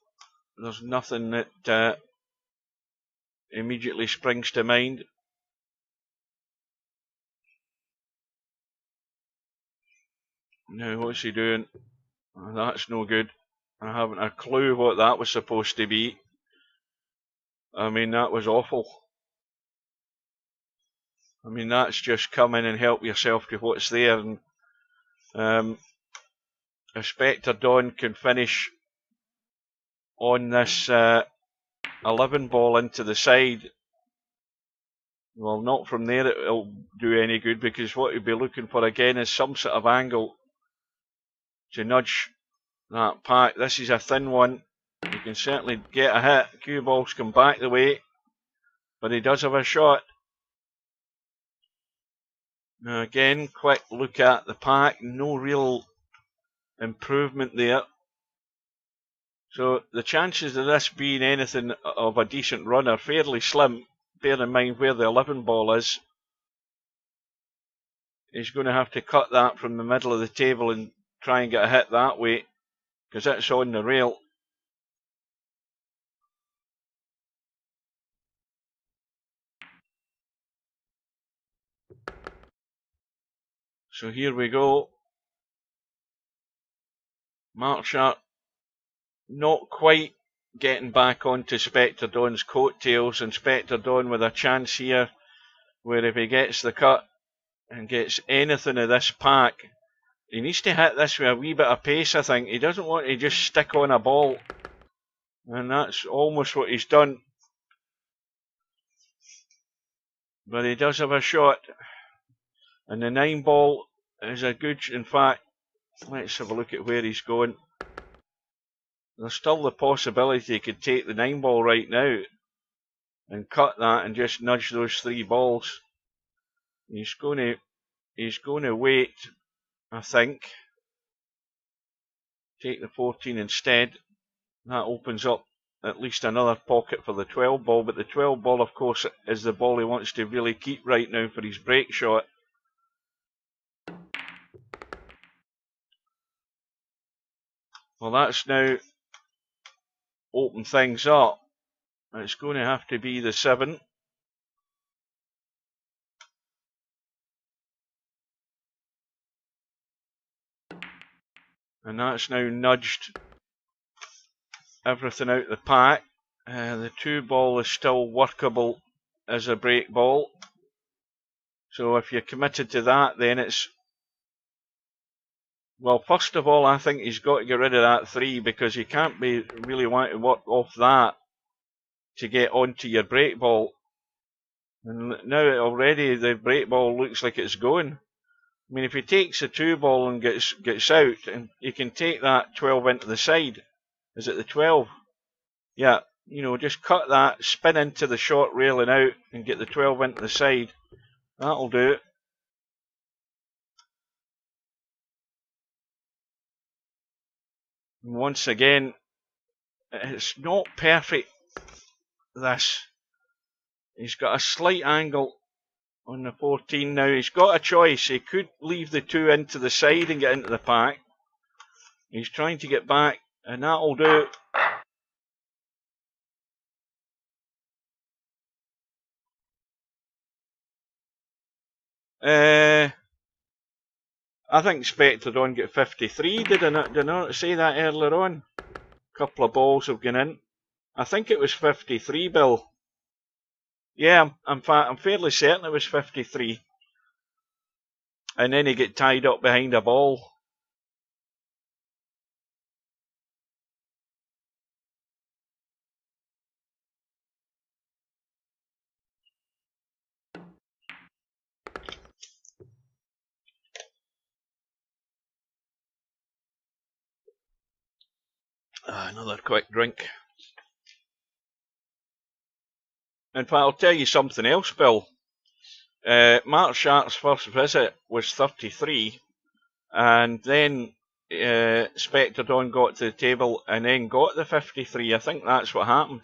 There's nothing that immediately springs to mind. Now, what's he doing? Oh, that's no good. I haven't a clue what that was supposed to be. I mean, that was awful. I mean, that's just come in and help yourself to what's there. And if Spectredawn can finish on this 11 ball into the side, well, not from there it'll do any good, because what he'll be looking for again is some sort of angle to nudge that pack. This is a thin one. You can certainly get a hit. Cue balls come back the way, but he does have a shot. Now again, quick look at the pack. No real improvement there. So the chances of this being anything of a decent run are fairly slim. Bear in mind where the 11 ball is. He's going to have to cut that from the middle of the table and try and get a hit that way, because it's on the rail. So here we go. Markshark not quite getting back onto Spectredawn's coattails, and Spectredawn with a chance here where if he gets the cut and gets anything of this pack, he needs to hit this with a wee bit of pace, I think. He doesn't want to just stick on a ball, and that's almost what he's done. But he does have a shot, and the 9 ball is a good, in fact, let's have a look at where he's going. There's still the possibility he could take the 9 ball right now and cut that and just nudge those 3 balls. He's going to wait, I think. Take the 14 instead. That opens up at least another pocket for the 12 ball, but the 12 ball, of course, is the ball he wants to really keep right now for his break shot. Well, that's now opened things up. It's going to have to be the 7. And that's now nudged everything out the pack. The 2 ball is still workable as a break ball. So if you're committed to that, then it's... Well, first of all, I think he's got to get rid of that 3, because you can't be really wanting to work off that to get onto your break ball. And now already the break ball looks like it's going. I mean, if he takes the 2 ball and gets out, and he can take that 12 into the side. Is it the 12? Yeah, you know, just cut that, spin into the short rail and out, and get the 12 into the side. That'll do it. And once again, it's not perfect, this. He's got a slight angle on the 14 now. He's got a choice. He could leave the 2 into the side and get into the pack. He's trying to get back, and that'll do. I think Spectredawn got 53. Did I not say that earlier on? A couple of balls have gone in. I think it was 53, Bill. Yeah, I'm fairly certain it was 53. and then he get tied up behind a ball. Another quick drink. In fact, I'll tell you something else, Bill. Markshark's first visit was 33, and then Spectredawn got to the table and then got the 53. I think that's what happened.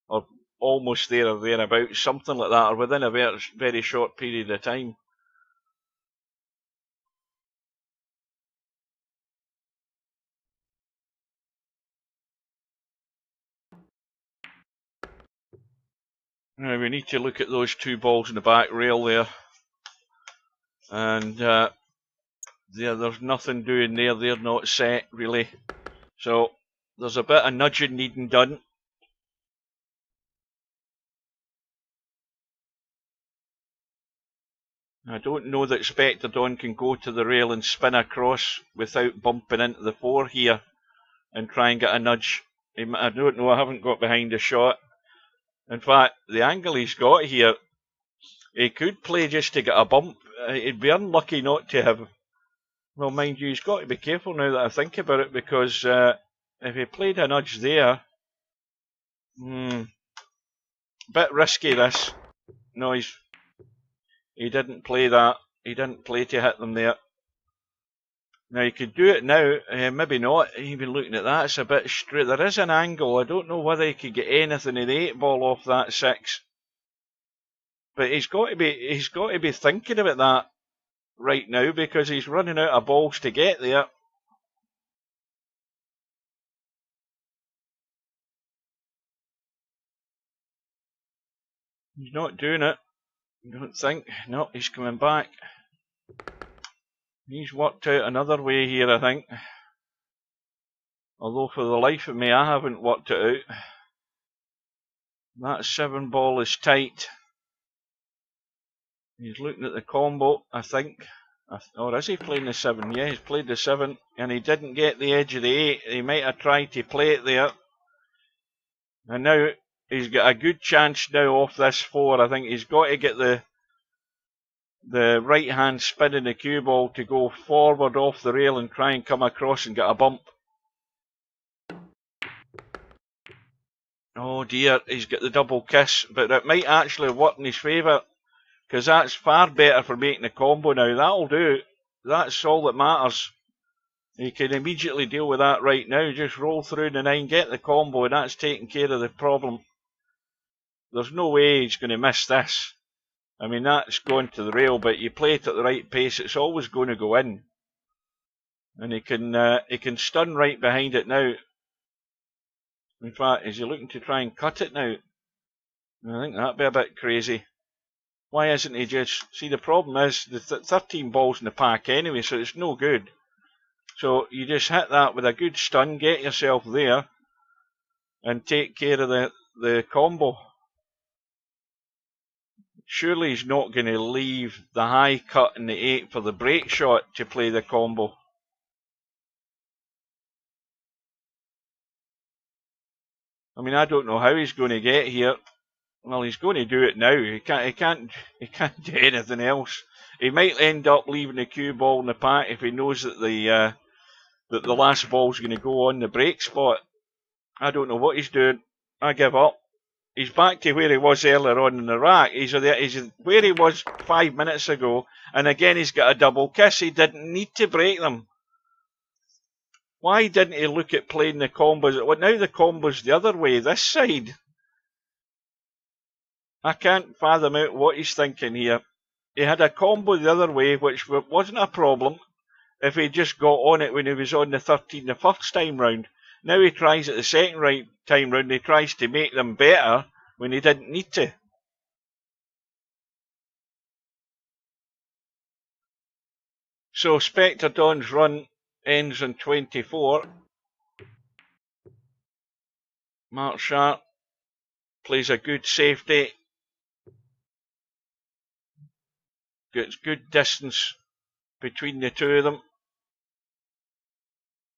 Or almost there or thereabouts, something like that, or within a very short period of time. Now we need to look at those two balls in the back rail there. And there's nothing doing there. They're not set, really. So there's a bit of nudging needing done. I don't know that Spectredawn can go to the rail and spin across without bumping into the 4 here and try and get a nudge. I don't know, I haven't got behind the shot. In fact, the angle he's got here, he could play just to get a bump. He'd be unlucky not to have. Well, mind you, he's got to be careful now that I think about it, because if he played a nudge there, bit risky this. No, he didn't play that. He didn't play to hit them there. Now, you could do it now, maybe not. Even looking at that, it's a bit straight. There is an angle. I don't know whether he could get anything in the 8 ball off that 6. But he's got to be thinking about that right now, because he's running out of balls to get there. He's not doing it. I don't think. No, he's coming back. He's worked out another way here, I think. Although for the life of me, I haven't worked it out. That 7 ball is tight. He's looking at the combo, I think. Or is he playing the 7? Yeah, he's played the 7, and he didn't get the edge of the 8. He might have tried to play it there. And now he's got a good chance now off this 4. I think he's got to get the right hand spin in the cue ball to go forward off the rail and try and come across and get a bump. Oh dear, he's got the double kiss, but it might actually work in his favour, because that's far better for making a combo now. That'll do. That's all that matters. He can immediately deal with that right now. Just roll through the 9, get the combo, and that's taking care of the problem. There's no way he's going to miss this. I mean, that's going to the rail, but you play it at the right pace, it's always going to go in. And he can stun right behind it now. In fact, is he looking to try and cut it now? I think that'd be a bit crazy. Why isn't he just... See, the problem is the 13 balls in the pack anyway, so it's no good. So you just hit that with a good stun, get yourself there, and take care of the combo. Surely he's not going to leave the high cut in the 8 for the break shot to play the combo. I mean, I don't know how he's going to get here. Well, he's going to do it now. He can't do anything else. He might end up leaving the cue ball in the pack if he knows that the last ball's going to go on the break spot. I don't know what he's doing. I give up. He's back to where he was earlier on in the rack. He's where he was 5 minutes ago, and again he's got a double kiss. He didn't need to break them. Why didn't he look at playing the combos? Well, now the combo's the other way, this side. I can't fathom out what he's thinking here. He had a combo the other way, which wasn't a problem if he just got on it when he was on the 13 the first time round. Now he tries it the second time round, he tries to make them better when he didn't need to. So Spectredawn's run ends on 24. Markshark plays a good safety. Gets good distance between the two of them.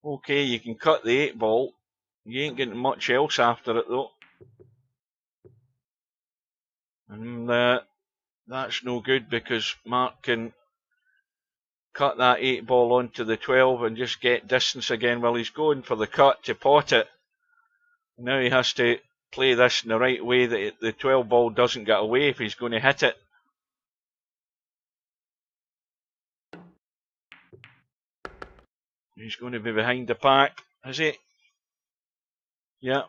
Okay, you can cut the 8 ball. You ain't getting much else after it though. And that's no good because Mark can cut that 8 ball onto the 12 and just get distance again while he's going for the cut to pot it. Now he has to play this in the right way that the 12 ball doesn't get away if he's going to hit it. He's going to be behind the pack, is he? Yeah.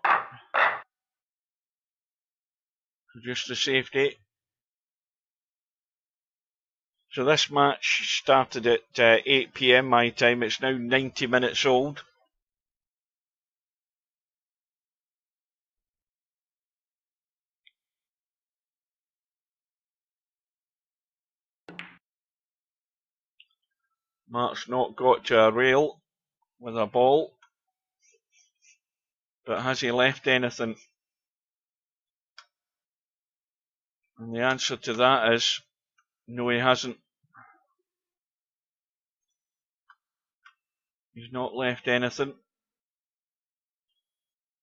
Just the safety. So this match started at 8 PM my time. It's now 90 minutes old. Mark's not got to a rail with a ball. But has he left anything? And the answer to that is no, he hasn't. He's not left anything.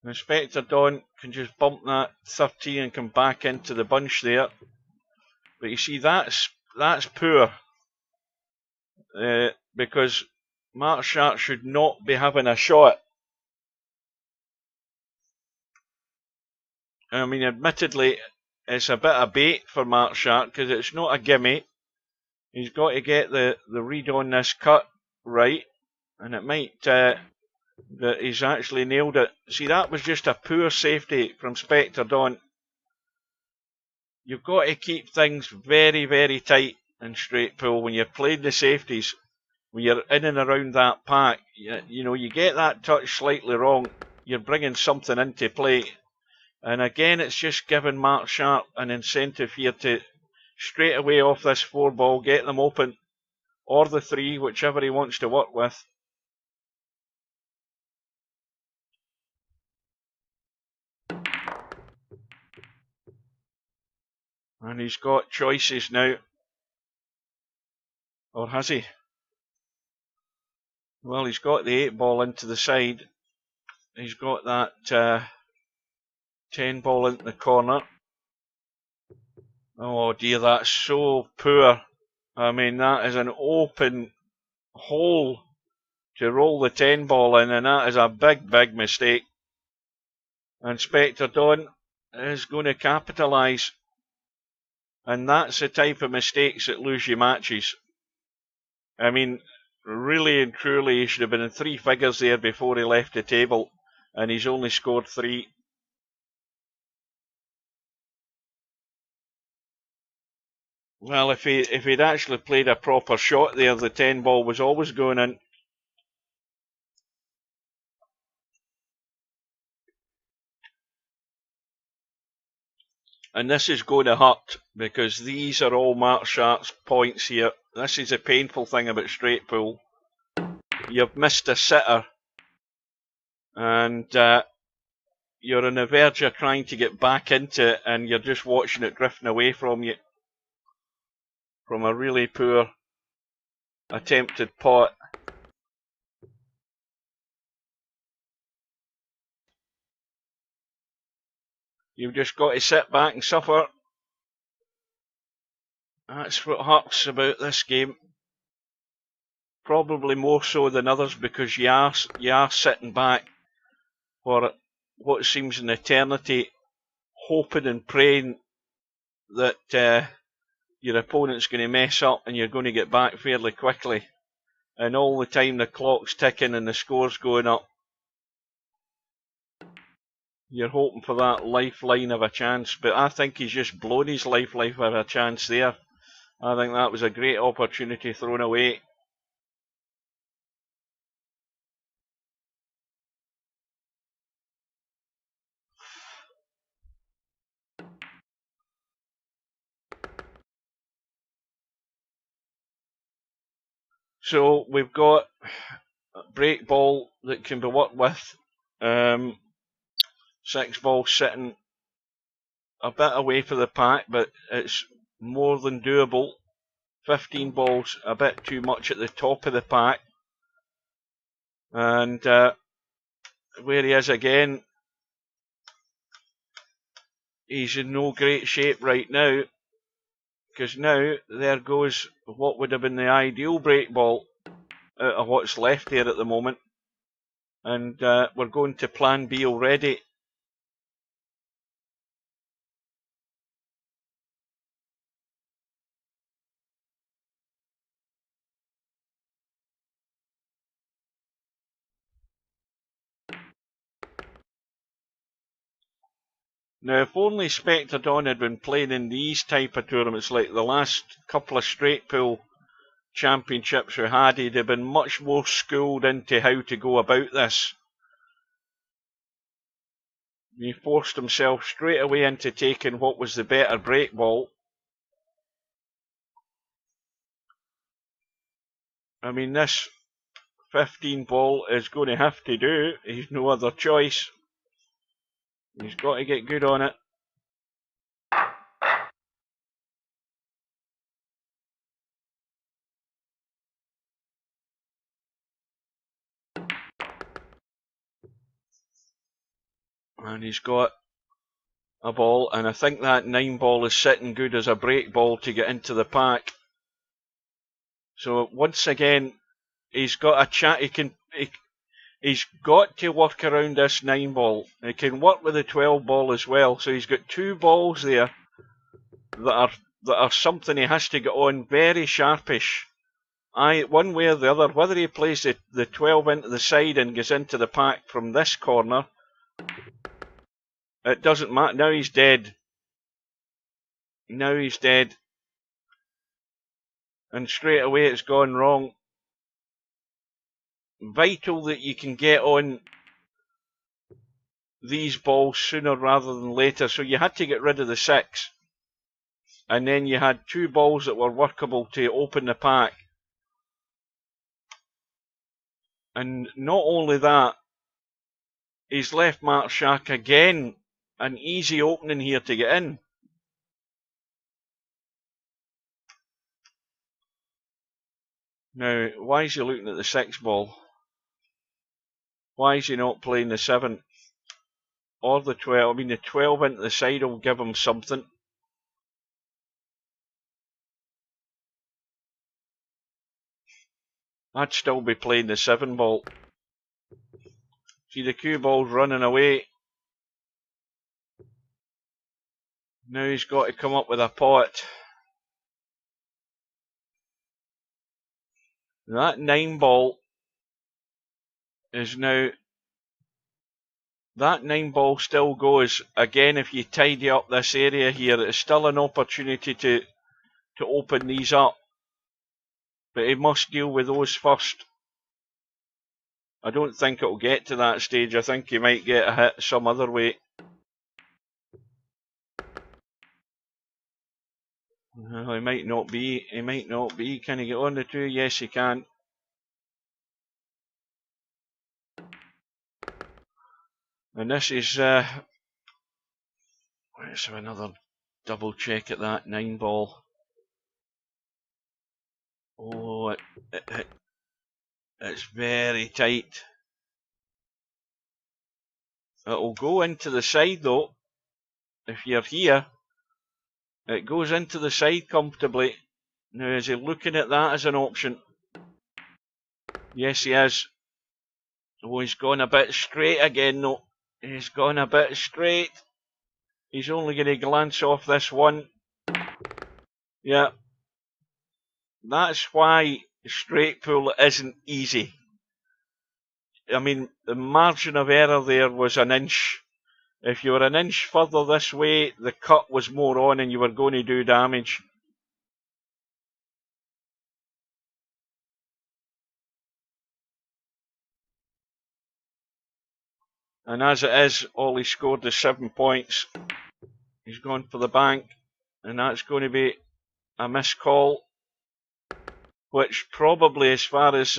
And Spectredawn can just bump that 13 and come back into the bunch there. But you see, that's poor. Because Markshark should not be having a shot. I mean, admittedly, it's a bit of bait for Markshark because it's not a gimme. He's got to get the read on this cut right, and it might that he's actually nailed it. See, that was just a poor safety from Spectredawn. You've got to keep things very, very tight in straight pull when you're playing the safeties. When you're in and around that pack, you know, you get that touch slightly wrong, you're bringing something into play. And again, it's just giving Markshark an incentive here to straight away off this 4 ball, get them open, or the 3, whichever he wants to work with. And he's got choices now. Or has he? Well, he's got the 8 ball into the side. He's got that 10 ball into the corner. Oh dear, that's so poor. I mean, that is an open hole to roll the 10 ball in, and that is a big, big mistake. And Spectredawn is going to capitalise. And that's the type of mistakes that lose you matches. I mean, really and truly, he should have been in 3 figures there before he left the table, and he's only scored 3. Well, if he'd actually played a proper shot there, the 10 ball was always going in. And this is going to hurt, because these are all Markshark's points here. This is a painful thing about straight pull. You've missed a sitter, and you're on the verge of trying to get back into it, and you're just watching it drifting away from you. From a really poor attempted pot. You've just got to sit back and suffer. That's what hurts about this game. Probably more so than others, because you are sitting back for what seems an eternity, hoping and praying that your opponent's going to mess up and you're going to get back fairly quickly. And all the time the clock's ticking and the score's going up. You're hoping for that lifeline of a chance, but I think he's just blown his lifeline of a chance there. I think that was a great opportunity thrown away. So we've got a break ball that can be worked with. 6 ball sitting a bit away for the pack, but it's more than doable. 15 balls a bit too much at the top of the pack. And where he is again, he's in no great shape right now, because now there goes what would have been the ideal break ball out of what's left there at the moment. And we're going to plan B already. Now, if only Spectredawn had been playing in these type of tournaments, like the last couple of straight pool championships we had, he'd have been much more schooled into how to go about this. He forced himself straight away into taking what was the better break ball. I mean, this 15 ball is going to have to do. He's no other choice. He's got to get good on it. And he's got a ball, and I think that 9 ball is sitting good as a break ball to get into the pack. So once again, he's got a chat. He's got to work around this 9 ball. He can work with the 12 ball as well. So he's got 2 balls there that are something he has to get on very sharpish. One way or the other, whether he plays the 12 into the side and gets into the pack from this corner, it doesn't matter. Now he's dead. Now he's dead. And straight away it's gone wrong. Vital that you can get on these balls sooner rather than later. So you had to get rid of the 6. And then you had 2 balls that were workable to open the pack. And not only that, he's left Markshark again an easy opening here to get in. Now, why is he looking at the 6 ball? Why is he not playing the 7? Or the 12? I mean, the 12 into the side will give him something. I'd still be playing the 7 ball. See, the cue ball's running away. Now he's got to come up with a pot. That 9 ball is now... That 9 ball still goes. Again, if you tidy up this area here, it's still an opportunity to open these up. But he must deal with those first. I don't think it'll get to that stage. I think he might get a hit some other way. Well, he might not be. He might not be. Can he get on the 2? Yes, he can. And this is... let's have another double check at that 9 ball. Oh, it's very tight. It'll go into the side though. If you're here, it goes into the side comfortably. Now, is he looking at that as an option? Yes, he is. Oh, he's gone a bit straight again though. He's gone a bit straight. He's only going to glance off this 1. Yeah. That's why straight pool isn't easy. I mean, the margin of error there was an inch. If you were an inch further this way, the cut was more on and you were going to do damage. And as it is, all he scored is 7 points. He's gone for the bank, and that's going to be a missed call, which probably, as far as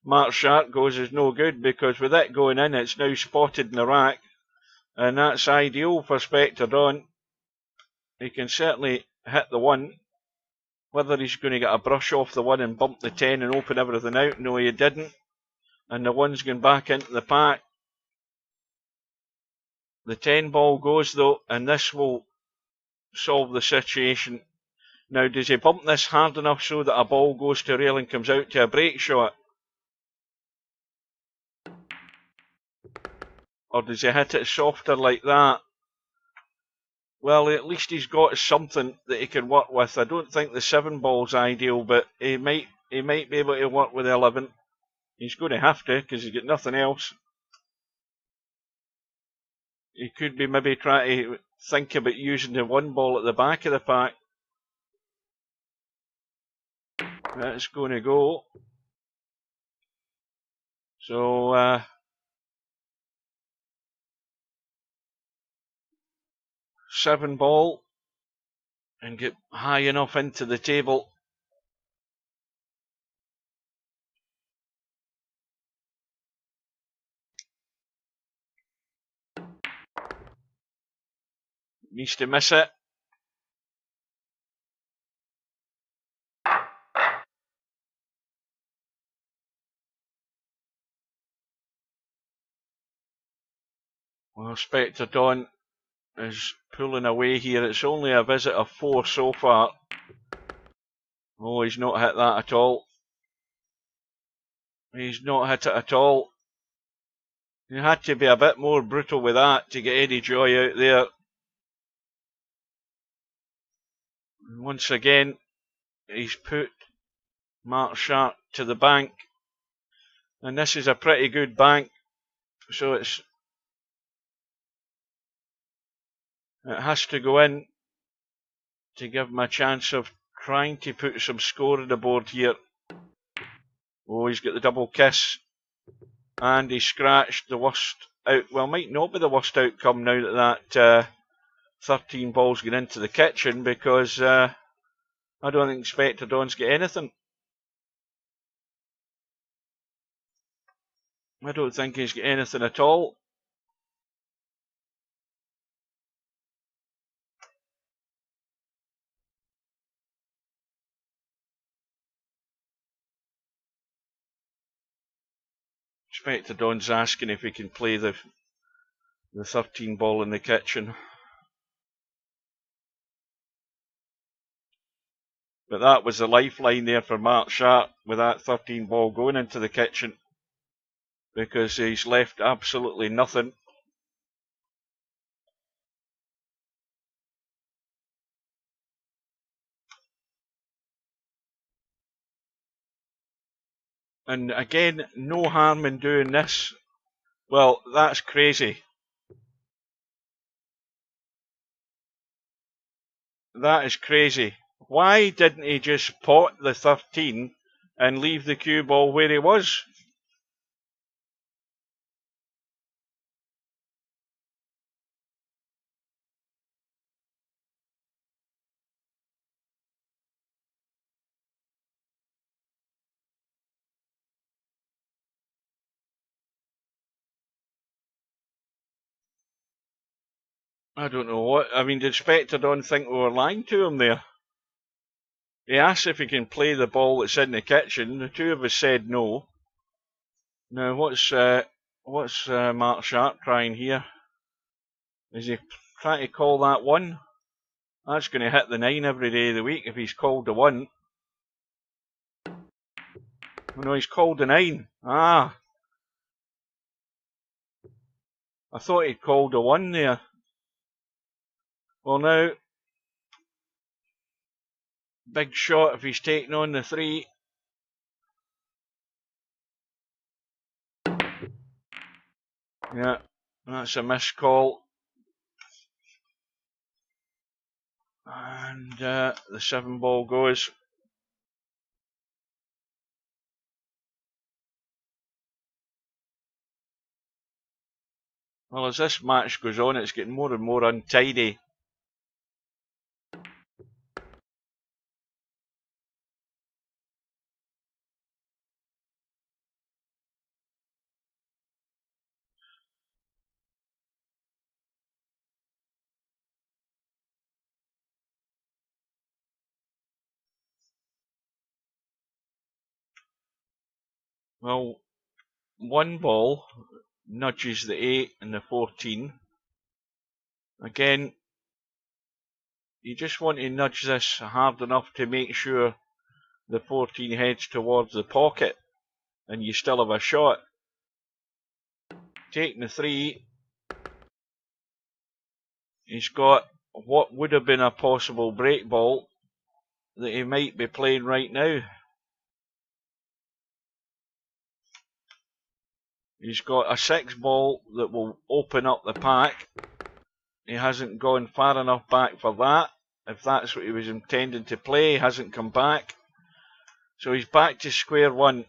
Markshark goes, is no good, because with it going in, it's now spotted in the rack, and that's ideal for Spectredawn. He can certainly hit the 1. Whether he's going to get a brush off the 1 and bump the 10 and open everything out. No, he didn't. And the 1's going back into the pack. The 10 ball goes though, and this will solve the situation. Now, does he bump this hard enough so that a ball goes to rail and comes out to a break shot? Or does he hit it softer like that? Well, at least he's got something that he can work with. I don't think the 7 ball's ideal, but he might be able to work with 11. He's going to have to, because he's got nothing else. He could be maybe trying to think about using the 1 ball at the back of the pack. That's going to go. So, 7 ball and get high enough into the table. Needs to miss it. Well, Spectredawn is pulling away here. It's only a visit of 4 so far. Oh, he's not hit that at all. He's not hit it at all. You had to be a bit more brutal with that to get any joy out there. Once again, he's put Markshark to the bank. And this is a pretty good bank. So it has to go in to give him a chance of trying to put some score on the board here. Oh, he's got the double kiss. And he scratched the worst out. Well, might not be the worst outcome now that 13 balls get into the kitchen, because I don't think Spectredawn's got anything. I don't think he's got anything at all. Spectredawn's asking if he can play the 13 ball in the kitchen. But that was the lifeline there for Markshark with that 13 ball going into the kitchen, because he's left absolutely nothing. And again, no harm in doing this. Well, that's crazy. That is crazy. Why didn't he just pot the 13 and leave the cue ball where he was? I don't know what. I mean, did Spectredawn think we were lying to him there? He asked if he can play the ball that's in the kitchen. The 2 of us said no. Now, what's Markshark trying here? Is he trying to call that 1? That's going to hit the 9 every day of the week if he's called the 1. Oh no, he's called the 9. Ah. I thought he'd called the 1 there. Well, now, big shot if he's taking on the 3. Yeah, that's a missed call. And the 7 ball goes. Well, as this match goes on, it's getting more and more untidy. Well, one ball nudges the 8 and the 14. Again, you just want to nudge this hard enough to make sure the 14 heads towards the pocket and you still have a shot. Taking the 3, he's got what would have been a possible break ball that he might be playing right now. He's got a 6 ball that will open up the pack. He hasn't gone far enough back for that. If that's what he was intending to play, he hasn't come back. So he's back to square one.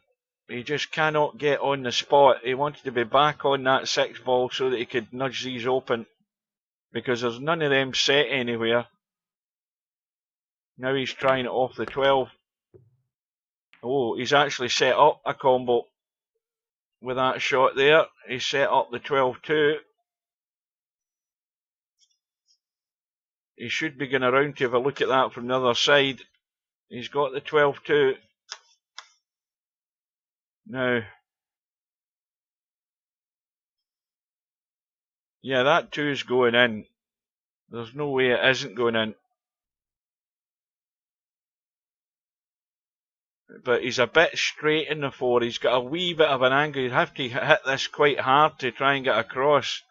He just cannot get on the spot. He wanted to be back on that 6 ball so that he could nudge these open, because there's none of them set anywhere. Now he's trying it off the 12. Oh, he's actually set up a combo with that shot there. He set up the 12-2. He should be going around to have a look at that from the other side. He's got the 12-2. Now, yeah, that 2's going in. There's no way it isn't going in. But he's a bit straight in the 4. He's got a wee bit of an angle. He'd have to hit this quite hard to try and get across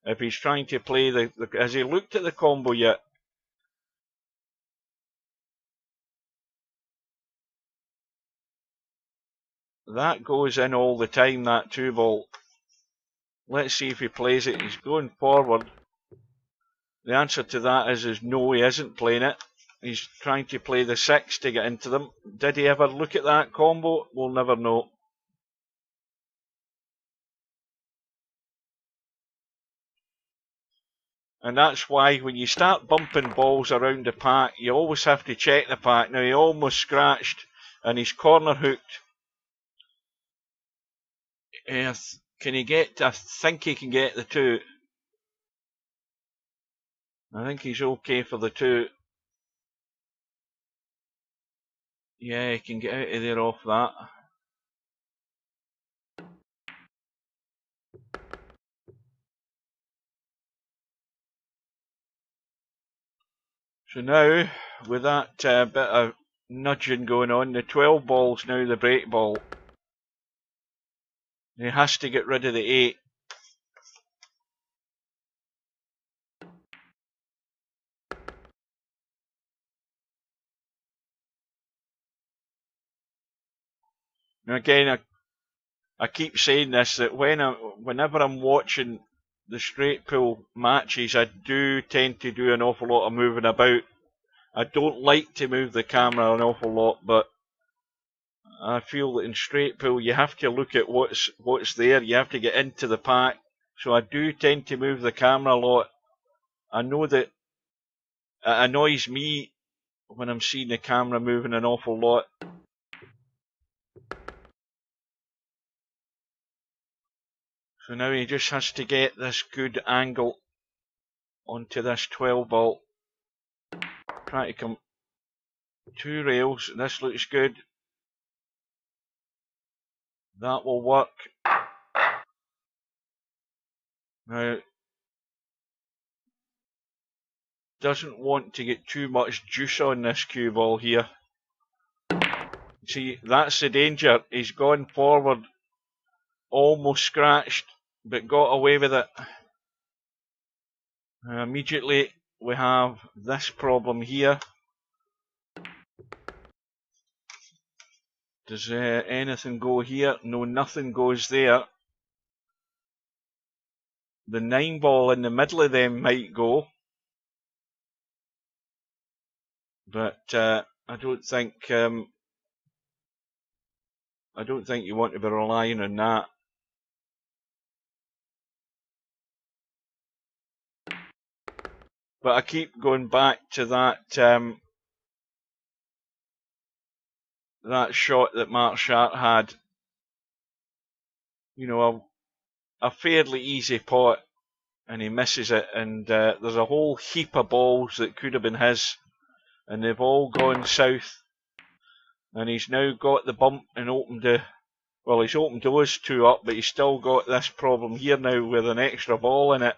if he's trying to play the has he looked at the combo yet? That goes in all the time, that 2 ball. Let's see if he plays it. He's going forward. The answer to that is no, he isn't playing it. He's trying to play the 6 to get into them. Did he ever look at that combo? We'll never know. And that's why when you start bumping balls around the pack, you always have to check the pack. Now he almost scratched and he's corner hooked. Can he get, I think he can get the 2. I think he's okay for the 2. Yeah, he can get out of there off that. So now, with that bit of nudging going on, the 12 ball's now the break ball. He has to get rid of the 8. Now again, I keep saying this, that whenever I'm watching the straight pull matches, I do tend to do an awful lot of moving about. I don't like to move the camera an awful lot, but I feel that in straight pull you have to look at what's there. You have to get into the pack. So I do tend to move the camera a lot. I know that it annoys me when I'm seeing the camera moving an awful lot. So now he just has to get this good angle onto this 12 ball. Try to come 2 rails. This looks good. That will work. Now, doesn't want to get too much juice on this cue ball here. See, that's the danger. He's gone forward, almost scratched, but got away with it. Immediately we have this problem here. Does anything go here? No, nothing goes there. The 9 ball in the middle of them might go, but I don't think you want to be relying on that. But I keep going back to that that shot that Markshark had. You know, a fairly easy pot, and he misses it, and there's a whole heap of balls that could have been his, and they've all gone south, and he's now got the bump and opened the Well, he's opened those two up, but he's still got this problem here now with an extra ball in it.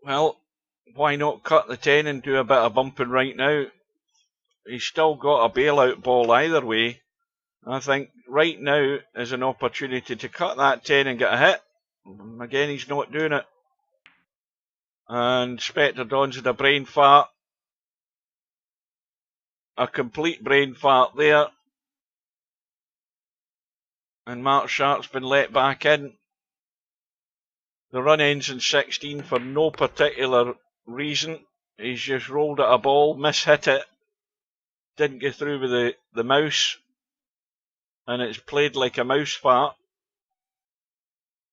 Well, why not cut the 10 and do a bit of bumping right now? He's still got a bailout ball either way. I think right now is an opportunity to cut that 10 and get a hit. Again, he's not doing it. And Spectredawn's had a brain fart. A complete brain fart there. And Markshark's been let back in. The run ends in 16 for no particular reason. He's just rolled at a ball, mishit it, didn't get through with the mouse, and it's played like a mouse fart.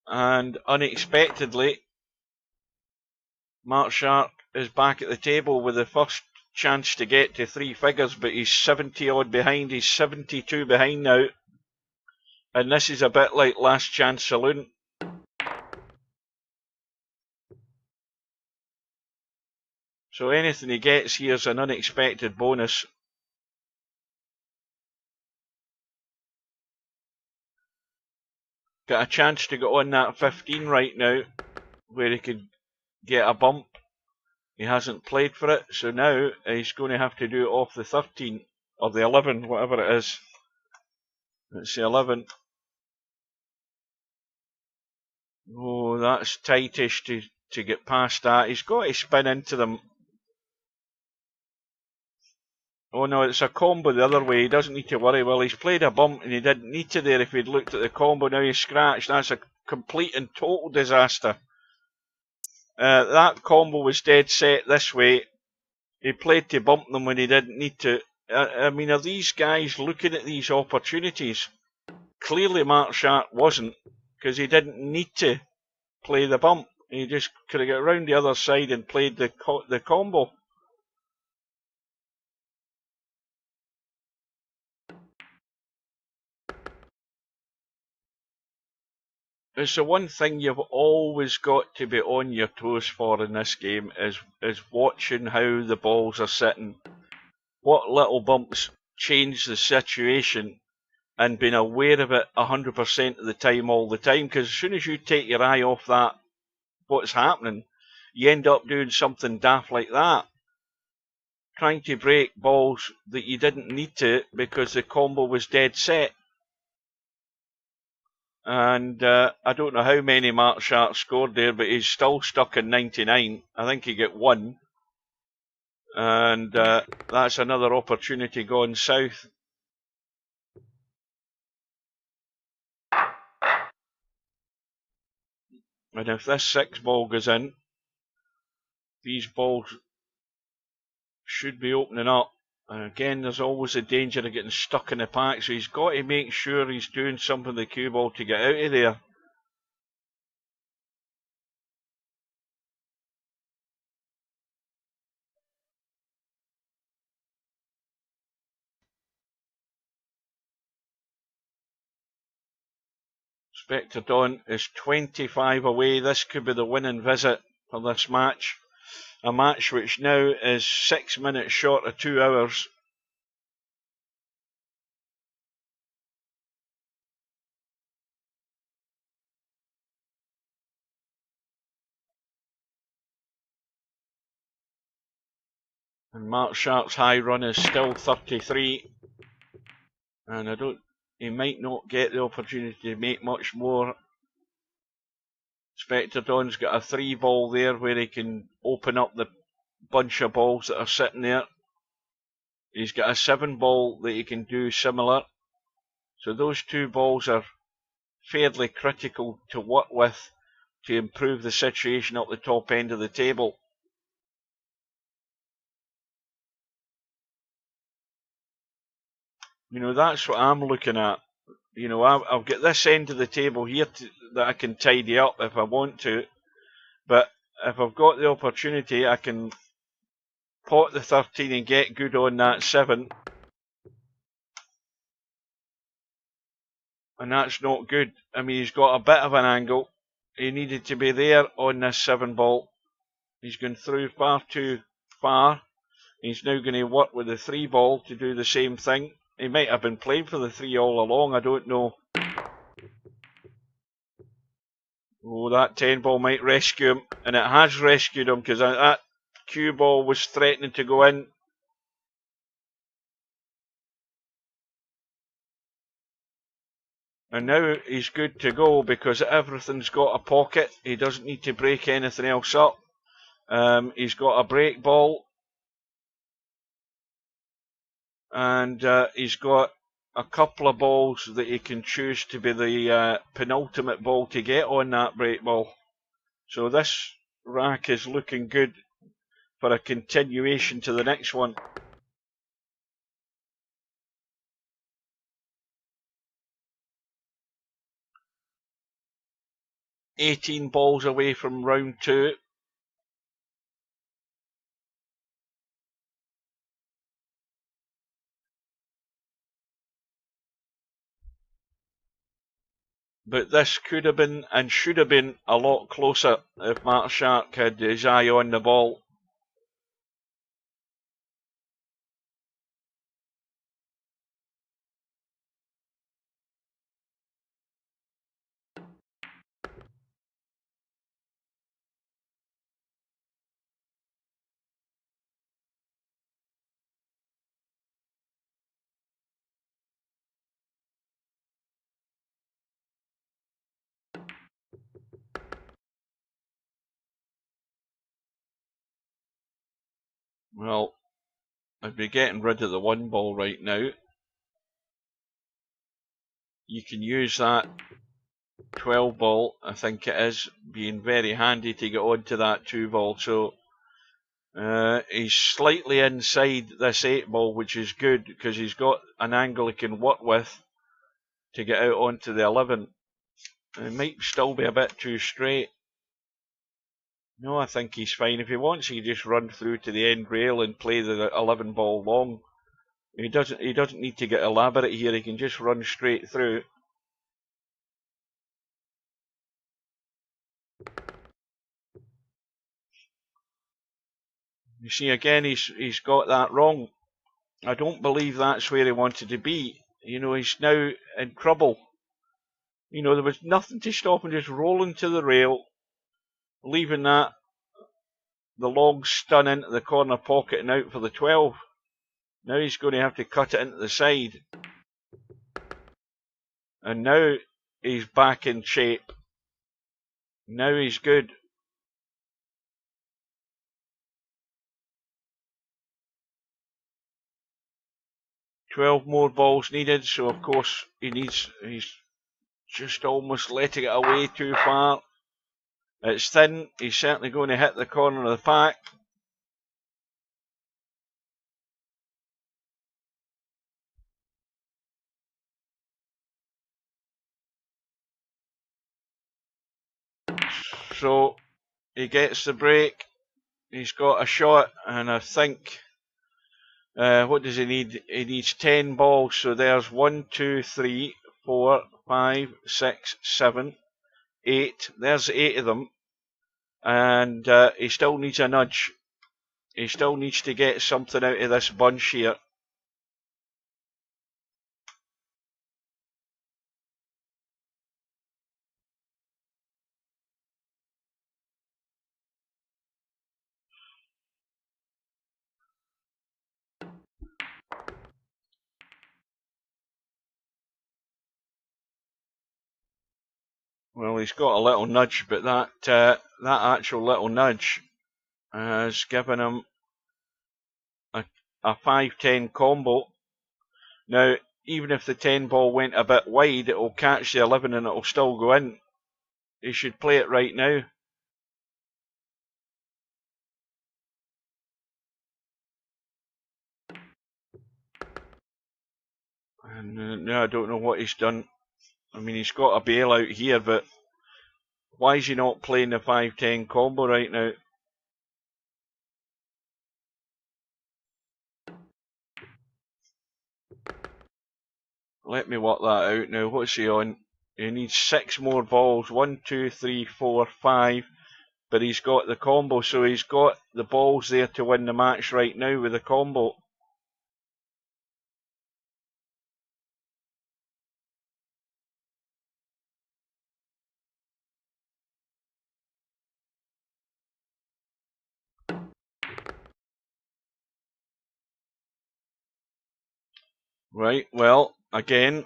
And unexpectedly, Markshark is back at the table with the first chance to get to 3 figures, but he's 70 odd behind. He's 72 behind now. And this is a bit like Last Chance Saloon. So anything he gets here is an unexpected bonus. Got a chance to get on that 15 right now, where he could get a bump. He hasn't played for it, so now he's going to have to do it off the 13, or the 11, whatever it is. Let's say 11. Oh, that's tightish to get past that. He's got to spin into them. Oh no, it's a combo the other way. He doesn't need to worry. Well, he's played a bump and he didn't need to there if he'd looked at the combo. Now he's scratched. That's a complete and total disaster. That combo was dead set this way. He played to bump them when he didn't need to. I mean, are these guys looking at these opportunities? Clearly Markshark wasn't, because he didn't need to play the bump. He just could have got around the other side and played the combo. It's the one thing you've always got to be on your toes for in this game is watching how the balls are sitting. What little bumps change the situation, and being aware of it 100% of the time, all the time. Because as soon as you take your eye off that, what's happening, you end up doing something daft like that. Trying to break balls that you didn't need to because the combo was dead set. And I don't know how many Markshark scored there, but he's still stuck in 99. I think he got 1. And that's another opportunity going south. And if this 6 ball goes in, these balls should be opening up. And again, there's always a danger of getting stuck in the pack, so he's got to make sure he's doing something with the cue ball to get out of there. Spectredawn is 25 away. This could be the winning visit for this match. A match which now is 6 minutes short of 2 hours. And Markshark's high run is still 33. And he might not get the opportunity to make much more. Spectredawn's got a 3 ball there where he can open up the bunch of balls that are sitting there. He's got a 7 ball that he can do similar. So those 2 balls are fairly critical to work with to improve the situation up the top end of the table. You know, that's what I'm looking at. You know, I've got this end of the table here that I can tidy up if I want to. But if I've got the opportunity, I can pot the 13 and get good on that 7. And that's not good. I mean, he's got a bit of an angle. He needed to be there on this 7 ball. He's gone through far too far. He's now going to work with the 3 ball to do the same thing. He might have been playing for the 3 all along, I don't know. Oh, that 10 ball might rescue him. And it has rescued him, because that cue ball was threatening to go in. And now he's good to go, because everything's got a pocket. He doesn't need to break anything else up. He's got a break ball. And he's got a couple of balls that he can choose to be the penultimate ball to get on that break ball. So this rack is looking good for a continuation to the next one. $18 balls away from round 2. But this could have been and should have been a lot closer if Markshark had his eye on the ball. Well, I'd be getting rid of the 1 ball right now. You can use that 12 ball, I think it is, being very handy to get onto that 2 ball. So he's slightly inside this 8 ball, which is good, because he's got an angle he can work with to get out onto the 11. It might still be a bit too straight. No, I think he's fine. If he wants, he can just run through to the end rail and play the 11 ball long. He doesn't need to get elaborate here. He can just run straight through. You see, again, he's got that wrong. I don't believe that's where he wanted to be. You know, he's now in trouble. You know, there was nothing to stop him just rolling to the rail, leaving the long stun into the corner pocket and out for the 12. Now he's going to have to cut it into the side. And now he's back in shape. Now he's good. $12 more balls needed, so of course he's just almost letting it away too far. It's thin. He's certainly going to hit the corner of the pack. So he gets the break. He's got a shot, and I think what does he need? He needs 10 balls. So there's 1, 2, 3, 4, 5, 6, 7, 8. There's 8 of them, and he still needs a nudge. He still needs to get something out of this bunch here. Well, he's got a little nudge, but that actual little nudge has given him a 5-10 combo. Now, even if the 10 ball went a bit wide, it will catch the 11 and it will still go in. He should play it right now. And no, I don't know what he's done. I mean, he's got a bailout here, but Why is he not playing the 5-10 combo right now? Let me work that out now. What's he on? He needs 6 more balls. 1, 2, 3, 4, 5. But he's got the combo, so he's got the balls there to win the match right now with the combo. Right, well, again,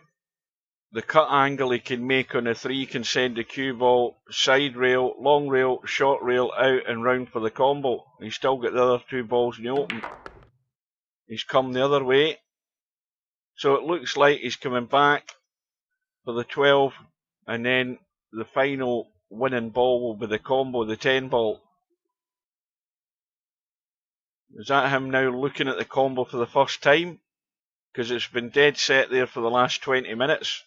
the cut angle he can make on the 3 can send the cue ball side rail, long rail, short rail, out and round for the combo. He's still got the other 2 balls in the open. He's come the other way. So it looks like he's coming back for the 12, and then the final winning ball will be the combo, the 10 ball. Is that him now looking at the combo for the first time? Because it's been dead set there for the last 20 minutes.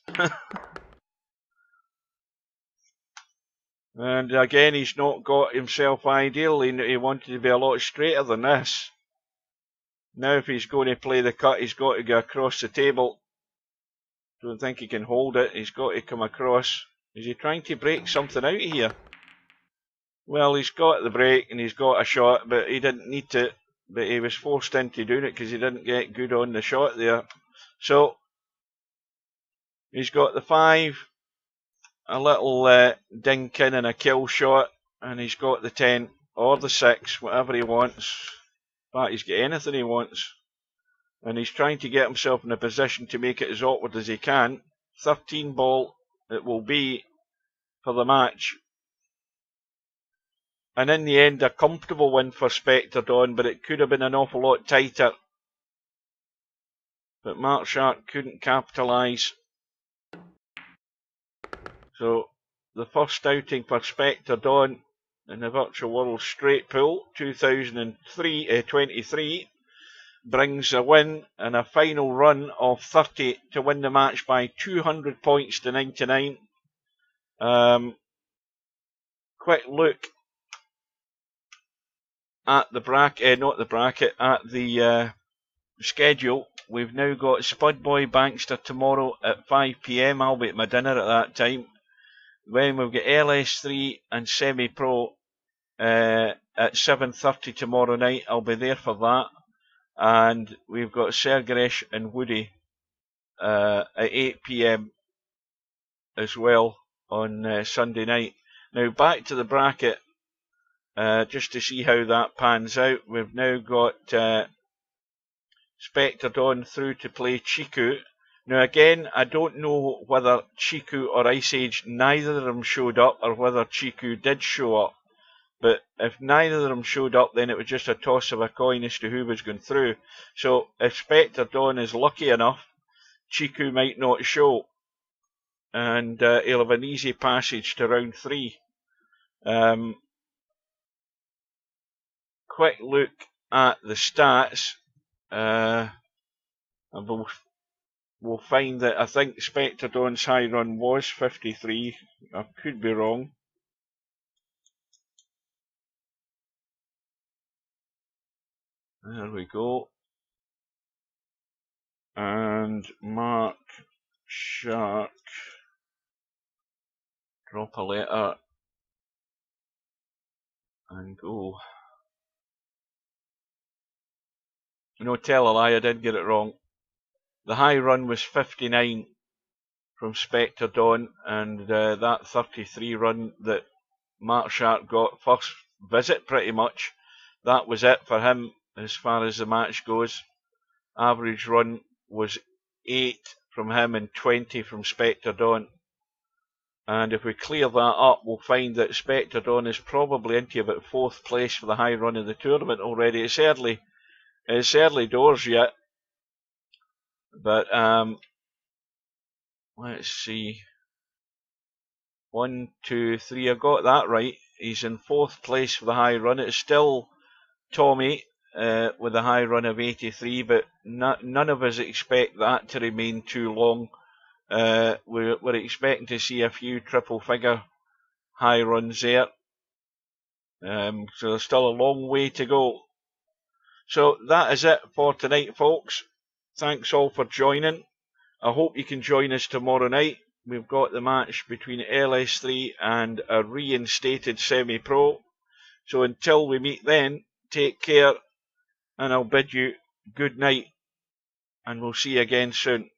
And again, he's not got himself ideal. He wanted to be a lot straighter than this. Now if he's going to play the cut, he's got to go across the table. Don't think he can hold it. He's got to come across. Is he trying to break something out of here? Well, he's got the break and he's got a shot, but he didn't need to. But he was forced into doing it because he didn't get good on the shot there. So he's got the 5, a little dink in and a kill shot, and he's got the 10 or the 6, whatever he wants. In fact, he's got anything he wants. And he's trying to get himself in a position to make it as awkward as he can. 13 ball it will be for the match. And in the end, a comfortable win for Spectredawn, but it could have been an awful lot tighter. But Markshark couldn't capitalise. So, the first outing for Spectredawn in the Virtual World Straight Pool 2023 brings a win and a final run of 30 to win the match by 200 points to 99. Quick look at the bracket, not the bracket, at the schedule. We've now got Spudboy Bankster tomorrow at 5 PM. I'll be at my dinner at that time. Then we've got LS3 and Semi-Pro at 7:30 tomorrow night. I'll be there for that. And we've got Sergeresh and Woody at 8 PM as well on Sunday night. Now back to the bracket. Just to see how that pans out, we've now got Spectredawn through to play Chiku. Now again, I don't know whether Chiku or Ice Age, neither of them showed up, or whether Chiku did show up. But if neither of them showed up, then it was just a toss of a coin as to who was going through. So if Spectredawn is lucky enough, Chiku might not show, and he'll have an easy passage to round 3. Quick look at the stats, and we'll find that I think Spectredawn's high run was 53. I could be wrong. There we go. And Markshark, drop a letter and go. No, tell a lie, I did get it wrong. The high run was 59 from Spectredawn, and that 33 run that Markshark got first visit pretty much, that was it for him as far as the match goes. Average run was 8 from him and 20 from Spectredawn. And if we clear that up, we'll find that Spectredawn is probably into about 4th place for the high run of the tournament already. It's early doors yet, but let's see. 1, 2, 3. I got that right. He's in 4th place for the high run. It's still Tommy with a high run of 83, but none of us expect that to remain too long. We're expecting to see a few triple figure high runs there. So there's still a long way to go. So that is it for tonight, folks. Thanks all for joining. I hope you can join us tomorrow night. We've got the match between LS3 and a reinstated semi-pro. So until we meet then, take care, and I'll bid you good night, and we'll see you again soon.